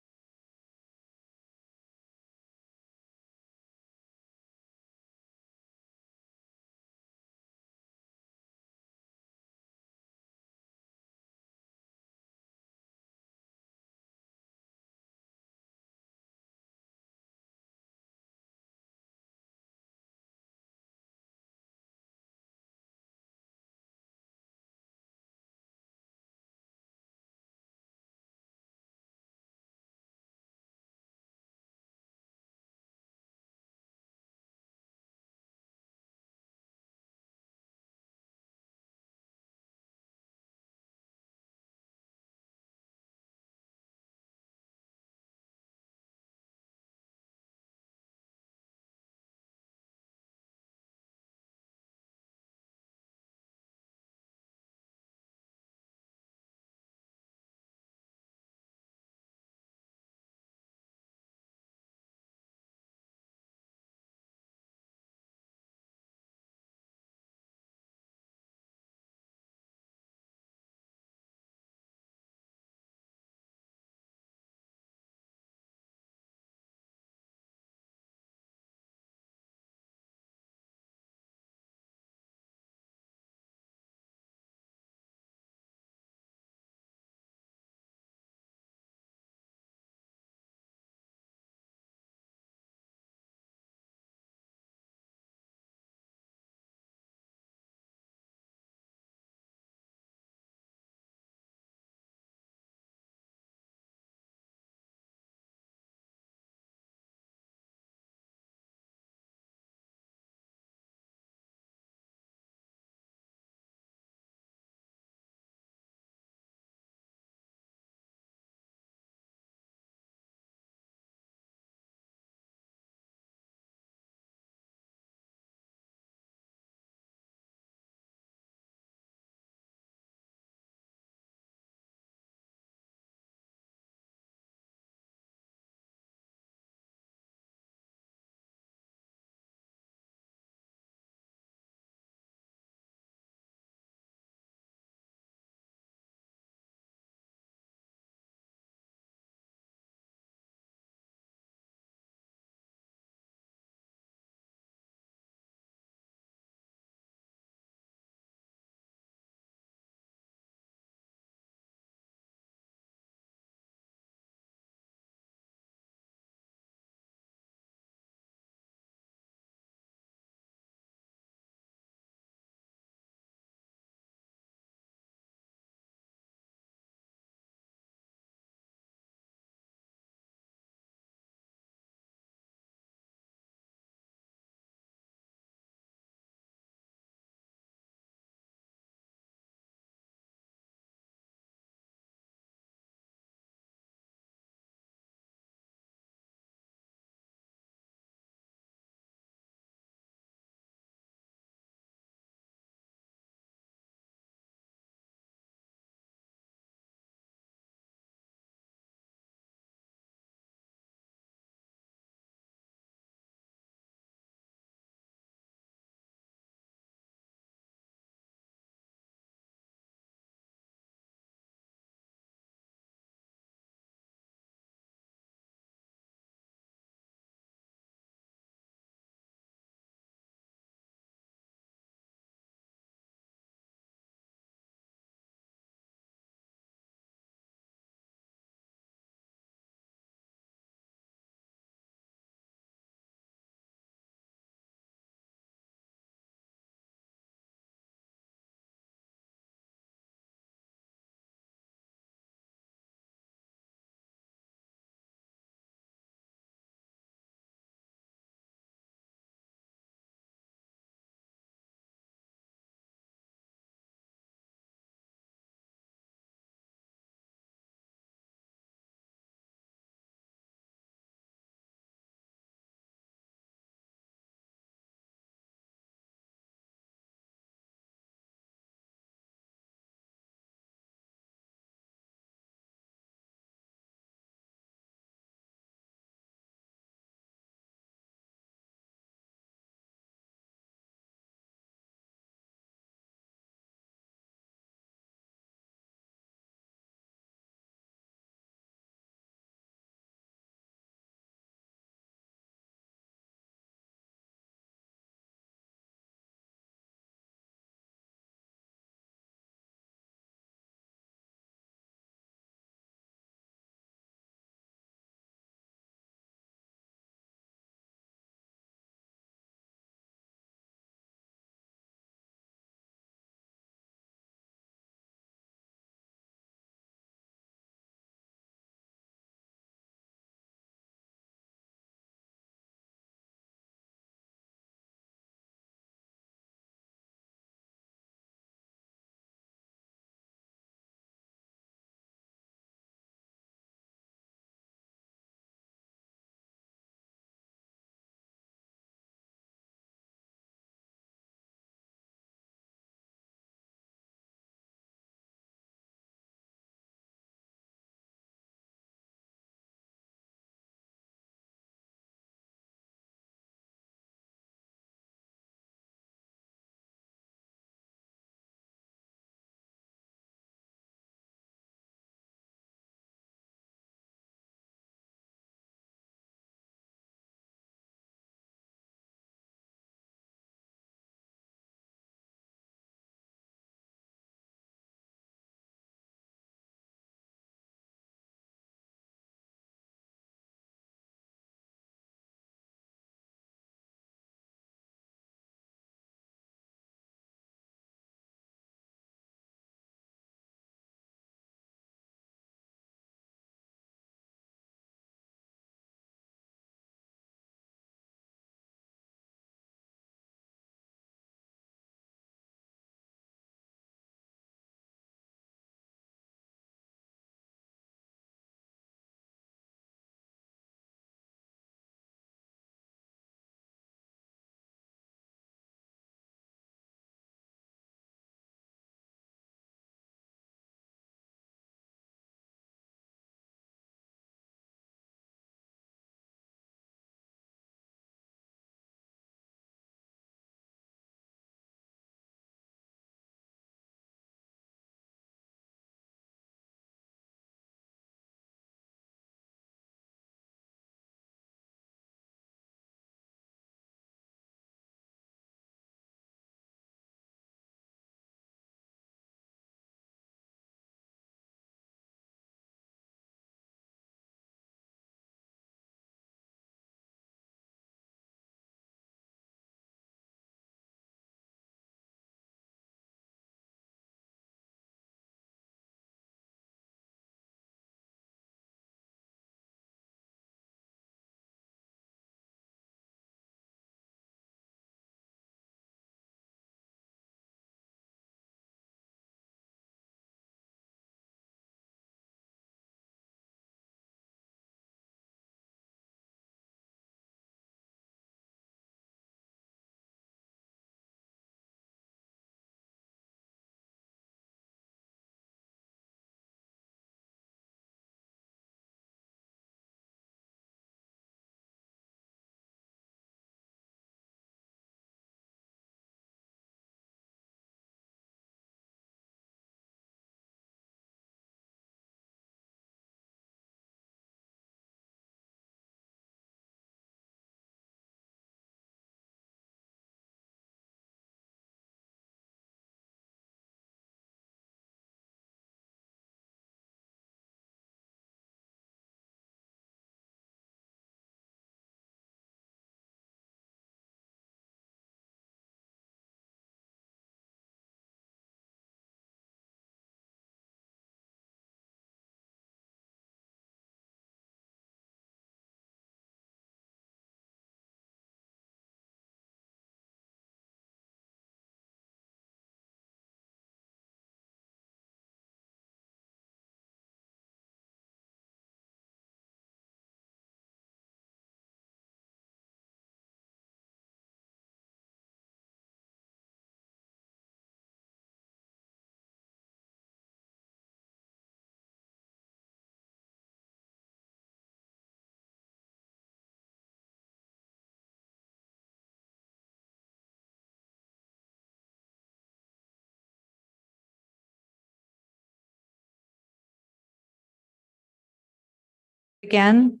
again.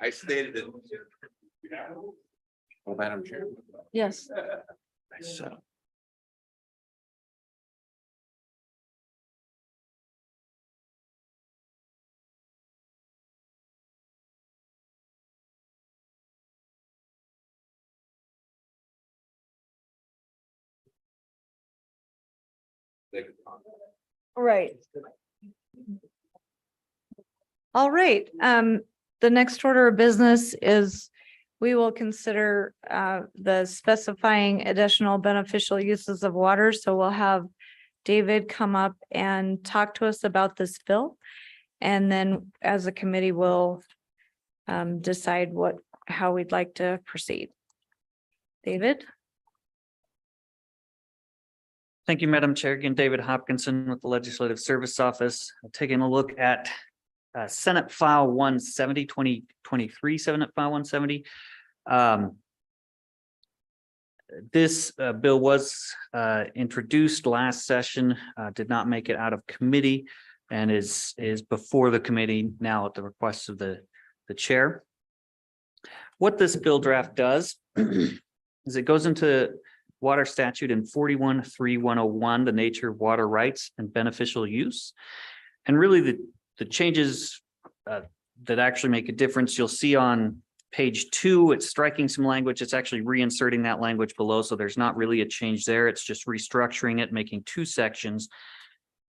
I stated it. Well, Madam Chair. Yes. So. Right. All right, the next order of business is we will consider the specifying additional beneficial uses of water. So we'll have David come up and talk to us about this bill. And then as a committee, we'll decide how we'd like to proceed. David? Thank you, Madam Chair. Again, David Hopkinson with the Legislative Service Office. Taking a look at Senate File 170, 2023, Senate File 170. This bill was introduced last session, did not make it out of committee, and is before the committee now at the request of the chair. What this bill draft does is it goes into water statute in 41.3.101, the nature of water rights and beneficial use. And really the changes that actually make a difference, you'll see on page 2, it's striking some language. It's actually reinserting that language below. So there's not really a change there. It's just restructuring it, making 2 sections.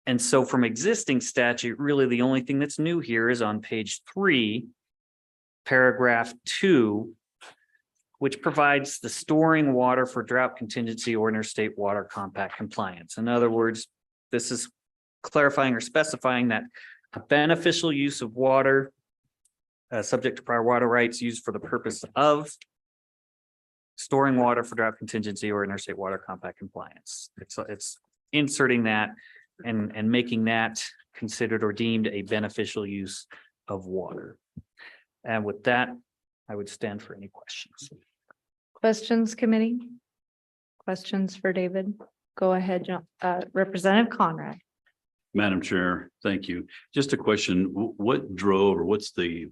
And so from existing statute, really the only thing that's new here is on page 3, paragraph 2, which provides the storing water for drought contingency or interstate water compact compliance. In other words, this is clarifying or specifying that a beneficial use of water subject to prior water rights used for the purpose of storing water for drought contingency or interstate water compact compliance. It's inserting that and making that considered or deemed a beneficial use of water. And with that, I would stand for any questions. Questions, committee? Questions for David? Go ahead, Representative Conrad. Madam Chair, thank you. Just a question, what drove or what's the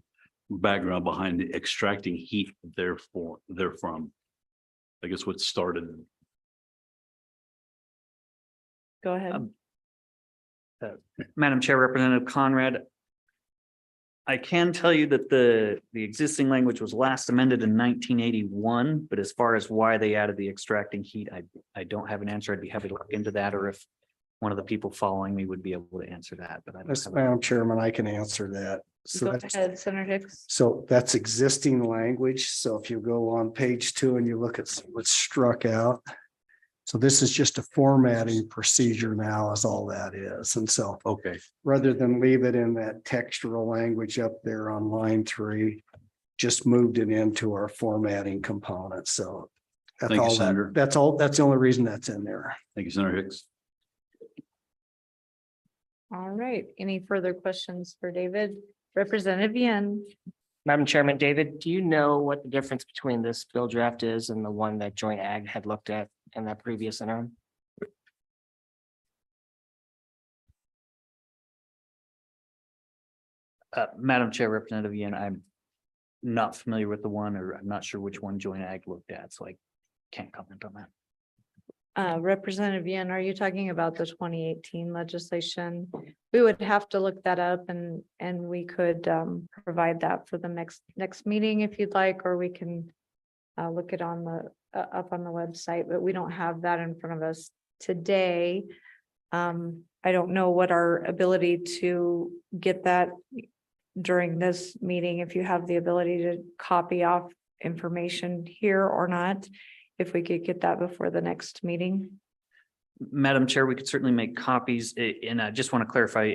background behind the extracting heat therefrom? I guess what started? Go ahead. Madam Chair, Representative Conrad, I can tell you that the existing language was last amended in 1981, but as far as why they added the extracting heat, I don't have an answer. I'd be happy to look into that, or if one of the people following me would be able to answer that, but I don't have Madam Chairman, I can answer that. Go ahead, Senator Hicks. So that's existing language. So if you go on page 2 and you look at what's struck out. So this is just a formatting procedure now is all that is. And so Okay, rather than leave it in that textual language up there on line 3, just moved it into our formatting component. So that's Thank you, all Senator. that's the only reason that's in there. thank you, Senator Hicks. All right, any further questions for David? Representative Yen. Madam Chairman, David, do you know what the difference between this bill draft is and the one that Joint Ag had looked at in that previous interim? Madam Chair, Representative Yen, I'm not familiar with the one, or I'm not sure which one Joint Ag looked at, so I can't comment on that. Representative Yen, are you talking about the 2018 legislation? We would have to look that up and we could provide that for the next meeting if you'd like, or we can look it on the up on the website, but we don't have that in front of us today. I don't know what our ability to get that during this meeting, if you have the ability to copy off information here or not, if we could get that before the next meeting. Madam Chair, we could certainly make copies, and I just want to clarify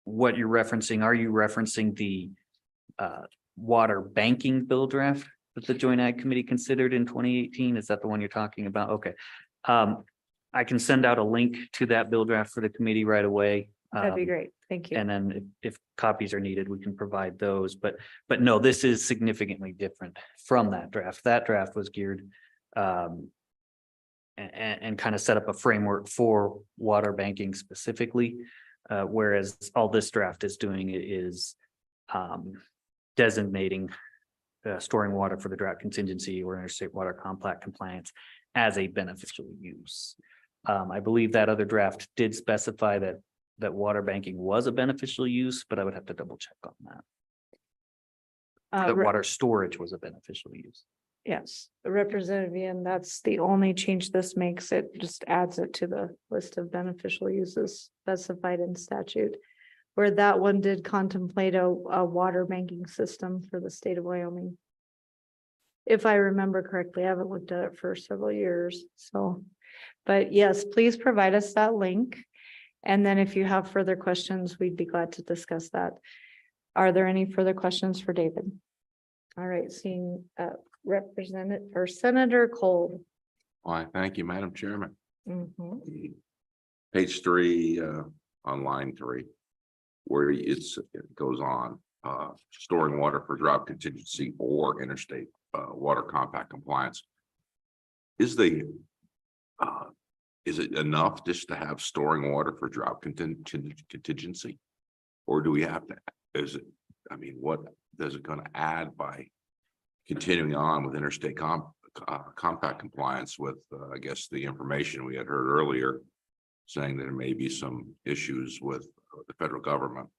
what you're referencing. Are you referencing the water banking bill draft that the Joint Ag Committee considered in 2018? Is that the one you're talking about? Okay. I can send out a link to that bill draft for the committee right away. That'd be Um, great. Thank you. And then if copies are needed, we can provide those, but no, this is significantly different from that draft. That draft was geared. And kind of set up a framework for water banking specifically. Whereas all this draft is doing is designating storing water for the drought contingency or interstate water compact compliance as a beneficial use. I believe that other draft did specify that water banking was a beneficial use, but I would have to double check on that. That water storage was a beneficial use. Yes, Representative Ian, that's the only change this makes. It just adds it to the list of beneficial uses specified in statute. Where that one did contemplate a water banking system for the state of Wyoming. If I remember correctly, I haven't looked at it for several years, so. But yes, please provide us that link. And then if you have further questions, we'd be glad to discuss that. Are there any further questions for David? All right, seeing Representative or Senator Cole. Why, thank you, Madam Chairman. Mhm. Page 3, on line 3, where it goes on, storing water for drought contingency or interstate water compact compliance. Is it enough just to have storing water for drought contingency? Or do we have to, what is it gonna add by continuing on with interstate compact compliance with, I guess, the information we had heard earlier, saying that there may be some issues with the federal government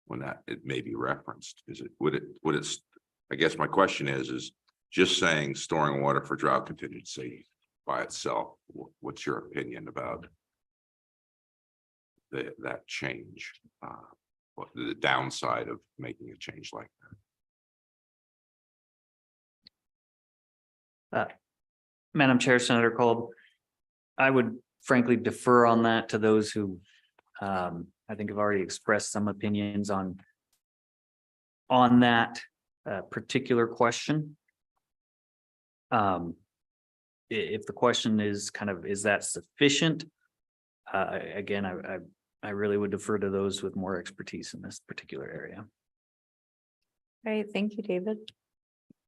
when that it may be referenced? I guess my question is just saying storing water for drought contingency by itself, what's your opinion about that change? What the downside of making a change like that? Madam Chair, Senator Cole, I would frankly defer on that to those who I think have already expressed some opinions on that particular question. If the question is is that sufficient? Again, I really would defer to those with more expertise in this particular area. All right, thank you, David.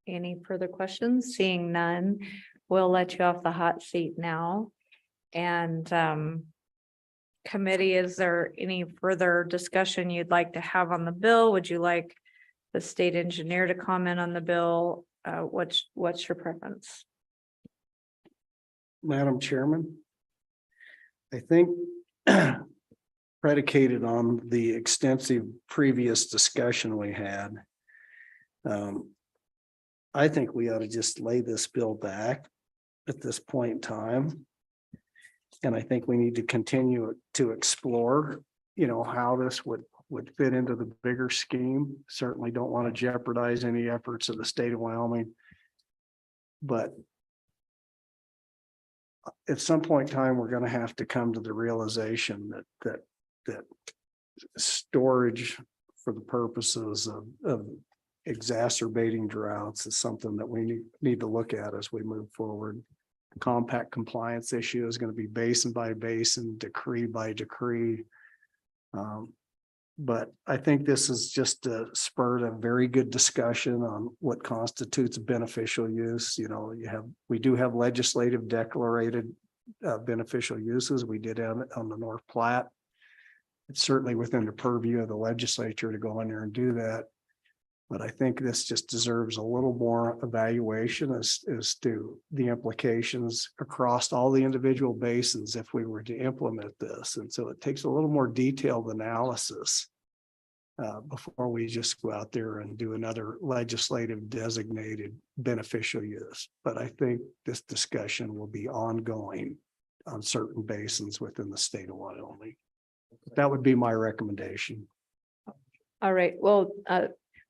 Any further questions? Seeing none, we'll let you off the hot seat now. And committee, is there any further discussion you'd like to have on the bill? Would you like the state engineer to comment on the bill? What's your preference? Madam Chairman, I think predicated on the extensive previous discussion we had, I think we ought to just lay this bill back at this point in time. And I think we need to continue to explore, how this would fit into the bigger scheme. Certainly don't want to jeopardize any efforts of the state of Wyoming. But at some point in time, we're going to have to come to the realization that storage for the purposes of exacerbating droughts is something that we need to look at as we move forward. Compact compliance issue is going to be basin by basin, decree by decree. But I think this is just spurred a very good discussion on what constitutes beneficial use. We do have legislative declarated beneficial uses. We did have it on the North Platte. It's certainly within the purview of the legislature to go in there and do that. But I think this just deserves a little more evaluation as to the implications across all the individual basins if we were to implement this. And so it takes a little more detailed analysis before we just go out there and do another legislative designated beneficial use. But I think this discussion will be ongoing on certain basins within the state of Wyoming. That would be my recommendation. All right, well,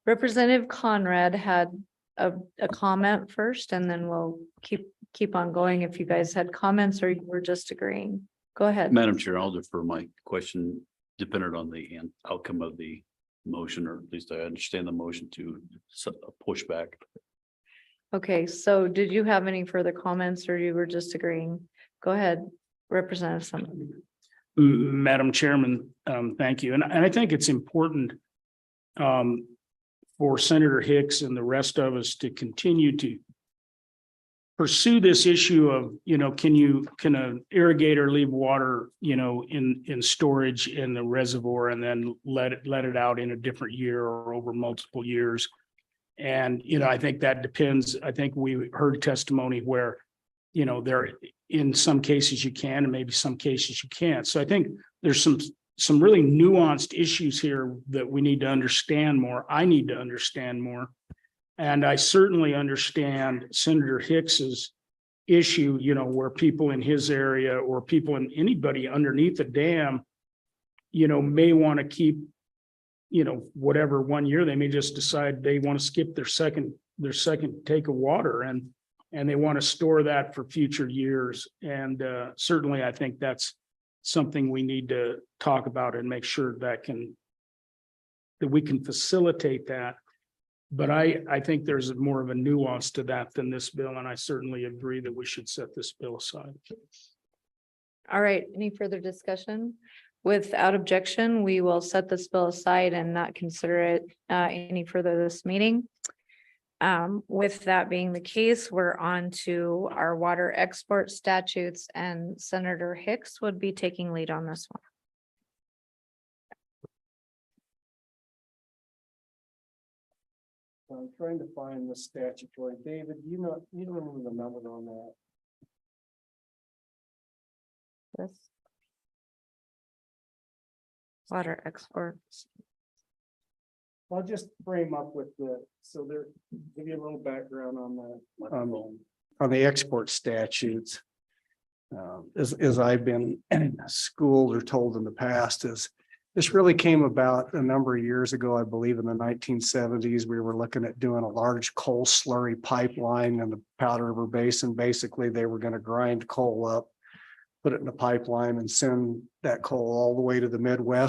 Representative Conrad had a comment first, and then we'll keep on going if you guys had comments or you were just agreeing. Go ahead. Madam Chair, I'll defer my question dependent on the outcome of the motion, or at least I understand the motion to push back. Okay, so did you have any further comments or you were just agreeing? Go ahead, Representative Summers. Madam Chairman, thank you. And I think it's important for Senator Hicks and the rest of us to continue to pursue this issue of, can an irrigator leave water, in storage in the reservoir and then let it out in a different year or over multiple years? And, I think that depends. I think we heard testimony where, there, in some cases you can, and maybe some cases you can't. So I think there's some really nuanced issues here that we need to understand more. I need to understand more. And I certainly understand Senator Hicks's issue, where people in his area or people in anybody underneath the dam, may want to keep, whatever 1 year, they may just decide they want to skip their second take of water and they want to store that for future years. And certainly I think that's something we need to talk about and make sure that we can facilitate that. But I think there's more of a nuance to that than this bill, and I certainly agree that we should set this bill aside. All right, any further discussion? Without objection, we will set this bill aside and not consider it any further this meeting. With that being the case, we're on to our water export statutes, and Senator Hicks would be taking lead on this one. I'm trying to find the statutory. David, you don't remember the number on that? This water exports. I'll just frame up with give you a little background on that. On the export statutes. As I've been schooled or told in the past, this really came about a number of years ago. I believe in the 1970s, we were looking at doing a large coal slurry pipeline in the Powder River Basin. Basically, they were going to grind coal up, put it in a pipeline and send that coal all the way to the Midwest